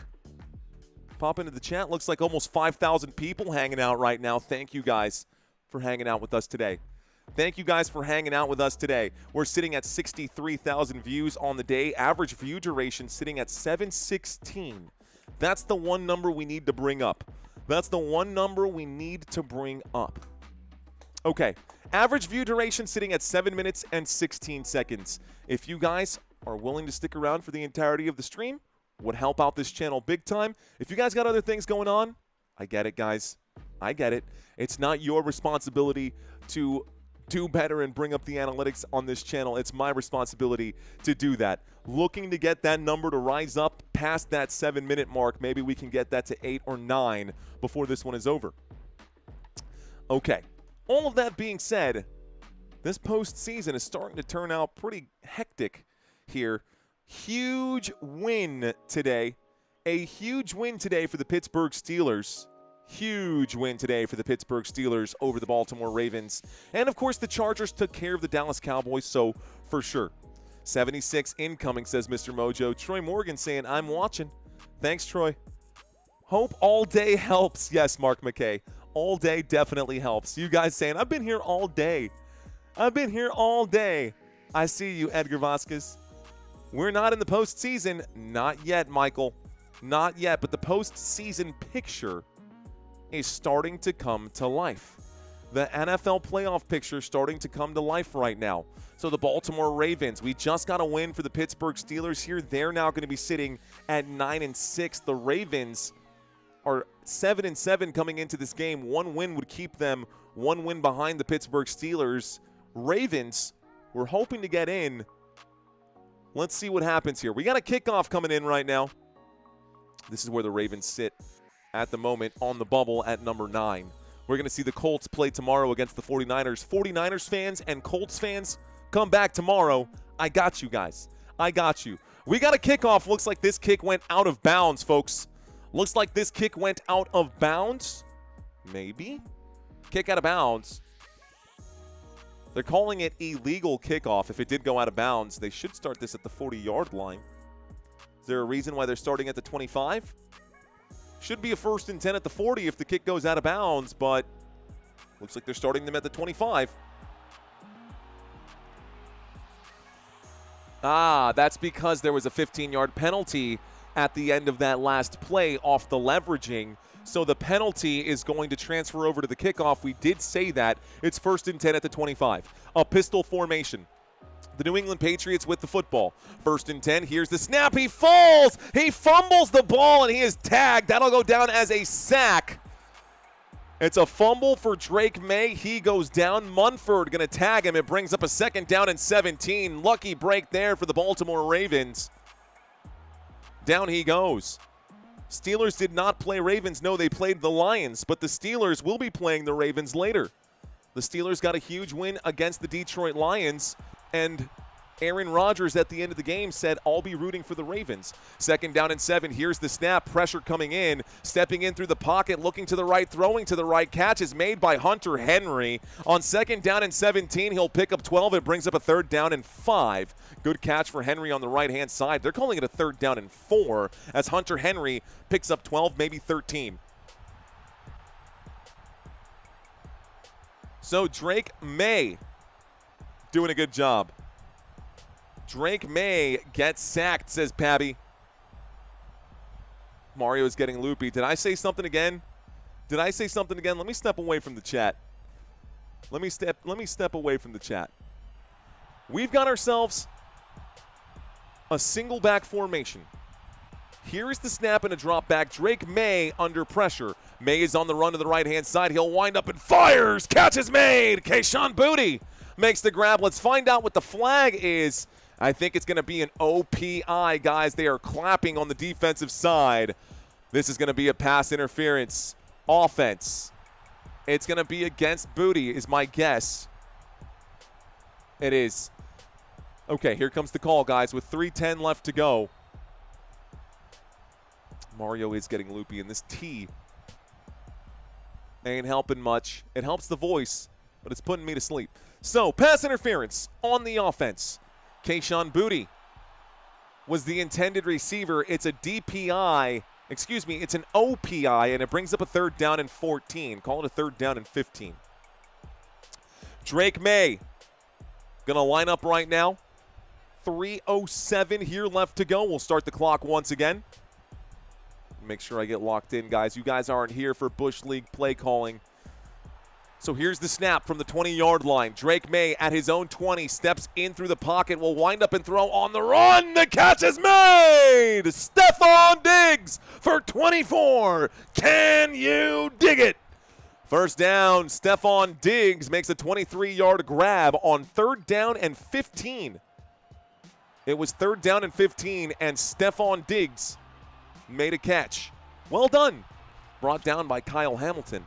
Pop into the chat. Looks like almost 5,000 people hanging out right now. Thank you guys for hanging out with us today. Thank you guys for hanging out with us today. We're sitting at 63,000 views on the day. Average view duration sitting at 716. That's the one number we need to bring up. That's the one number we need to bring up. Okay, average view duration sitting at 7 minutes and 16 seconds. If you guys are willing to stick around for the entirety of the stream, would help out this channel big time. If you guys got other things going on, I get it, guys. I get it. It's not your responsibility to do better and bring up the analytics on this channel. It's my responsibility to do that. Looking to get that number to rise up past that 7-minute mark. Maybe we can get that to 8 or 9 before this one is over. Okay. All of that being said, this postseason is starting to turn out pretty hectic here. Huge win today. A huge win today for the Pittsburgh Steelers. Huge win today for the Pittsburgh Steelers over the Baltimore Ravens. And, of course, the Chargers took care of the Dallas Cowboys, so for sure. 76 incoming, says Mr. Mojo. Troy Morgan saying, I'm watching. Thanks, Troy. Hope all day helps. Yes, Mark McKay. All day definitely helps. You guys saying, I've been here all day. I've been here all day. I see you, Edgar Vasquez. We're not in the postseason. Not yet, Michael. Not yet, but the postseason picture is starting to come to life. The NFL playoff picture is starting to come to life right now. So the Baltimore Ravens, we just got a win for the Pittsburgh Steelers here. They're now going to be sitting at 9-6. The Ravens are 7-7 coming into this game. One win would keep them one win behind the Pittsburgh Steelers. Ravens, we're hoping to get in. Let's see what happens here. We got a kickoff coming in right now. This is where the Ravens sit at the moment on the bubble at number 9. We're going to see the Colts play tomorrow against the 49ers. 49ers fans and Colts fans, come back tomorrow. I got you guys. I got you. We got a kickoff. Looks like this kick went out of bounds, folks. Looks like this kick went out of bounds. Maybe. Kick out of bounds. They're calling it illegal kickoff. If it did go out of bounds, they should start this at the 40-yard line. Is there a reason why they're starting at the 25? Should be a 1st and 10 at the 40 if the kick goes out of bounds, but looks like they're starting them at the 25. That's because there was a 15-yard penalty at the end of that last play off the leveraging. So the penalty is going to transfer over to the kickoff. We did say that. It's 1st and 10 at the 25. A pistol formation. The New England Patriots with the football. 1st and 10. Here's the snap. He falls. He fumbles the ball, and he is tagged. That'll go down as a sack. It's a fumble for Drake May. He goes down. Munford going to tag him. It brings up a 2nd down and 17. Lucky break there for the Baltimore Ravens. Down he goes. Steelers did not play Ravens. No, they played the Lions, but the Steelers will be playing the Ravens later. The Steelers got a huge win against the Detroit Lions, and Aaron Rodgers at the end of the game said, I'll be rooting for the Ravens. 2nd down and 7. Here's the snap. Pressure coming in. Stepping in through the pocket. Looking to the right. Throwing to the right. Catch is made by Hunter Henry. On 2nd down and 17, he'll pick up 12. It brings up a 3rd down and 5. Good catch for Henry on the right-hand side. They're calling it a 3rd down and 4 as Hunter Henry picks up 12, maybe 13. So Drake May doing a good job. Drake May gets sacked, says Pabby. Mario's getting loopy. Did I say something again? Did I say something again? Let me step away from the chat. Let me step away from the chat. We've got ourselves a single back formation. Here is the snap and a drop back. Drake May under pressure. May is on the run to the right-hand side. He'll wind up and fires. Catch is made. Kayshon Boutte makes the grab. Let's find out what the flag is. I think it's going to be an OPI, guys. They are clapping on the defensive side. This is going to be a pass interference offense. It's going to be against Boutte is my guess. It is. Okay, here comes the call, guys, with 3:10 left to go. Mario is getting loopy, and this T ain't helping much. It helps the voice, but it's putting me to sleep. So, pass interference on the offense. Kayshon Boutte was the intended receiver. It's a DPI. Excuse me, it's an OPI, and it brings up a 3rd down and 14. Call it a 3rd down and 15. Drake May going to line up right now. 3:07 here left to go. We'll start the clock once again. Make sure I get locked in, guys. You guys aren't here for Bush League play calling. So here's the snap from the 20-yard line. Drake May at his own 20 steps in through the pocket. Will wind up and throw on the run. The catch is made. Stephon Diggs for 24. Can you dig it? First down, Stephon Diggs makes a 23-yard grab on 3rd down and 15. It was 3rd down and 15, and Stephon Diggs made a catch. Well done. Brought down by Kyle Hamilton.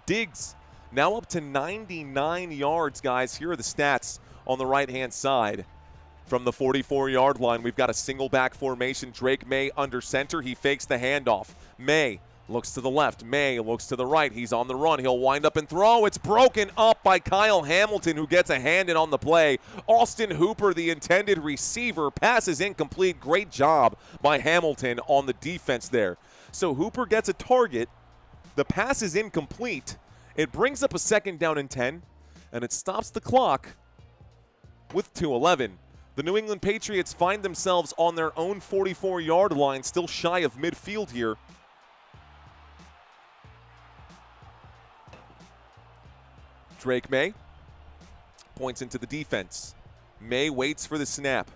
Diggs now up to 99 yards, guys. Here are the stats on the right-hand side. From the 44-yard line, we've got a single back formation. Drake May under center. He fakes the handoff. May looks to the left. May looks to the right. He's on the run. He'll wind up and throw. It's broken up by Kyle Hamilton, who gets a hand in on the play. Austin Hooper, the intended receiver, passes incomplete. Great job by Hamilton on the defense there. So Hooper gets a target. The pass is incomplete. It brings up a 2nd down and 10, and it stops the clock with 2:11. The New England Patriots find themselves on their own 44-yard line, still shy of midfield here. Drake May points into the defense. May waits for the snap.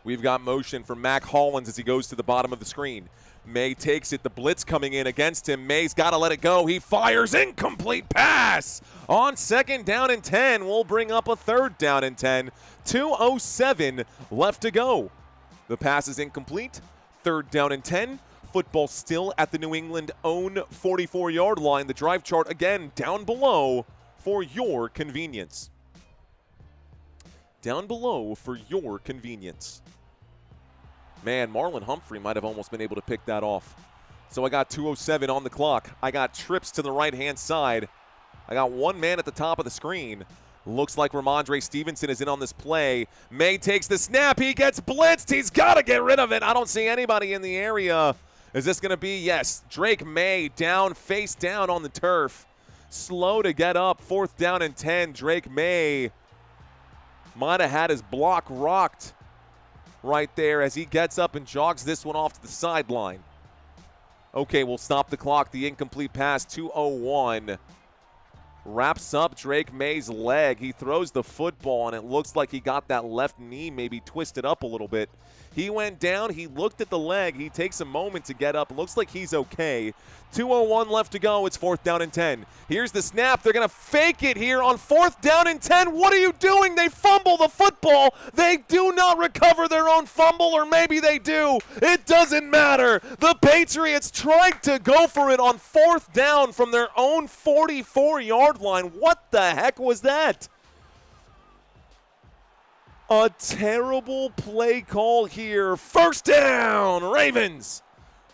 We've got motion from Mac Hollins as he goes to the bottom of the screen. May takes it. The blitz coming in against him. May's got to let it go. He fires. Incomplete pass on 2nd down and 10. We'll bring up a 3rd down and 10. 2:07 left to go. The pass is incomplete. 3rd down and 10. Football still at the New England own 44-yard line. The drive chart again down below for your convenience. Down below for your convenience. Man, Marlon Humphrey might have almost been able to pick that off. So I got 2:07 on the clock. I got trips to the right-hand side. I got one man at the top of the screen. Looks like Ramondre Stevenson is in on this play. May takes the snap. He gets blitzed. He's got to get rid of it. I don't see anybody in the area. Is this going to be? Yes. Drake May down, face down on the turf. Slow to get up. 4th down and 10. Drake May might have had his block rocked right there as he gets up and jogs this one off to the sideline. Okay, we'll stop the clock. The incomplete pass, 2:01. Wraps up Drake May's leg. He throws the football, and it looks like he got that left knee maybe twisted up a little bit. He went down. He looked at the leg. He takes a moment to get up. Looks like he's okay. 2:01 left to go. It's 4th down and 10. Here's the snap. They're going to fake it here on 4th down and 10. What are you doing? They fumble the football. They do not recover their own fumble, or maybe they do. It doesn't matter. The Patriots tried to go for it on 4th down from their own 44-yard line. What the heck was that? A terrible play call here. 1st down, Ravens.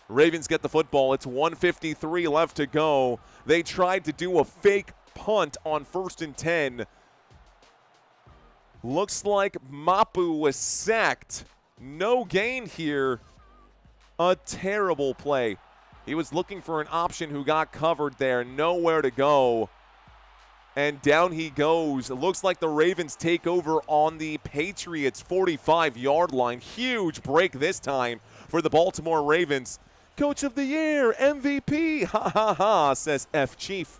Ravens get the football. It's 1:53 left to go. They tried to do a fake punt on 1st and 10. Looks like Mapu was sacked. No gain here. A terrible play. He was looking for an option who got covered there. Nowhere to go. And down he goes. It looks like the Ravens take over on the Patriots' 45-yard line. Huge break this time for the Baltimore Ravens. Coach of the year, MVP, ha ha ha, says F Chief.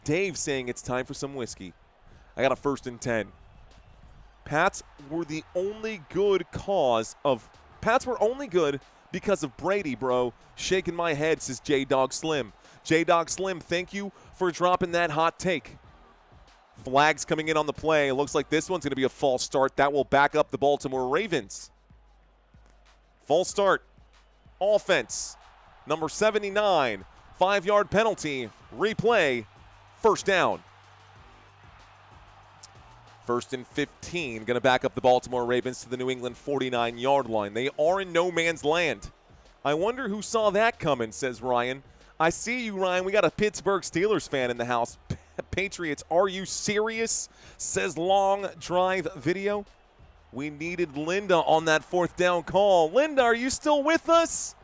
Dave saying it's time for some whiskey. I got a 1st and 10. Pats were the only good cause of Pats were only good because of Brady, bro. Shaking my head, says J-Dog Slim. J-Dog Slim, thank you for dropping that hot take. Flags coming in on the play. It looks like this one's going to be a false start. That will back up the Baltimore Ravens. False start. Offense. Number 79. 5-yard penalty. Replay. First down. 1st and 15. Going to back up the Baltimore Ravens to the New England 49-yard line. They are in no man's land. I wonder who saw that coming, says Ryan. I see you, Ryan. We got a Pittsburgh Steelers fan in the house. Patriots, are you serious? Says Long Drive Video. We needed Linda on that 4th down call. Linda, are you still with us?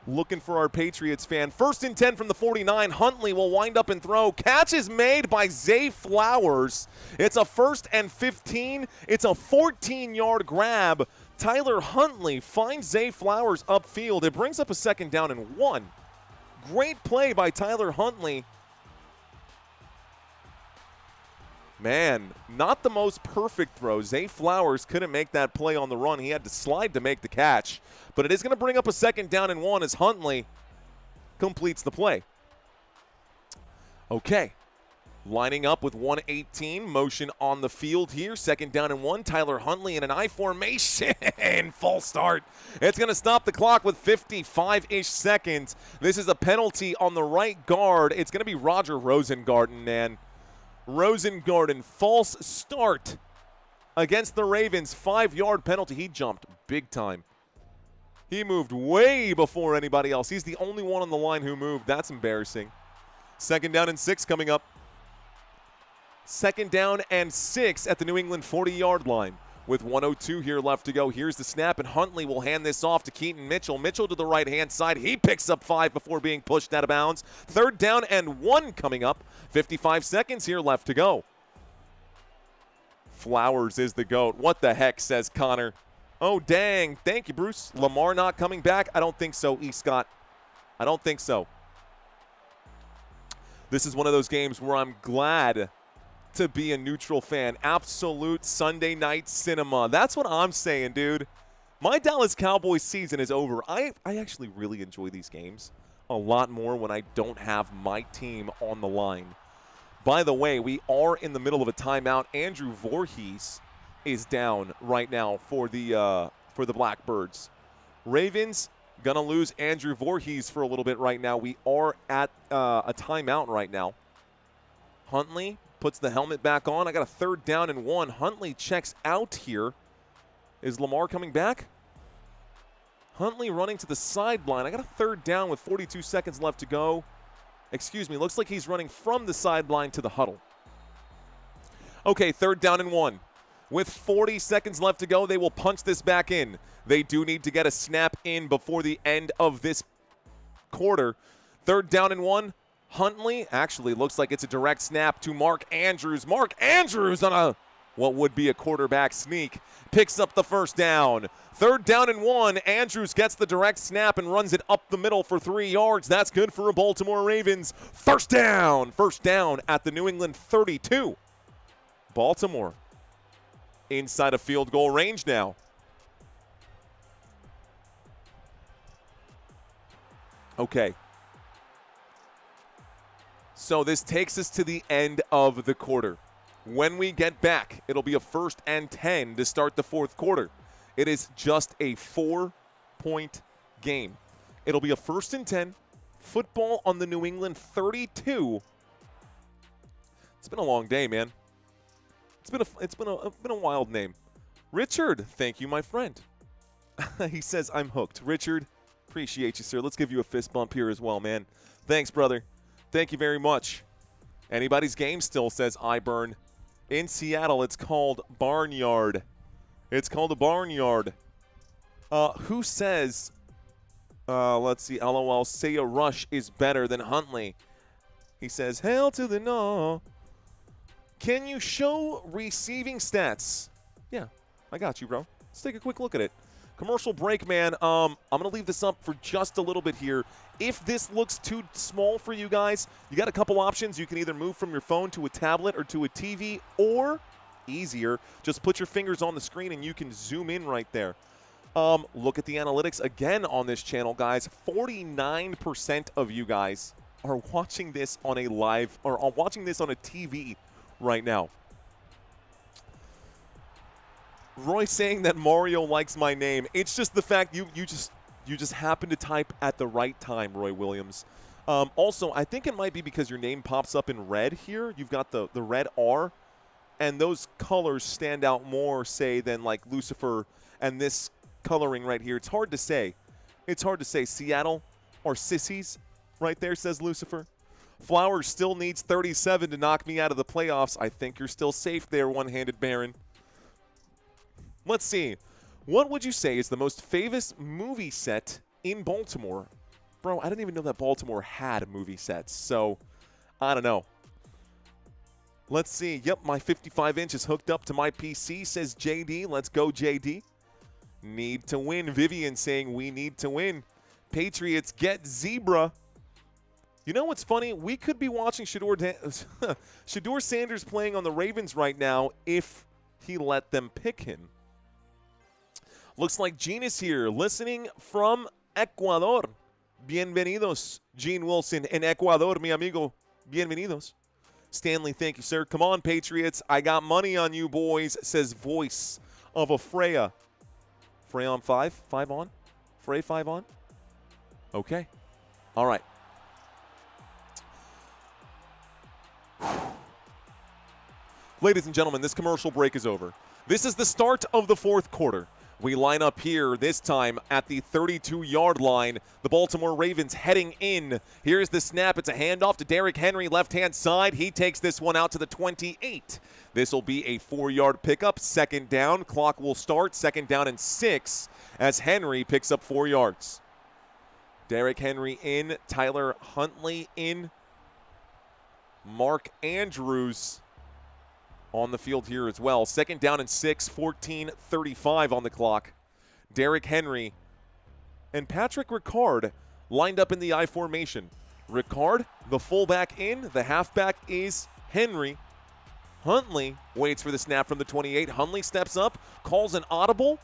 Looking for our Patriots fan. 1st and 10 from the 49. Huntley will wind up and throw. Catch is made by Zay Flowers. It's a 1st and 15. It's a 14-yard grab. Tyler Huntley finds Zay Flowers upfield. It brings up a 2nd down and 1. Great play by Tyler Huntley. Man, not the most perfect throw. Zay Flowers couldn't make that play on the run. He had to slide to make the catch. But it is going to bring up a 2nd down and 1 as Huntley completes the play. Okay. Lining up with 118. Motion on the field here. 2nd down and 1. Tyler Huntley in an I formation. False start. It's going to stop the clock with 55-ish seconds. This is a penalty on the right guard. It's going to be Roger Rosengarten, man. Rosengarten, false start against the Ravens. 5-yard penalty. He jumped big time. He moved way before anybody else. He's the only one on the line who moved. That's embarrassing. 2nd down and 6 coming up. 2nd down and 6 at the New England 40-yard line. With 1:02 here left to go. Here's the snap, and Huntley will hand this off to Keaton Mitchell. Mitchell to the right-hand side. He picks up 5 before being pushed out of bounds. 3rd down and 1 coming up. 55 seconds here left to go. Flowers is the GOAT. What the heck, says Connor. Oh, dang. Thank you, Bruce. Lamar not coming back? I don't think so, E. Scott. I don't think so. This is one of those games where I'm glad to be a neutral fan. Absolute Sunday night cinema. That's what I'm saying, dude. My Dallas Cowboys season is over. I actually really enjoy these games a lot more when I don't have my team on the line. By the way, we are in the middle of a timeout. Andrew Voorhees is down right now for the Blackbirds. Ravens gonna lose Andrew Voorhees for a little bit right now. We are at a timeout right now. Huntley puts the helmet back on. I got a 3rd down and 1. Huntley checks out here. Is Lamar coming back? Huntley running to the sideline. I got a 3rd down with 42 seconds left to go. Excuse me, looks like he's running from the sideline to the huddle. Okay, 3rd down and 1. With 40 seconds left to go, they will punch this back in. They do need to get a snap in before the end of this quarter. 3rd down and 1. Huntley actually looks like it's a direct snap to Mark Andrews. Mark Andrews on a what would be a quarterback sneak picks up the 1st down. 3rd down and 1. Andrews gets the direct snap and runs it up the middle for 3 yards. That's good for a Baltimore Ravens. 1st down. 1st down at the New England 32. Baltimore inside of field goal range now. Okay. So this takes us to the end of the quarter. When we get back, it'll be a 1st and 10 to start the 4th quarter. It is just a 4-point game. It'll be a 1st and 10. Football on the New England 32. It's been a long day, man. It's been a wild name. Richard, thank you, my friend. He says I'm hooked. Richard, appreciate you, sir. Let's give you a fist bump here as well, man. Thanks, brother. Thank you very much. Anybody's game still, says iBurn. In Seattle, it's called Barnyard. It's called a Barnyard. Who says, let's see, LOL, say a rush is better than Huntley. He says, hail to the no. Can you show receiving stats? Yeah, I got you, bro. Let's take a quick look at it. Commercial break, man. I'm going to leave this up for just a little bit here. If this looks too small for you guys, you got a couple options. You can either move from your phone to a tablet or to a TV, or easier, just put your fingers on the screen and you can zoom in right there. Look at the analytics again on this channel, guys. 49% of you guys are watching this on a live or are watching this on a TV right now. Roy saying that Mario likes my name. It's just the fact you just happen to type at the right time, Roy Williams. Also, I think it might be because your name pops up in red here. You've got the red R, and those colors stand out more, say, than like Lucifer and this coloring right here. It's hard to say. It's hard to say. Seattle or sissies right there, says Lucifer. Flowers still needs 37 to knock me out of the playoffs. I think you're still safe there, one-handed Baron. Let's see. What would you say is the most famous movie set in Baltimore? Bro, I didn't even know that Baltimore had movie sets, so I don't know. Let's see. Yep, my 55-inch is hooked up to my PC, says JD. Let's go, JD. Need to win. Vivian saying we need to win. Patriots get zebra. You know what's funny? We could be watching Shedeur Sanders playing on the Ravens right now if he let them pick him. Looks like Gene is here, listening from Ecuador. Bienvenidos, Gene Wilson in Ecuador, mi amigo. Bienvenidos. Stanley, thank you, sir. Come on, Patriots. I got money on you, boys, says voice of a Freya. Freya on 5? 5 on? Frey 5 on? Okay. All right. Ladies and gentlemen, this commercial break is over. This is the start of the fourth quarter. We line up here this time at the 32-yard line. The Baltimore Ravens heading in. Here's the snap. It's a handoff to Derrick Henry, left-hand side. He takes this one out to the 28. This will be a 4-yard pickup. Second down. Clock will start. Second down and 6 as Henry picks up 4 yards. Derrick Henry in. Tyler Huntley in. Mark Andrews on the field here as well. Second down and 6, 14:35 on the clock. Derrick Henry and Patrick Ricard lined up in the I formation. Ricard, the fullback in. The halfback is Henry. Huntley waits for the snap from the 28. Huntley steps up, calls an audible.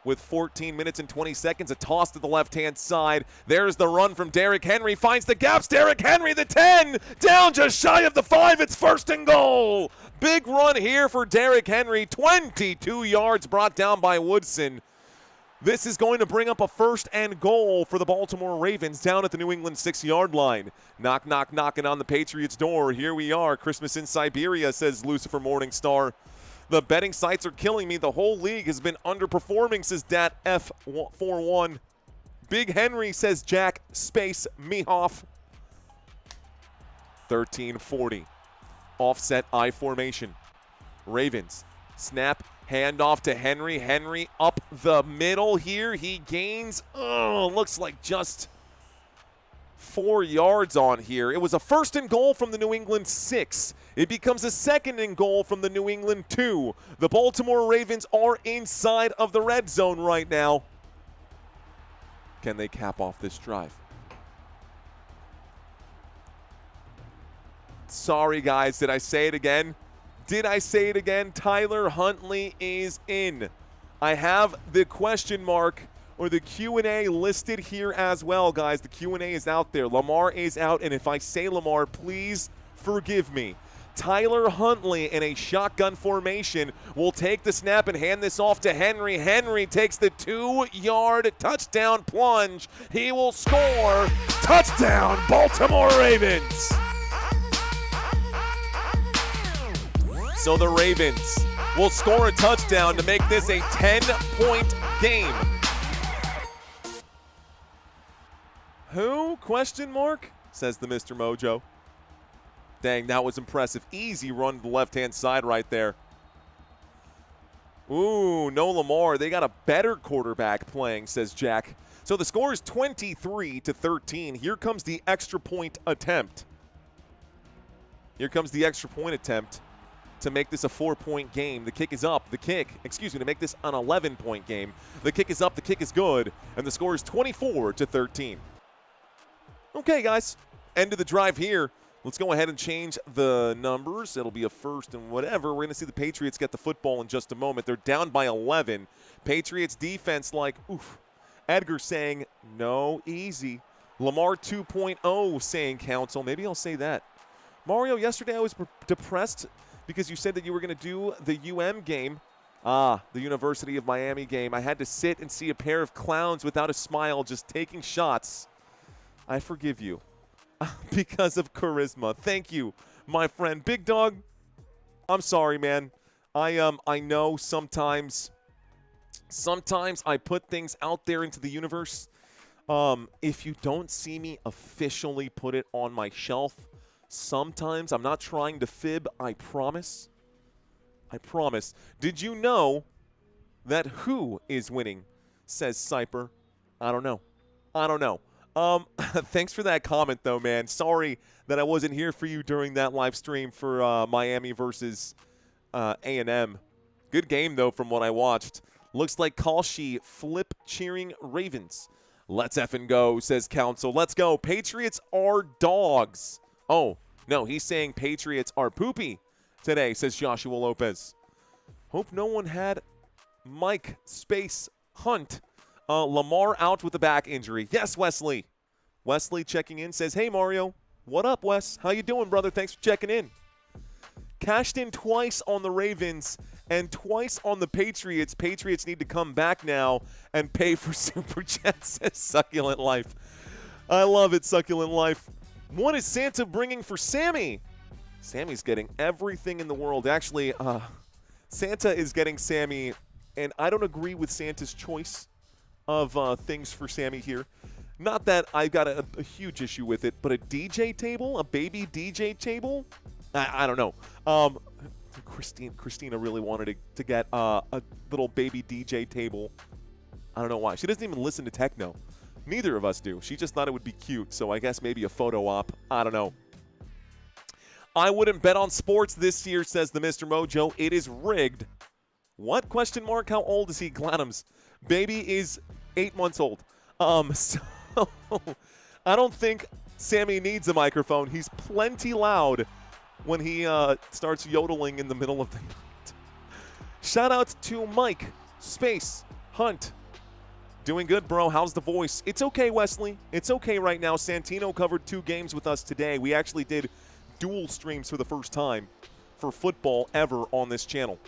With 14 minutes and 20 seconds, a toss to the left-hand side. There's the run from Derrick Henry. Finds the gaps. Derrick Henry, the 10. Down just shy of the 5. It's 1st and goal. Big run here for Derrick Henry. 22 yards brought down by Woodson. This is going to bring up a 1st and goal for the Baltimore Ravens down at the New England 6-yard line. Knock, knock, knocking on the Patriots' door. Here we are. Christmas in Siberia, says Lucifer Morningstar. The betting sites are killing me. The whole league has been underperforming, says Dat F41. Big Henry, says Jack Space Mehoff. 13:40. Offset I formation. Ravens. Snap. Handoff to Henry. Henry up the middle here. He gains, looks like just 4 yards on here. It was a 1st and goal from the New England 6. It becomes a 2nd and goal from the New England 2. The Baltimore Ravens are inside of the red zone right now. Can they cap off this drive? Sorry, guys. Did I say it again? Did I say it again? Tyler Huntley is in. I have the question mark or the Q&A listed here as well, guys. The Q&A is out there. Lamar is out, and if I say Lamar, please forgive me. Tyler Huntley in a shotgun formation will take the snap and hand this off to Henry. Henry takes the 2-yard touchdown plunge. He will score. Touchdown, Baltimore Ravens. So the Ravens will score a touchdown to make this a 10-point game. Who? Question mark? Says the Mr. Mojo. Dang, that was impressive. Easy run to the left-hand side right there. Ooh, no Lamar. They got a better quarterback playing, says Jack. So the score is 23-13. Here comes the extra point attempt. Here comes the extra point attempt to make this a 4-point game. The kick is up. To make this an 11-point game. The kick is up. The kick is good. And the score is 24-13. Okay, guys. End of the drive here. Let's go ahead and change the numbers. It'll be a first and whatever. We're going to see the Patriots get the football in just a moment. They're down by 11. Patriots defense like, oof. Edgar saying, no, easy. Lamar 2.0 saying counsel. Maybe I'll say that. Mario, yesterday I was depressed because you said that you were going to do the game. The University of Miami game. I had to sit and see a pair of clowns without a smile just taking shots. I forgive you. Because of charisma. Thank you, my friend. Big Dog, I'm sorry, man. I know sometimes I put things out there into the universe. If you don't see me officially put it on my shelf, sometimes I'm not trying to fib, I promise. I promise. Did you know that who is winning? Says Cyper. I don't know. Thanks for that comment, though, man. Sorry that I wasn't here for you during that live stream for Miami versus A&M. Good game, though, from what I watched. Looks like Kalshi flip cheering Ravens. Let's effing go, says Council. Let's go. Patriots are dogs. Oh, no, he's saying Patriots are poopy today, says Joshua Lopez. Hope no one had Mike Space Hunt. Lamar out with a back injury. Yes, Wesley. Wesley checking in says, hey, Mario. What up, Wes? How you doing, brother? Thanks for checking in. Cashed in twice on the Ravens and twice on the Patriots. Patriots need to come back now and pay for Super Chats, says Succulent Life. I love it, Succulent Life. What is Santa bringing for Sammy? Sammy's getting everything in the world. Actually, Santa is getting Sammy, and I don't agree with Santa's choice of things for Sammy here. Not that I've got a huge issue with it, but a DJ table, a baby DJ table? I don't know. Christina really wanted to get a little baby DJ table. I don't know why. She doesn't even listen to techno. Neither of us do. She just thought it would be cute, so I guess maybe a photo op. I don't know. I wouldn't bet on sports this year, says the Mr. Mojo. It is rigged. What? Question mark? How old is he? Gladham's baby is 8 months old. So I don't think Sammy needs a microphone. He's plenty loud when he starts yodeling in the middle of the night. Shout out to Mike Space Hunt. Doing good, bro. How's the voice? It's okay, Wesley. It's okay right now. Santino covered 2 games with us today. We actually did dual streams for the first time for football ever on this channel.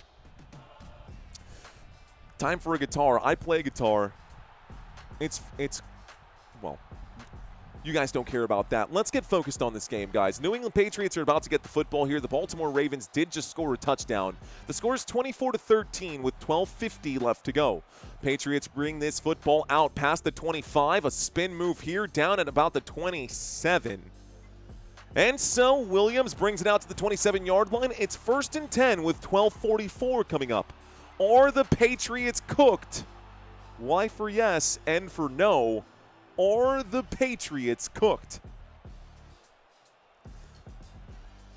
Time for a guitar. I play guitar. It's well, you guys don't care about that. Let's get focused on this game, guys. New England Patriots are about to get the football here. The Baltimore Ravens did just score a touchdown. The score is 24-13 with 12:50 left to go. Patriots bring this football out past the 25. A spin move here down at about the 27. And so Williams brings it out to the 27-yard line. It's 1st and 10 with 12:44 coming up. Are the Patriots cooked? Y for yes, N for no. Are the Patriots cooked?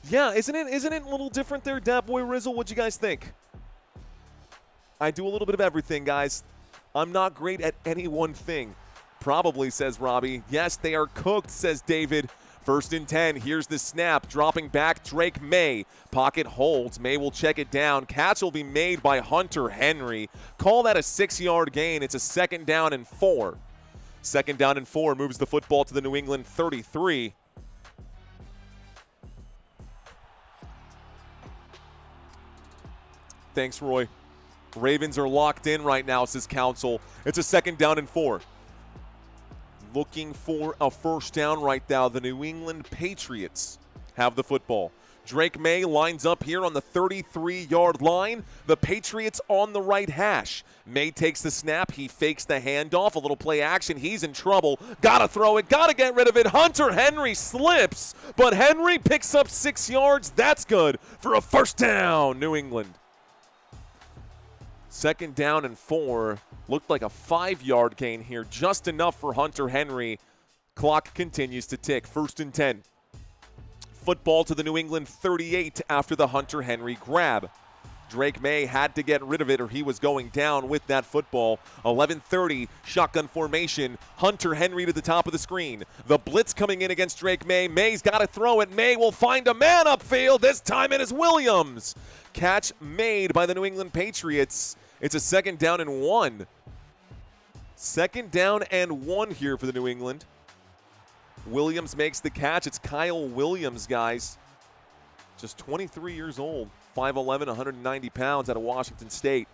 Yeah, isn't it a little different there, Dat Boy Rizzle? What'd you guys think? I do a little bit of everything, guys. I'm not great at any one thing. Probably, says Robbie. Yes, they are cooked, says David. 1st and 10. Here's the snap. Dropping back, Drake May. Pocket holds. May will check it down. Catch will be made by Hunter Henry. Call that a 6-yard gain. It's a 2nd down and 4. 2nd down and 4 moves the football to the New England 33. Thanks, Roy. Ravens are locked in right now, says Council. It's a 2nd down and 4. Looking for a 1st down right now. The New England Patriots have the football. Drake May lines up here on the 33-yard line. The Patriots on the right hash. May takes the snap. He fakes the handoff. A little play action. He's in trouble. Gotta throw it. Gotta get rid of it. Hunter Henry slips, but Henry picks up 6 yards. That's good for a 1st down, New England. 2nd down and 4. Looked like a 5-yard gain here. Just enough for Hunter Henry. Clock continues to tick. 1st and 10. Football to the New England 38 after the Hunter Henry grab. Drake May had to get rid of it or he was going down with that football. 11:30, shotgun formation. Hunter Henry to the top of the screen. The blitz coming in against Drake May. May's got to throw it. May will find a man upfield. This time it is Williams. Catch made by the New England Patriots. It's a 2nd down and 1. 2nd down and 1 here for the New England. Williams makes the catch. It's Kyle Williams, guys. Just 23 years old. 5'11", 190 pounds out of Washington State.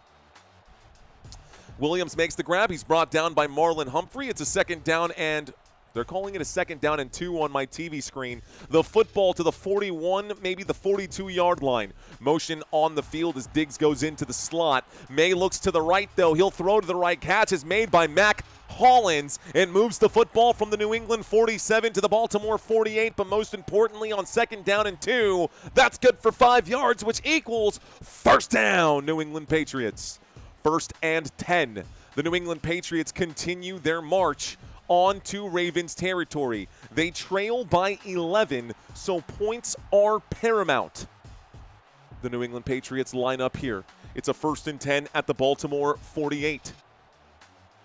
Williams makes the grab. He's brought down by Marlon Humphrey. It's a 2nd down and they're calling it a 2nd down and 2 on my TV screen. The football to the 41, maybe the 42-yard line. Motion on the field as Diggs goes into the slot. May looks to the right, though. He'll throw to the right. Catch is made by Mac Hollins and moves the football from the New England 47 to the Baltimore 48, but most importantly on 2nd down and 2, that's good for 5 yards, which equals 1st down, New England Patriots. 1st and 10. The New England Patriots continue their march on to Ravens territory. They trail by 11, so points are paramount. The New England Patriots line up here. It's a 1st and 10 at the Baltimore 48.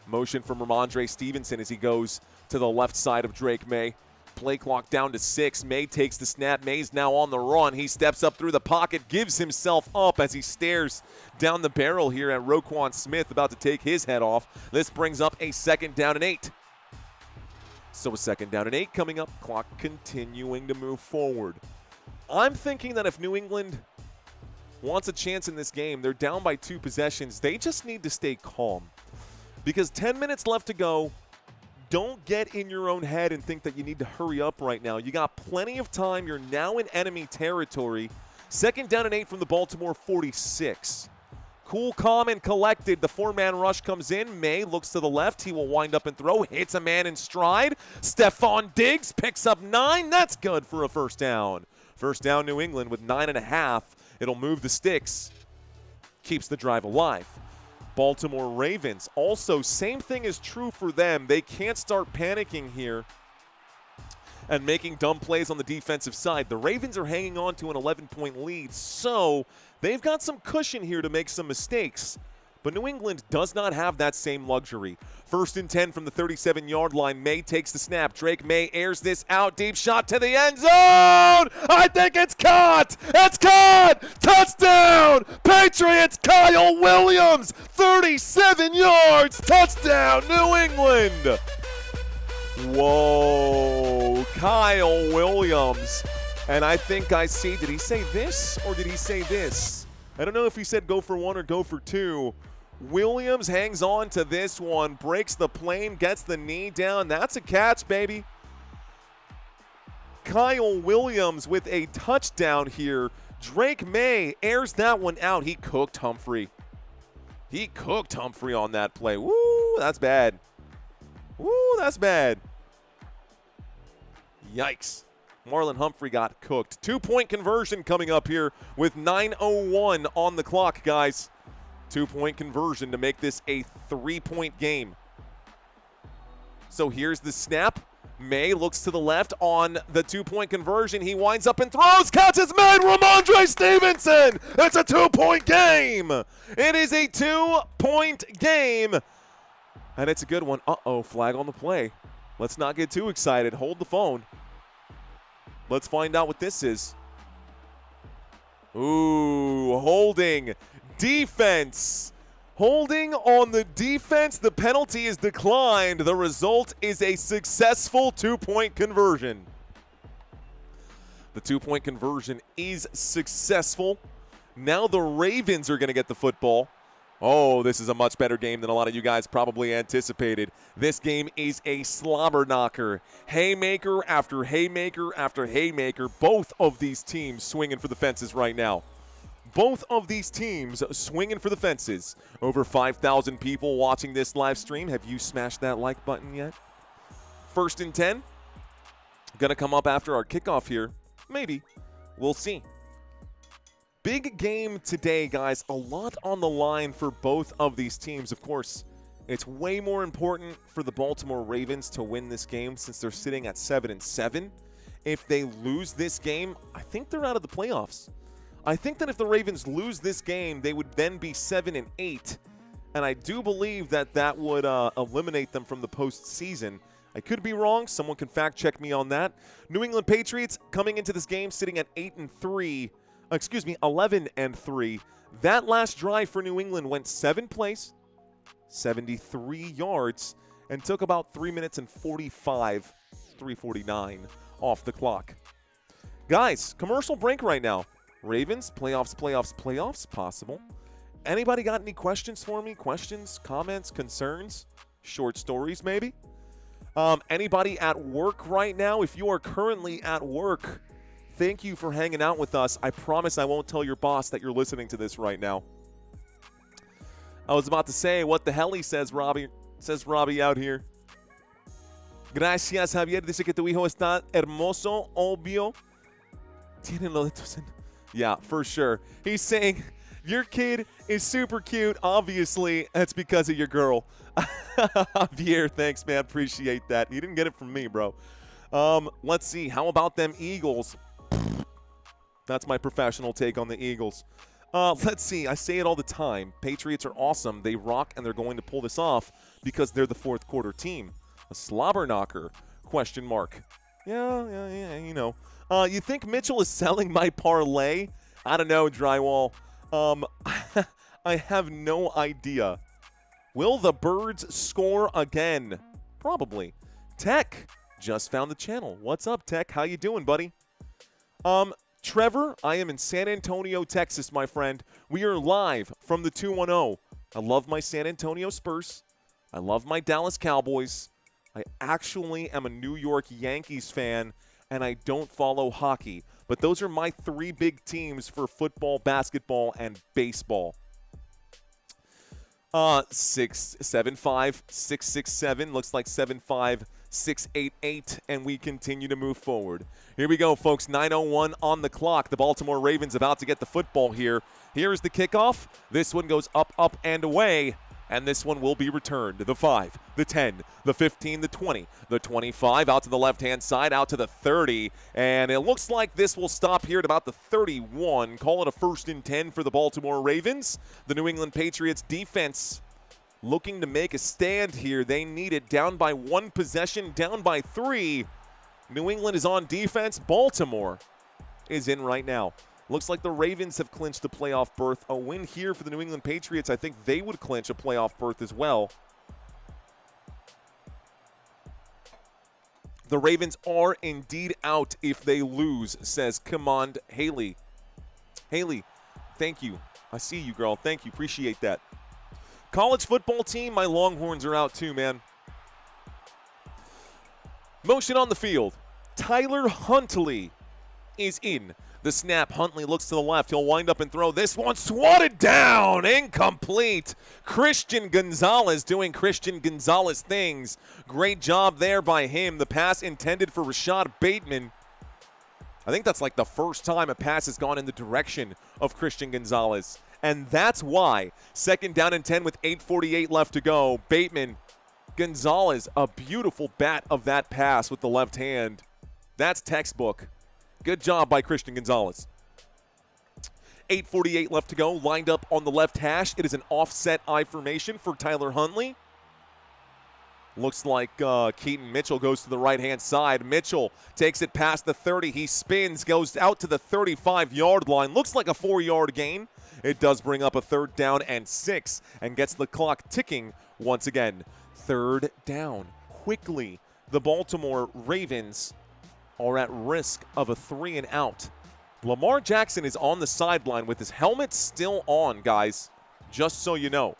Motion from Ramondre Stevenson as he goes to the left side of Drake May. Play clock down to 6. May takes the snap. May's now on the run. He steps up through the pocket, gives himself up as he stares down the barrel here at Roquan Smith, about to take his head off. This brings up a 2nd down and 8. So a 2nd down and 8 coming up. Clock continuing to move forward. I'm thinking that if New England wants a chance in this game, they're down by 2 possessions. They just need to stay calm. Because 10 minutes left to go, don't get in your own head and think that you need to hurry up right now. You got plenty of time. You're now in enemy territory. 2nd down and 8 from the Baltimore 46. Cool, calm, and collected. The 4-man rush comes in. May looks to the left. He will wind up and throw. Hits a man in stride. Stephon Diggs picks up 9. That's good for a 1st down. 1st down New England with 9.5. It'll move the sticks. Keeps the drive alive. Baltimore Ravens, also same thing is true for them. They can't start panicking here and making dumb plays on the defensive side. The Ravens are hanging on to an 11-point lead, so they've got some cushion here to make some mistakes. But New England does not have that same luxury. 1st and 10 from the 37-yard line. May takes the snap. Drake May airs this out. Deep shot to the end zone. I think it's caught. It's caught. Touchdown. Patriots. Kyle Williams. 37 yards. Touchdown. New England. Whoa. Kyle Williams. And I think I see, did he say this or did he say this? I don't know if he said go for 1 or go for 2. Williams hangs on to this one, breaks the plane, gets the knee down. That's a catch, baby. Kyle Williams with a touchdown here. Drake May airs that one out. He cooked Humphrey. He cooked Humphrey on that play. Woo, that's bad. Woo, that's bad. Yikes. Marlon Humphrey got cooked. 2-point conversion coming up here with 9:01 on the clock, guys. 2-point conversion to make this a 3-point game. So here's the snap. May looks to the left on the 2-point conversion. He winds up and throws. Catch is made. Ramondre Stevenson. It's a 2-point game. It is a 2-point game. And it's a good one. Uh-oh, flag on the play. Let's not get too excited. Hold the phone. Let's find out what this is. Ooh, holding. Defense. Holding on the defense. The penalty is declined. The result is a successful 2-point conversion. The 2-point conversion is successful. Now the Ravens are going to get the football. Oh, this is a much better game than a lot of you guys probably anticipated. This game is a slobber knocker. Haymaker after haymaker after haymaker. Both of these teams swinging for the fences right now. Both of these teams swinging for the fences. Over 5,000 people watching this live stream. Have you smashed that like button yet? 1st and 10. Going to come up after our kickoff here. Maybe. We'll see. Big game today, guys. A lot on the line for both of these teams. Of course, it's way more important for the Baltimore Ravens to win this game since they're sitting at 7-7. If they lose this game, I think they're out of the playoffs. I think that if the Ravens lose this game, they would then be 7-8. And I do believe that that would eliminate them from the postseason. I could be wrong. Someone can fact check me on that. New England Patriots coming into this game sitting at 11-3. That last drive for New England went 7 plays, 73 yards, and took about 3 minutes and 3:49 off the clock. Guys, commercial break right now. Ravens, playoffs possible. Anybody got any questions for me? Questions, comments, concerns, short stories maybe? Anybody at work right now? If you are currently at work, thank you for hanging out with us. I promise I won't tell your boss that you're listening to this right now. I was about to say, what the hell he says, Robbie. Says Robbie out here. Gracias, Javier. Dice que tu hijo está hermoso, obvio. Tiene los dedos en... Yeah, for sure. He's saying, your kid is super cute. Obviously, that's because of your girl. Javier, thanks, man. Appreciate that. You didn't get it from me, bro. Let's see. How about them Eagles? That's my professional take on the Eagles. Let's see. I say it all the time. Patriots are awesome. They rock, and they're going to pull this off because they're the fourth quarter team. A slobber knocker? Question mark. Yeah, you know. You think Mitchell is selling my parlay? I don't know, Drywall. I have no idea. Will the Birds score again? Probably. Tech just found the channel. What's up, Tech? How you doing, buddy? Trevor, I am in San Antonio, Texas, my friend. We are live from the 210. I love my San Antonio Spurs. I love my Dallas Cowboys. I actually am a New York Yankees fan, and I don't follow hockey. But those are my 3 big teams for football, basketball, and baseball. 675, 667, looks like 75688, and we continue to move forward. Here we go, folks. 9:01 on the clock. The Baltimore Ravens about to get the football here. Here is the kickoff. This one goes up, and away. And this one will be returned. The 5, the 10, the 15, the 20, the 25, out to the left-hand side, out to the 30. And it looks like this will stop here at about the 31. Call it a 1st and 10 for the Baltimore Ravens. The New England Patriots defense looking to make a stand here. They need it. Down by 1 possession, down by 3. New England is on defense. Baltimore is in right now. Looks like the Ravens have clinched the playoff berth. A win here for the New England Patriots, I think they would clinch a playoff berth as well. The Ravens are indeed out if they lose, says Command Haley. Haley, thank you. I see you, girl. Thank you. Appreciate that. College football team, my Longhorns are out too, man. Motion on the field. Tyler Huntley is in. The snap, Huntley looks to the left. He'll wind up and throw. This one swatted down, incomplete. Christian Gonzalez doing Christian Gonzalez things. Great job there by him. The pass intended for Rashad Bateman. I think that's like the first time a pass has gone in the direction of Christian Gonzalez. And that's why, 2nd down and 10 with 8:48 left to go. Bateman, Gonzalez, a beautiful bat of that pass with the left hand. That's textbook. Good job by Christian Gonzalez. 8:48 left to go. Lined up on the left hash. It is an offset I formation for Tyler Huntley. Looks like Keaton Mitchell goes to the right-hand side. Mitchell takes it past the 30. He spins, goes out to the 35-yard line. Looks like a 4-yard gain. It does bring up a 3rd down and 6 and gets the clock ticking once again. 3rd down. Quickly, the Baltimore Ravens are at risk of a 3-and-out. Lamar Jackson is on the sideline with his helmet still on, guys, just so you know.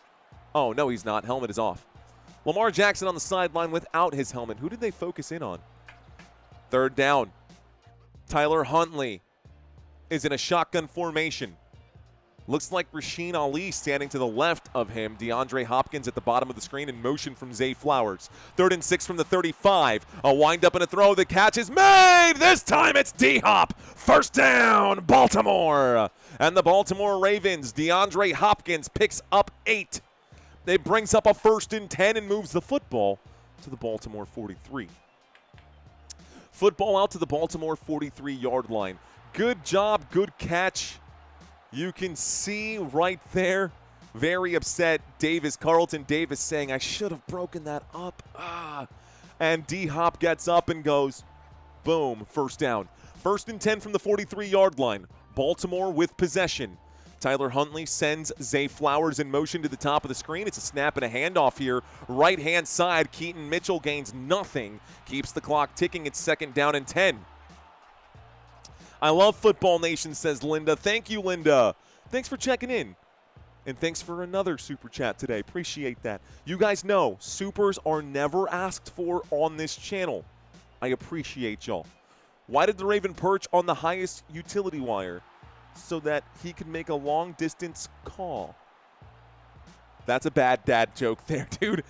Oh, no, he's not. Helmet is off. Lamar Jackson on the sideline without his helmet. Who did they focus in on? 3rd down. Tyler Huntley is in a shotgun formation. Looks like Rasheen Ali standing to the left of him. DeAndre Hopkins at the bottom of the screen in motion from Zay Flowers. 3rd and 6 from the 35. A wind-up and a throw. The catch is made. This time it's D-Hop. 1st down, Baltimore. And the Baltimore Ravens, DeAndre Hopkins picks up 8. It brings up a 1st and 10 and moves the football to the Baltimore 43. Football out to the Baltimore 43-yard line. Good job, good catch You can see right there, very upset, Carlton Davis saying, I should have broken that up. And D-Hop gets up and goes, boom, first down. 1st and 10 from the 43-yard line. Baltimore with possession. Tyler Huntley sends Zay Flowers in motion to the top of the screen. It's a snap and a handoff here. Right-hand side, Keaton Mitchell gains nothing. Keeps the clock ticking. It's 2nd down and 10. I love Football Nation, says Linda. Thank you, Linda. Thanks for checking in. And thanks for another super chat today. Appreciate that. You guys know supers are never asked for on this channel. I appreciate y'all. Why did the Raven perch on the highest utility wire? So that he can make a long-distance call. That's a bad dad joke there, dude.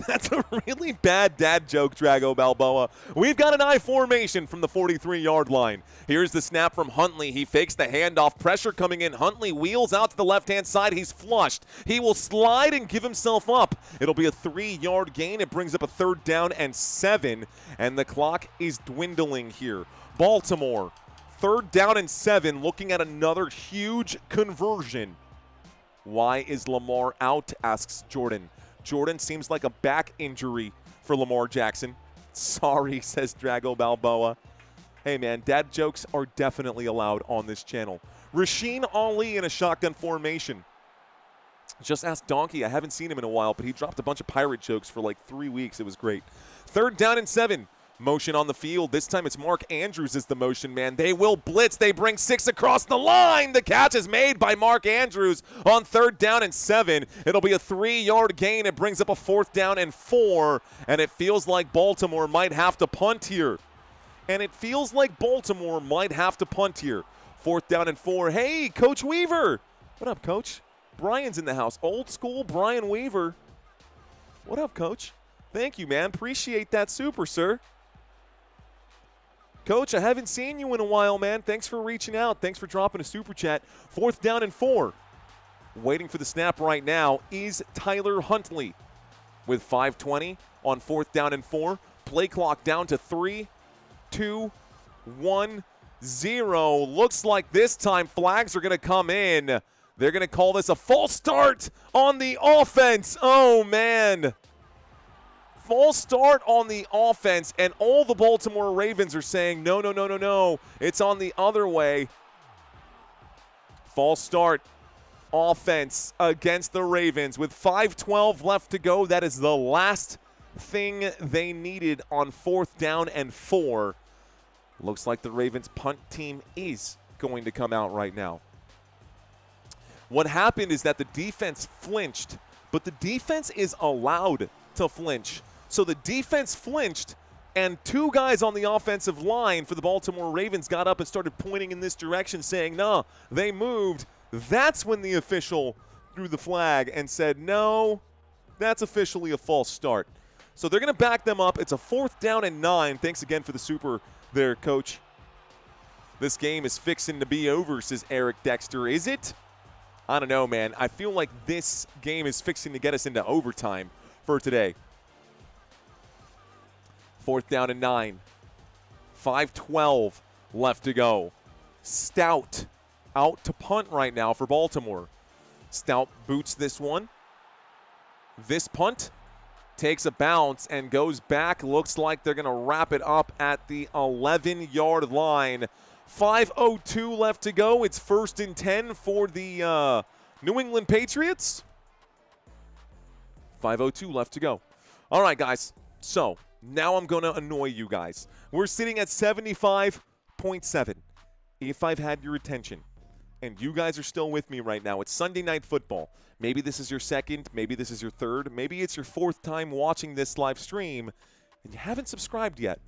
That's a really bad dad joke, Drago Balboa. We've got an I formation from the 43-yard line. Here's the snap from Huntley. He fakes the handoff. Pressure coming in. Huntley wheels out to the left-hand side. He's flushed. He will slide and give himself up. It'll be a 3-yard gain. It brings up a 3rd down and 7. And the clock is dwindling here. Baltimore, 3rd down and 7, looking at another huge conversion. Why is Lamar out, asks Jordan. Jordan seems like a back injury for Lamar Jackson. Sorry, says Drago Balboa. Hey, man, dad jokes are definitely allowed on this channel. Rasheen Ali in a shotgun formation. Just ask Donkey. I haven't seen him in a while, but he dropped a bunch of pirate jokes for like 3 weeks. It was great. 3rd down and 7. Motion on the field. This time it's Mark Andrews is the motion man. They will blitz. They bring 6 across the line. The catch is made by Mark Andrews on 3rd down and 7. It'll be a 3-yard gain. It brings up a 4th down and 4. And it feels like Baltimore might have to punt here. 4th down and 4. Hey, Coach Weaver. What up, Coach? Brian's in the house. Old school Brian Weaver. What up, Coach? Thank you, man. Appreciate that super, sir. Coach, I haven't seen you in a while, man. Thanks for reaching out. Thanks for dropping a super chat. 4th down and 4. Waiting for the snap right now is Tyler Huntley with 5:20 on 4th down and 4. Play clock down to 3, 2, 1, 0. Looks like this time flags are going to come in. They're going to call this a false start on the offense. Oh, man. False start on the offense, and all the Baltimore Ravens are saying, no, no, no, no, no. It's on the other way. False start offense against the Ravens. With 5:12 left to go, that is the last thing they needed on 4th down and 4. Looks like the Ravens punt team is going to come out right now. What happened is that the defense flinched, but the defense is allowed to flinch. So the defense flinched, and 2 guys on the offensive line for the Baltimore Ravens got up and started pointing in this direction saying, no, they moved. That's when the official threw the flag and said, no, that's officially a false start. So they're going to back them up. It's a 4th down and 9. Thanks again for the super there, Coach. This game is fixing to be over, says Eric Dexter. Is it? I don't know, man. I feel like this game is fixing to get us into overtime for today. 4th down and 9. 5:12 left to go. Stout out to punt right now for Baltimore. Stout boots this one. This punt takes a bounce and goes back. Looks like they're going to wrap it up at the 11-yard line. 5:02 left to go. It's 1st and 10 for the New England Patriots. 5:02 left to go. All right, guys. So now I'm going to annoy you guys. We're sitting at 75.7. If I've had your attention, and you guys are still with me right now, it's Sunday Night Football. Maybe this is your 2nd, maybe this is your 3rd, maybe it's your 4th time watching this live stream, and you haven't subscribed yet.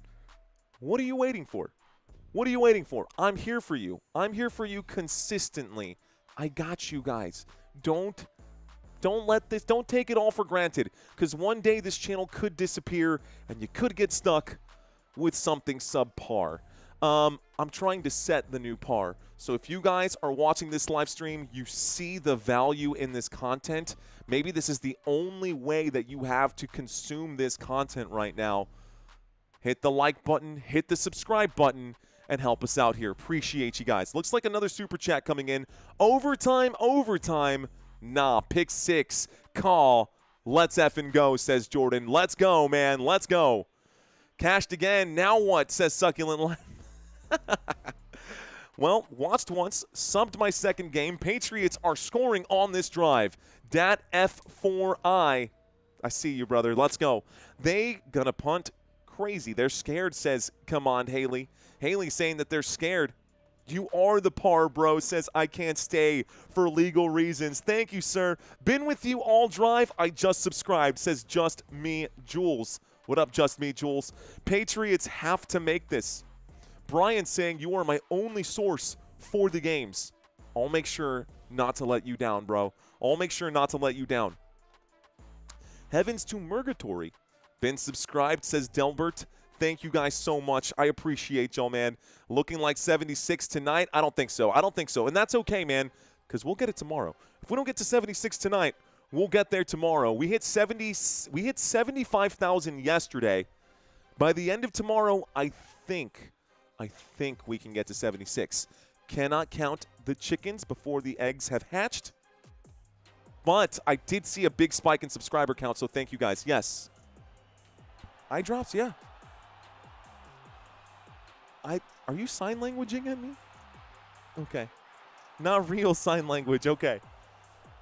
What are you waiting for? What are you waiting for? I'm here for you. I'm here for you consistently. I got you guys. Don't take it all for granted, because one day this channel could disappear and you could get stuck with something subpar. I'm trying to set the new par. So if you guys are watching this live stream, you see the value in this content. Maybe this is the only way that you have to consume this content right now. Hit the like button, hit the subscribe button, and help us out here. Appreciate you guys. Looks like another super chat coming in. Overtime. Nah, pick 6. Call. Let's effing go, says Jordan. Let's go, man. Let's go. Cashed again. Now what, says Succulent. Well, watched once, subbed my second game. Patriots are scoring on this drive. Dat F4I. I see you, brother. Let's go. They gonna punt. Crazy. They're scared, says, come on, Haley. Haley saying that they're scared. You are the par, bro, says I can't stay for legal reasons. Thank you, sir. Been with you all drive. I just subscribed, says Just Me Jules. What up, Just Me Jules? Patriots have to make this. Brian saying you are my only source for the games. I'll make sure not to let you down, bro. I'll make sure not to let you down. Heavens to Murgatory. Been subscribed, says Delbert. Thank you guys so much. I appreciate y'all, man. Looking like 76 tonight? I don't think so. And that's okay, man, because we'll get it tomorrow. If we don't get to 76 tonight, we'll get there tomorrow. We hit 75,000 yesterday. By the end of tomorrow, I think we can get to 76. Cannot count the chickens before the eggs have hatched. But I did see a big spike in subscriber count, so thank you guys. Yes. Eye drops, yeah. Are you sign languaging at me? Okay. Not real sign language, okay.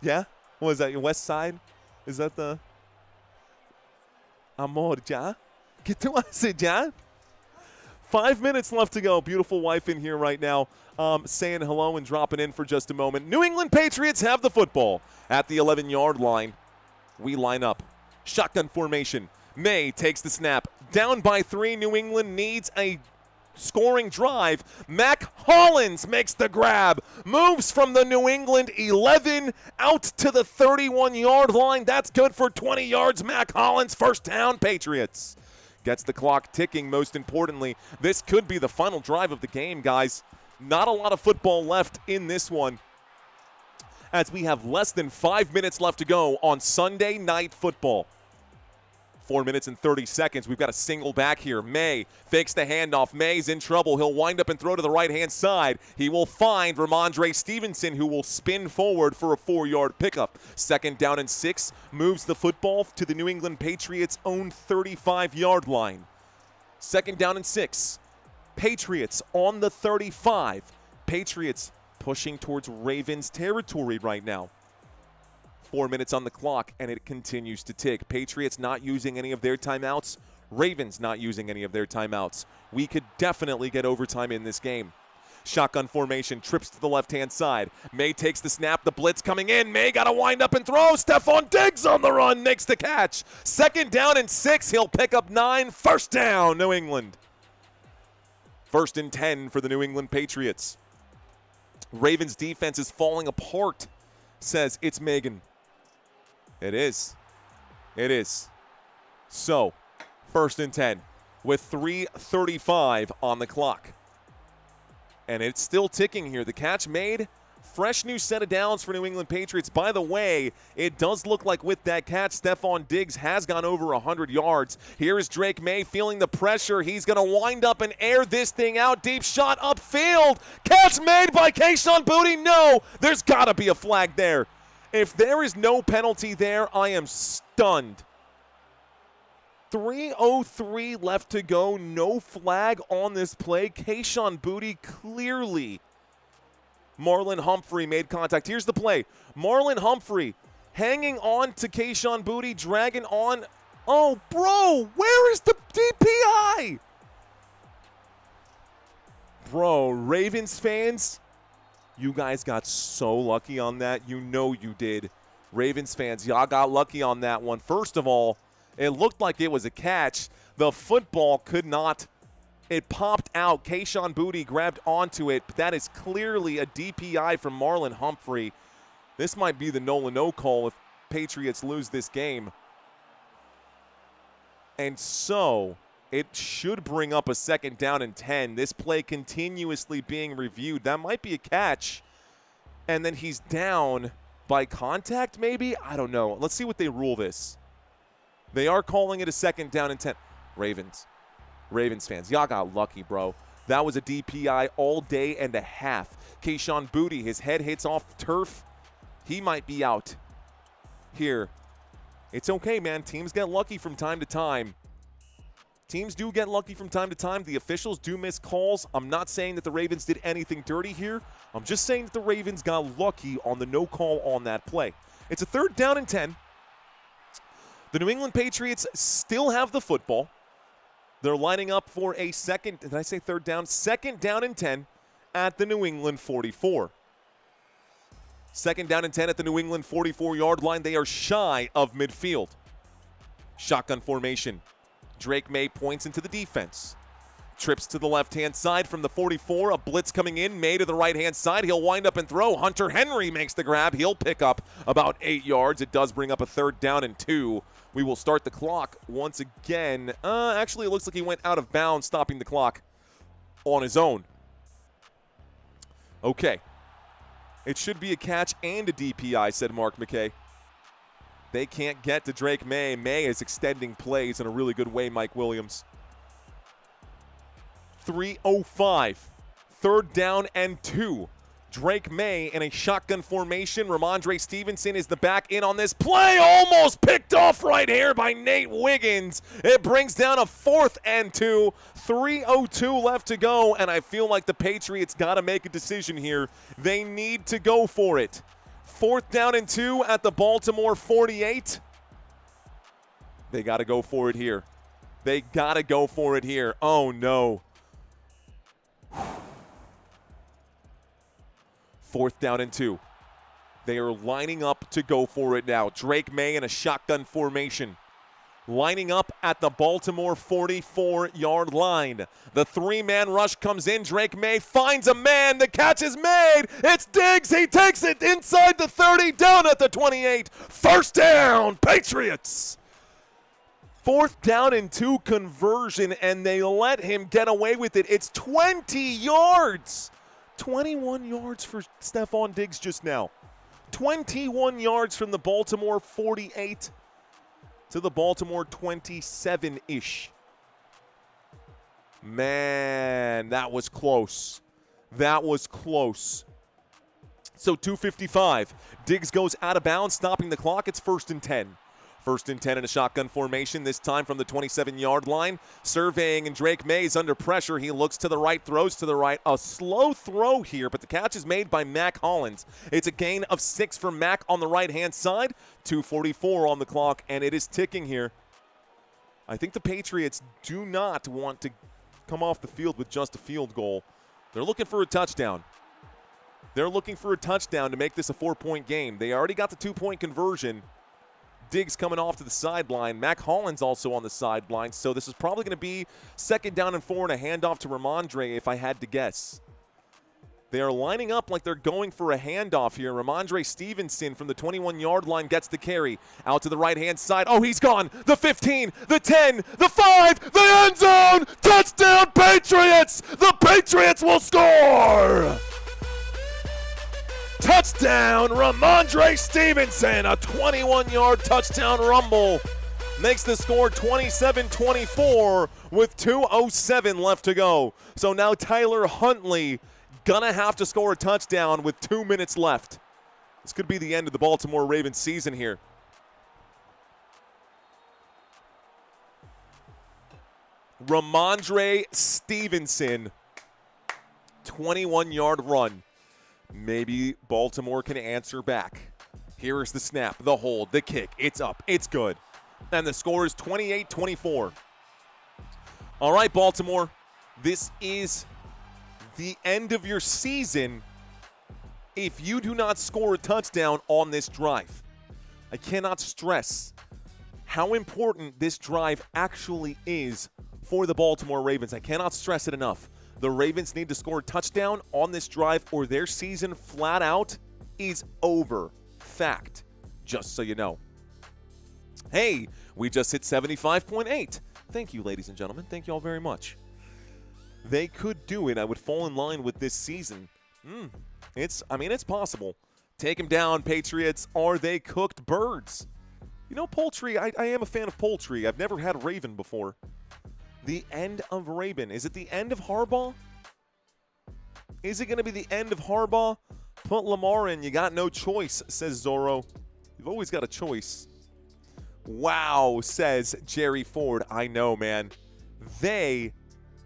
Yeah? What is that, your west side? Is that the... Amor, ya? ¿Qué tú haces, ya? 5 minutes left to go. Beautiful wife in here right now saying hello and dropping in for just a moment. New England Patriots have the football at the 11-yard line. We line up. Shotgun formation. May takes the snap. Down by 3. New England needs a scoring drive. Mac Hollins makes the grab. Moves from the New England 11 out to the 31-yard line. That's good for 20 yards. Mac Hollins, first down, Patriots. Gets the clock ticking, most importantly. This could be the final drive of the game, guys. Not a lot of football left in this one, as we have less than 5 minutes left to go on Sunday Night Football. 4 minutes and 30 seconds. We've got a single back here. May fakes the handoff. May's in trouble. He'll wind up and throw to the right-hand side. He will find Ramondre Stevenson, who will spin forward for a 4-yard pickup. 2nd down and 6. Moves the football to the New England Patriots' own 35-yard line. 2nd down and 6. Patriots on the 35. Patriots pushing towards Ravens territory right now. 4 minutes on the clock, and it continues to tick. Patriots not using any of their timeouts. Ravens not using any of their timeouts. We could definitely get overtime in this game. Shotgun formation, trips to the left-hand side. May takes the snap, the blitz coming in. May got to wind up and throw. Stephon Diggs on the run, makes the catch. 2nd down and 6, he'll pick up 9. First down, New England. 1st and 10 for the New England Patriots. Ravens defense is falling apart, says It's Megan. It is. It is. So, 1st and 10 with 3:35 on the clock. And it's still ticking here. The catch made. Fresh new set of downs for New England Patriots. By the way, it does look like with that catch, Stephon Diggs has gone over 100 yards. Here is Drake May feeling the pressure. He's going to wind up and air this thing out. Deep shot upfield. Catch made by Kayshon Boutte. No, there's got to be a flag there. If there is no penalty there, I am stunned. 3:03 left to go. No flag on this play. Kayshon Boutte clearly. Marlon Humphrey made contact. Here's the play. Marlon Humphrey hanging on to Kayshon Boutte, dragging on. Oh, bro, where is the DPI? Bro, Ravens fans, you guys got so lucky on that. You know you did. Ravens fans, y'all got lucky on that one. First of all, it looked like it was a catch. The football could not. It popped out. Kayshon Boutte grabbed onto it, but that is clearly a DPI from Marlon Humphrey. This might be the no call if Patriots lose this game. And so it should bring up a 2nd down and 10. This play continuously being reviewed. That might be a catch. And then he's down by contact maybe? I don't know. Let's see what they rule this. They are calling it a 2nd down and 10. Ravens fans, y'all got lucky, bro. That was a DPI all day and a half. Kayshon Boutte, his head hits off the turf. He might be out here. It's okay, man. Teams get lucky from time to time. Teams do get lucky from time to time. The officials do miss calls. I'm not saying that the Ravens did anything dirty here. I'm just saying that the Ravens got lucky on the no call on that play. It's a 3rd down and 10. The New England Patriots still have the football. They're lining up for a second, did I say 3rd down? 2nd down and 10 at the New England 44. 2nd down and 10 at the New England 44-yard line. They are shy of midfield. Shotgun formation. Drake May points into the defense. Trips to the left-hand side from the 44. A blitz coming in. May to the right-hand side. He'll wind up and throw. Hunter Henry makes the grab. He'll pick up about 8 yards. It does bring up a 3rd down and 2. We will start the clock once again. Actually, it looks like he went out of bounds, stopping the clock on his own. Okay. It should be a catch and a DPI, said Mark McKay. They can't get to Drake May. May is extending plays in a really good way, Mike Williams. 3:05. 3rd down and 2. Drake May in a shotgun formation. Ramondre Stevenson is the back in on this play. Almost picked off right here by Nate Wiggins. It brings down a 4th and 2. 3:02 left to go, and I feel like the Patriots got to make a decision here. They need to go for it. 4th down and 2 at the Baltimore 48. They got to go for it here. They got to go for it here. Oh, no. 4th down and 2. They are lining up to go for it now. Drake May in a shotgun formation. Lining up at the Baltimore 44-yard line. The 3-man rush comes in. Drake May finds a man. The catch is made. It's Diggs. He takes it inside the 30, down at the 28. 1st down, Patriots. 4th down and 2 conversion, and they let him get away with it. It's 20 yards. 21 yards for Stephon Diggs just now. 21 yards from the Baltimore 48 to the Baltimore 27-ish. Man, that was close. That was close. So 2:55. Diggs goes out of bounds, stopping the clock. It's 1st and 10. 1st and 10 in a shotgun formation, this time from the 27-yard line. Surveying, and Drake May's under pressure. He looks to the right, throws to the right. A slow throw here, but the catch is made by Mac Hollins. It's a gain of 6 for Mac on the right-hand side. 2:44 on the clock, and it is ticking here. I think the Patriots do not want to come off the field with just a field goal. They're looking for a touchdown. They're looking for a touchdown to make this a 4-point game. They already got the 2-point conversion. Diggs coming off to the sideline. Mac Hollins also on the sideline. So this is probably going to be 2nd down and 4 and a handoff to Ramondre if I had to guess. They are lining up like they're going for a handoff here. Ramondre Stevenson from the 21-yard line gets the carry. Out to the right-hand side. Oh, he's gone. The 15, the 10, the 5, the end zone. Touchdown, Patriots. The Patriots will score. Touchdown, Ramondre Stevenson. A 21-yard touchdown rumble makes the score 27-24 with 2:07 left to go. So now Tyler Huntley gonna have to score a touchdown with 2 minutes left. This could be the end of the Baltimore Ravens season here. Ramondre Stevenson, 21-yard run. Maybe Baltimore can answer back. Here is the snap, the hold, the kick. It's up. It's good. And the score is 28-24. All right, Baltimore. This is the end of your season if you do not score a touchdown on this drive. I cannot stress how important this drive actually is for the Baltimore Ravens. I cannot stress it enough. The Ravens need to score a touchdown on this drive or their season flat out is over. Fact, just so you know. Hey, we just hit 75.8. Thank you, ladies and gentlemen. Thank you all very much. They could do it. I would fall in line with this season. It's possible. Take them down, Patriots. Are they cooked birds? You know, poultry, I am a fan of poultry. I've never had Raven before. The end of Raven. Is it the end of Harbaugh? Is it going to be the end of Harbaugh? Put Lamar in. You got no choice, says Zorro. You've always got a choice. Wow, says Jerry Ford. I know, man. They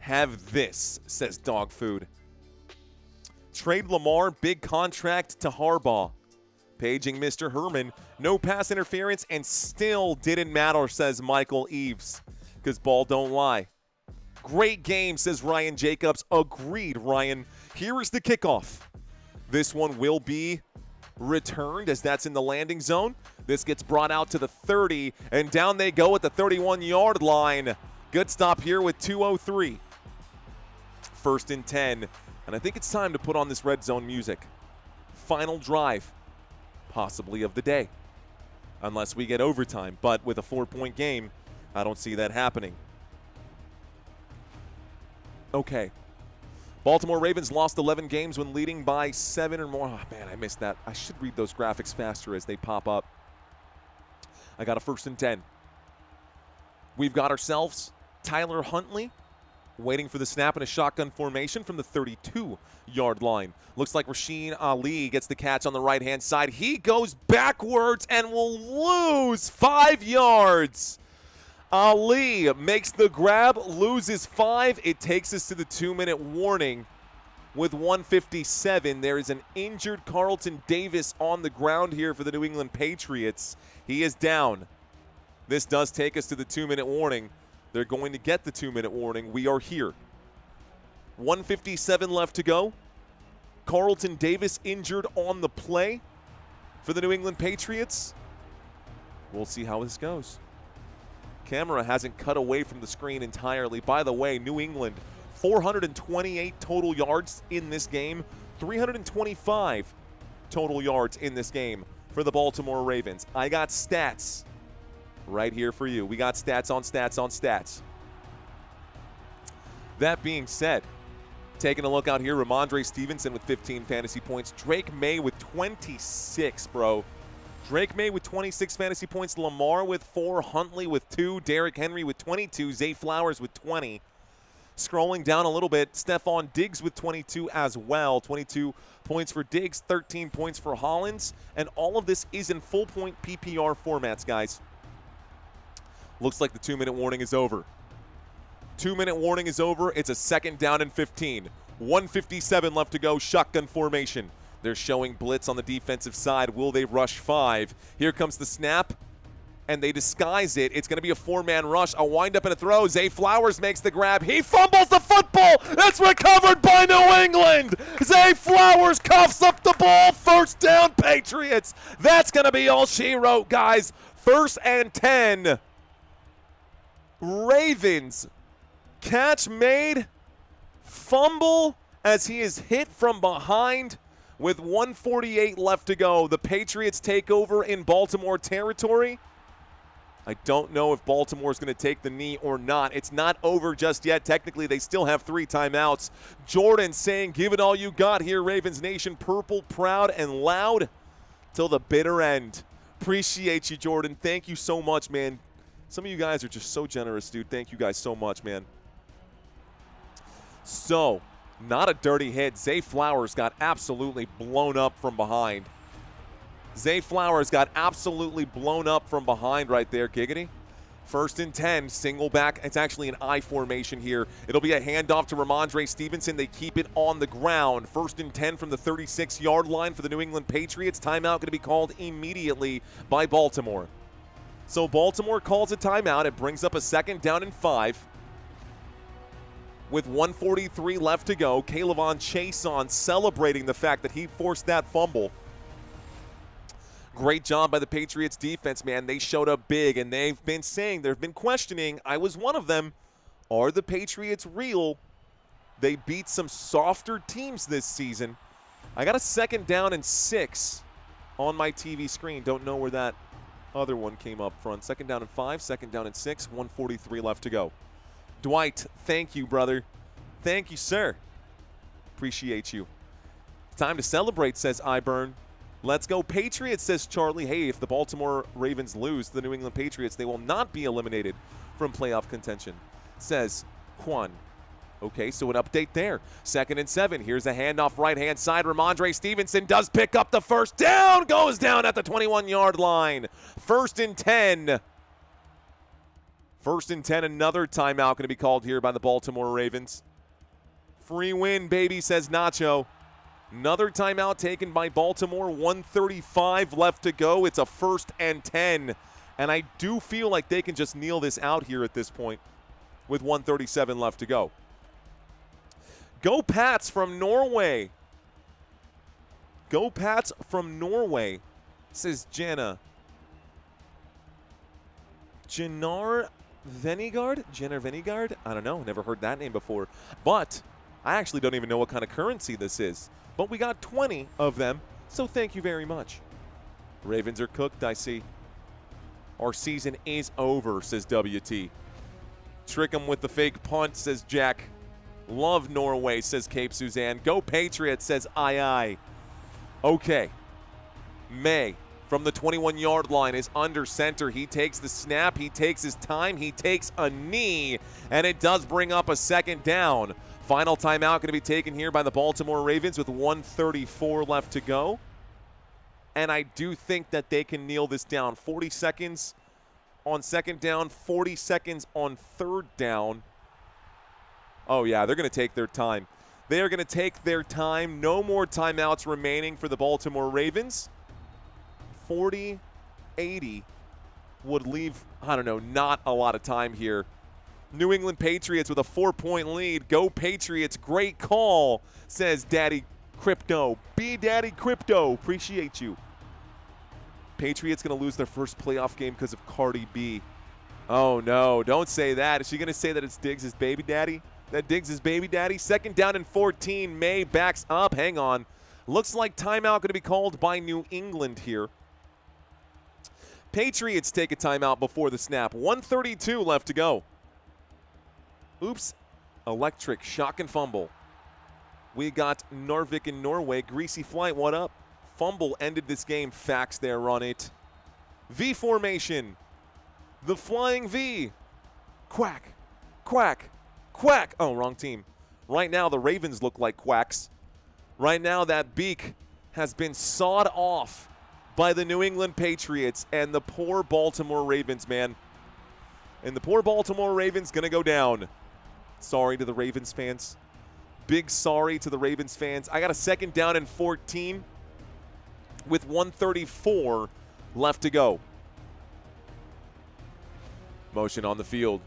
have this, says Dog Food. Trade Lamar, big contract to Harbaugh. Paging Mr. Herman, no pass interference and still didn't matter, says Michael Eves. Because ball don't lie. Great game, says Ryan Jacobs. Agreed, Ryan. Here is the kickoff. This one will be returned as that's in the landing zone. This gets brought out to the 30, and down they go at the 31-yard line. Good stop here with 2:03. 1st and 10, and I think it's time to put on this red zone music. Final drive, possibly of the day, unless we get overtime. But with a 4-point game, I don't see that happening. Okay. Baltimore Ravens lost 11 games when leading by 7 or more. Oh, man, I missed that. I should read those graphics faster as they pop up. I got a 1st and 10. We've got ourselves Tyler Huntley waiting for the snap in a shotgun formation from the 32-yard line. Looks like Rasheen Ali gets the catch on the right-hand side. He goes backwards and will lose 5 yards. Ali makes the grab, loses 5. It takes us to the 2-minute warning with 1:57. There is an injured Carlton Davis on the ground here for the New England Patriots. He is down. This does take us to the 2-minute warning. They're going to get the 2-minute warning. We are here. 1:57 left to go. Carlton Davis injured on the play for the New England Patriots. We'll see how this goes. Camera hasn't cut away from the screen entirely. By the way, New England, 428 total yards in this game, 325 total yards in this game for the Baltimore Ravens. I got stats right here for you. We got stats on stats on stats. That being said, taking a look out here, Ramondre Stevenson with 15 fantasy points. Drake May with 26, bro. Drake May with 26 fantasy points. Lamar with 4. Huntley with 2. Derrick Henry with 22. Zay Flowers with 20. Scrolling down a little bit, Stephon Diggs with 22 as well. 22 points for Diggs, 13 points for Hollins. And all of this is in full-point PPR formats, guys. Looks like the 2-minute warning is over. 2-minute warning is over. It's a 2nd down and 15. 1:57 left to go. Shotgun formation. They're showing blitz on the defensive side. Will they rush 5? Here comes the snap, and they disguise it. It's going to be a 4-man rush. A wind-up and a throw. Zay Flowers makes the grab. He fumbles the football. It's recovered by New England. Zay Flowers coughs up the ball. 1st down, Patriots. That's going to be all she wrote, guys. 1st and 10. Ravens. Catch made. Fumble as he is hit from behind. With 1:48 left to go, the Patriots take over in Baltimore territory. I don't know if Baltimore is going to take the knee or not. It's not over just yet. Technically, they still have 3 timeouts. Jordan saying, give it all you got here, Ravens Nation. Purple, proud, and loud till the bitter end. Appreciate you, Jordan. Thank you so much, man. Some of you guys are just so generous, dude. Thank you guys so much, man. So, not a dirty hit. Zay Flowers got absolutely blown up from behind. Zay Flowers got absolutely blown up from behind right there, Giggity. 1st and 10, single back. It's actually an I formation here. It'll be a handoff to Ramondre Stevenson. They keep it on the ground. 1st and 10 from the 36-yard line for the New England Patriots. Timeout going to be called immediately by Baltimore. So Baltimore calls a timeout. It brings up a 2nd down and 5. With 1:43 left to go, Kaylavon Chason celebrating the fact that he forced that fumble. Great job by the Patriots defense, man. They showed up big, and they've been saying, they've been questioning, I was one of them, are the Patriots real? They beat some softer teams this season. I got a 2nd down and 6 on my TV screen. Don't know where that other one came up front. 2nd down and 5, 2nd down and 6, 1:43 left to go. Dwight, thank you, brother. Thank you, sir. Appreciate you. Time to celebrate, says Iburn. Let's go Patriots, says Charlie. Hey, if the Baltimore Ravens lose to the New England Patriots, they will not be eliminated from playoff contention, says Juan. Okay, so an update there. 2nd and 7. Here's a handoff right-hand side. Ramondre Stevenson does pick up the first down. Goes down at the 21-yard line. 1st and 10. 1st and 10. Another timeout going to be called here by the Baltimore Ravens. Free win, baby, says Nacho. Another timeout taken by Baltimore. 1:35 left to go. It's a 1st and 10. And I do feel like they can just kneel this out here at this point with 1:37 left to go. Go Pats from Norway. Go Pats from Norway, says Jenna. Jennar Venigard? Jenner Venigard? I don't know. Never heard that name before. But I actually don't even know what kind of currency this is. But we got 20 of them, so thank you very much. Ravens are cooked, I see. Our season is over, says WT. Trick 'em with the fake punt, says Jack. Love Norway, says Cape Suzanne. Go Patriots, says Aye. Okay. May from the 21-yard line is under center. He takes the snap. He takes his time. He takes a knee, and it does bring up a 2nd down. Final timeout going to be taken here by the Baltimore Ravens with 1:34 left to go. And I do think that they can kneel this down. 40 seconds on 2nd down, 40 seconds on 3rd down. Oh, yeah, they're going to take their time. They are going to take their time. No more timeouts remaining for the Baltimore Ravens. 40-80 would leave, I don't know, not a lot of time here. New England Patriots with a 4-point lead. Go Patriots. Great call, says Daddy Crypto. Be Daddy Crypto. Appreciate you. Patriots going to lose their first playoff game because of Cardi B. Oh, no. Don't say that. Is she going to say that it's Diggs' baby daddy? That Diggs is baby daddy? 2nd down and 14. May backs up. Hang on. Looks like timeout going to be called by New England here. Patriots take a timeout before the snap. 1:32 left to go. Oops. Electric shock and fumble. We got Narvik in Norway. Greasy flight, what up? Fumble ended this game. Facts there on it. V formation. The flying V. Quack. Quack. Quack. Oh, wrong team. Right now, the Ravens look like quacks. Right now, that beak has been sawed off by the New England Patriots and the poor Baltimore Ravens, man. And the poor Baltimore Ravens going to go down. Sorry to the Ravens fans. Big sorry to the Ravens fans. I got a 2nd down and 14 with 1:34 left to go. Motion on the field.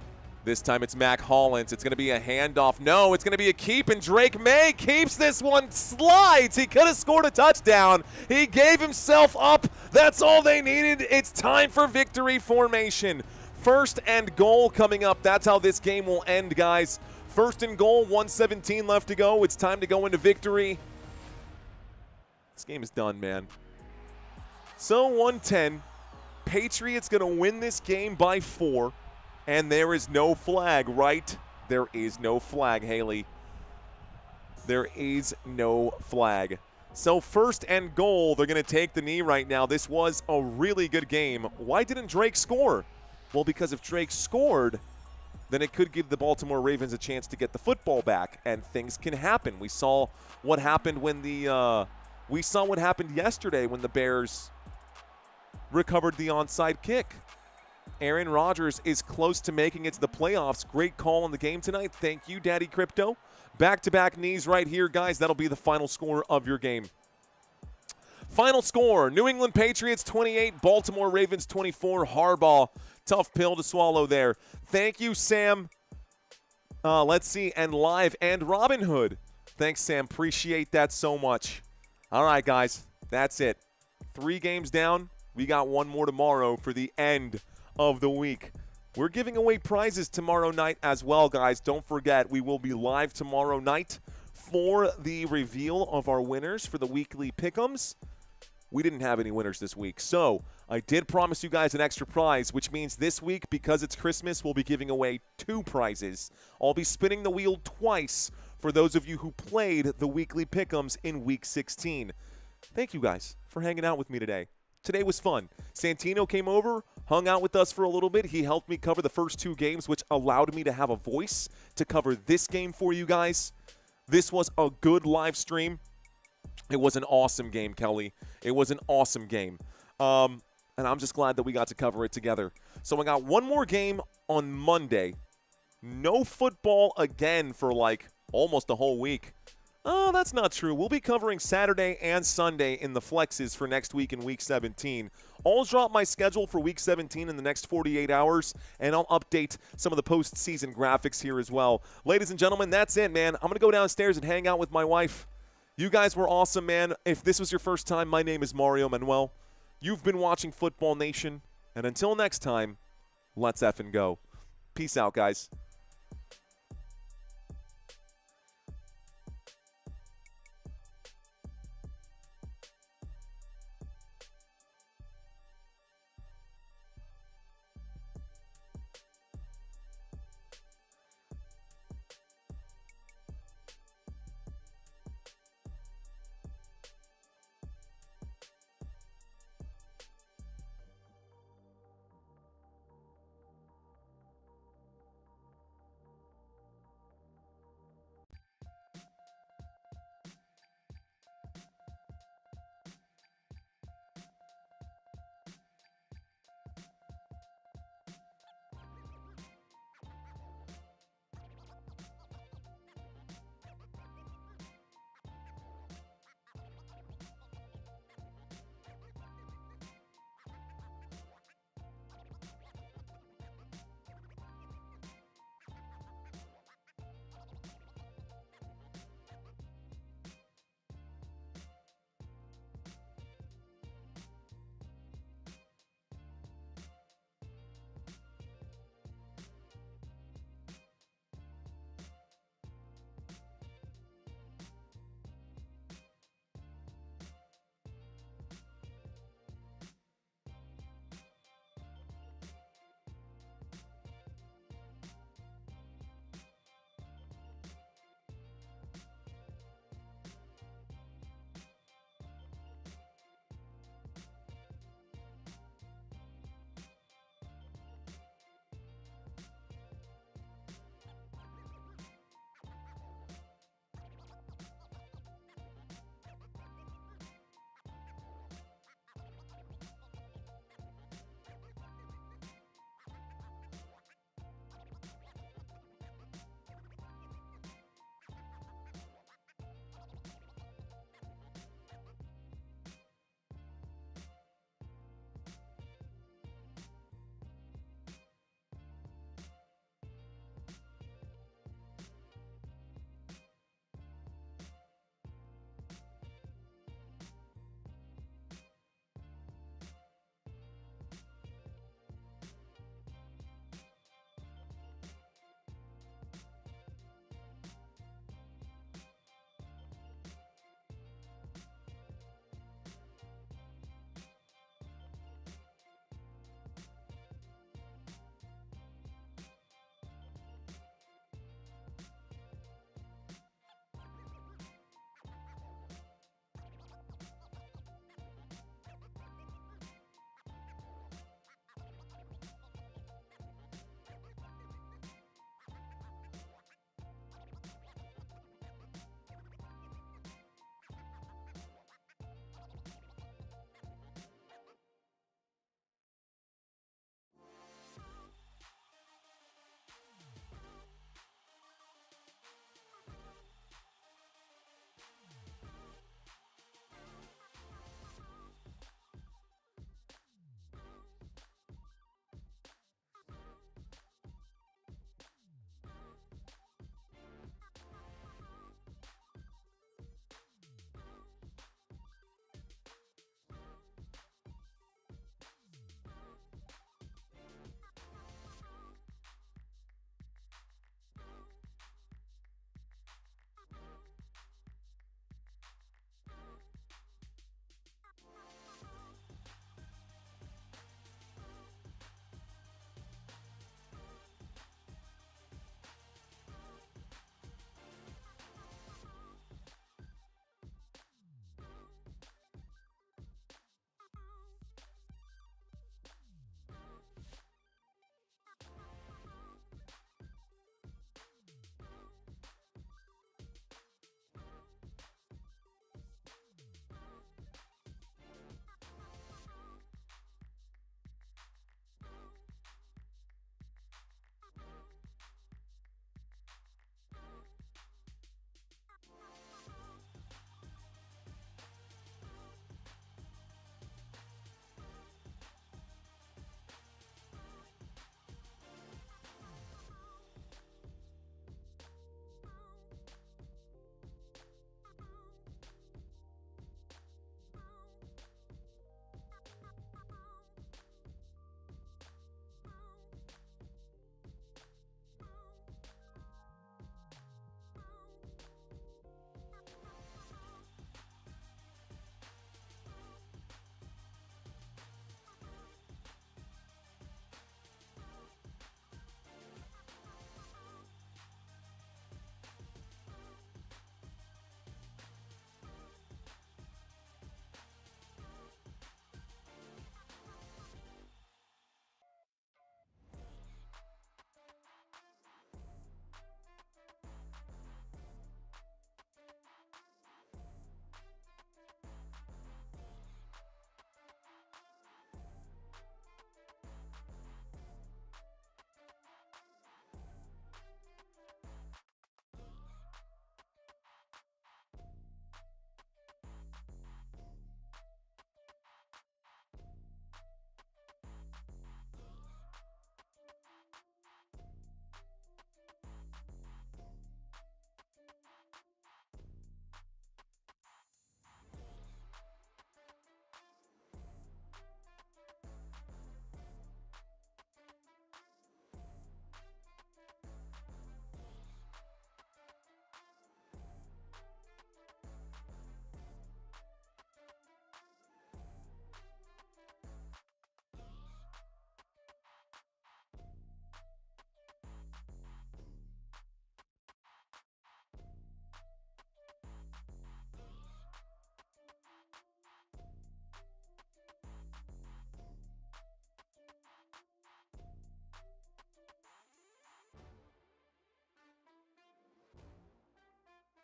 This time it's Mac Hollins. It's going to be a handoff. No, it's going to be a keep, and Drake May keeps this one. Slides. He could have scored a touchdown. He gave himself up. That's all they needed. It's time for victory formation. 1st and goal coming up. That's how this game will end, guys. 1st and goal, 1:17 left to go. It's time to go into victory. This game is done, man. So 110. Patriots going to win this game by 4. And there is no flag, right? There is no flag, Haley. There is no flag. So 1st and goal, they're going to take the knee right now. This was a really good game. Why didn't Drake score? Well, because if Drake scored, then it could give the Baltimore Ravens a chance to get the football back, and things can happen. We saw what happened when what happened yesterday when the Bears recovered the onside kick. Aaron Rodgers is close to making it to the playoffs. Great call on the game tonight. Thank you, Daddy Crypto. Back-to-back knees right here, guys. That'll be the final score of your game. Final score, New England Patriots 28, Baltimore Ravens 24. Harbaugh, tough pill to swallow there. Thank you, Sam. Let's see, and Live and Robin Hood. Thanks, Sam. Appreciate that so much. All right, guys, that's it. 3 games down. We got 1 more tomorrow for the end of the week. We're giving away prizes tomorrow night as well, guys. Don't forget, we will be live tomorrow night for the reveal of our winners for the weekly pick'ems. We didn't have any winners this week, so I did promise you guys an extra prize, which means this week, because it's Christmas, we'll be giving away 2 prizes. I'll be spinning the wheel twice for those of you who played the weekly pick'ems in Week 16. Thank you guys for hanging out with me today. Today was fun. Santino came over, hung out with us for a little bit. He helped me cover the first 2 games, which allowed me to have a voice to cover this game for you guys. This was a good live stream. It was an awesome game, Kelly. It was an awesome game. And I'm just glad that we got to cover it together. So I got one more game on Monday. No football again for like almost a whole week. Oh, that's not true. We'll be covering Saturday and Sunday in the flexes for next week in Week 17. I'll drop my schedule for Week 17 in the next 48 hours, and I'll update some of the postseason graphics here as well. Ladies and gentlemen, that's it, man. I'm going to go downstairs and hang out with my wife. You guys were awesome, man. If this was your first time, my name is Mario Manuel. You've been watching Football Nation, and until next time, let's effing go. Peace out, guys.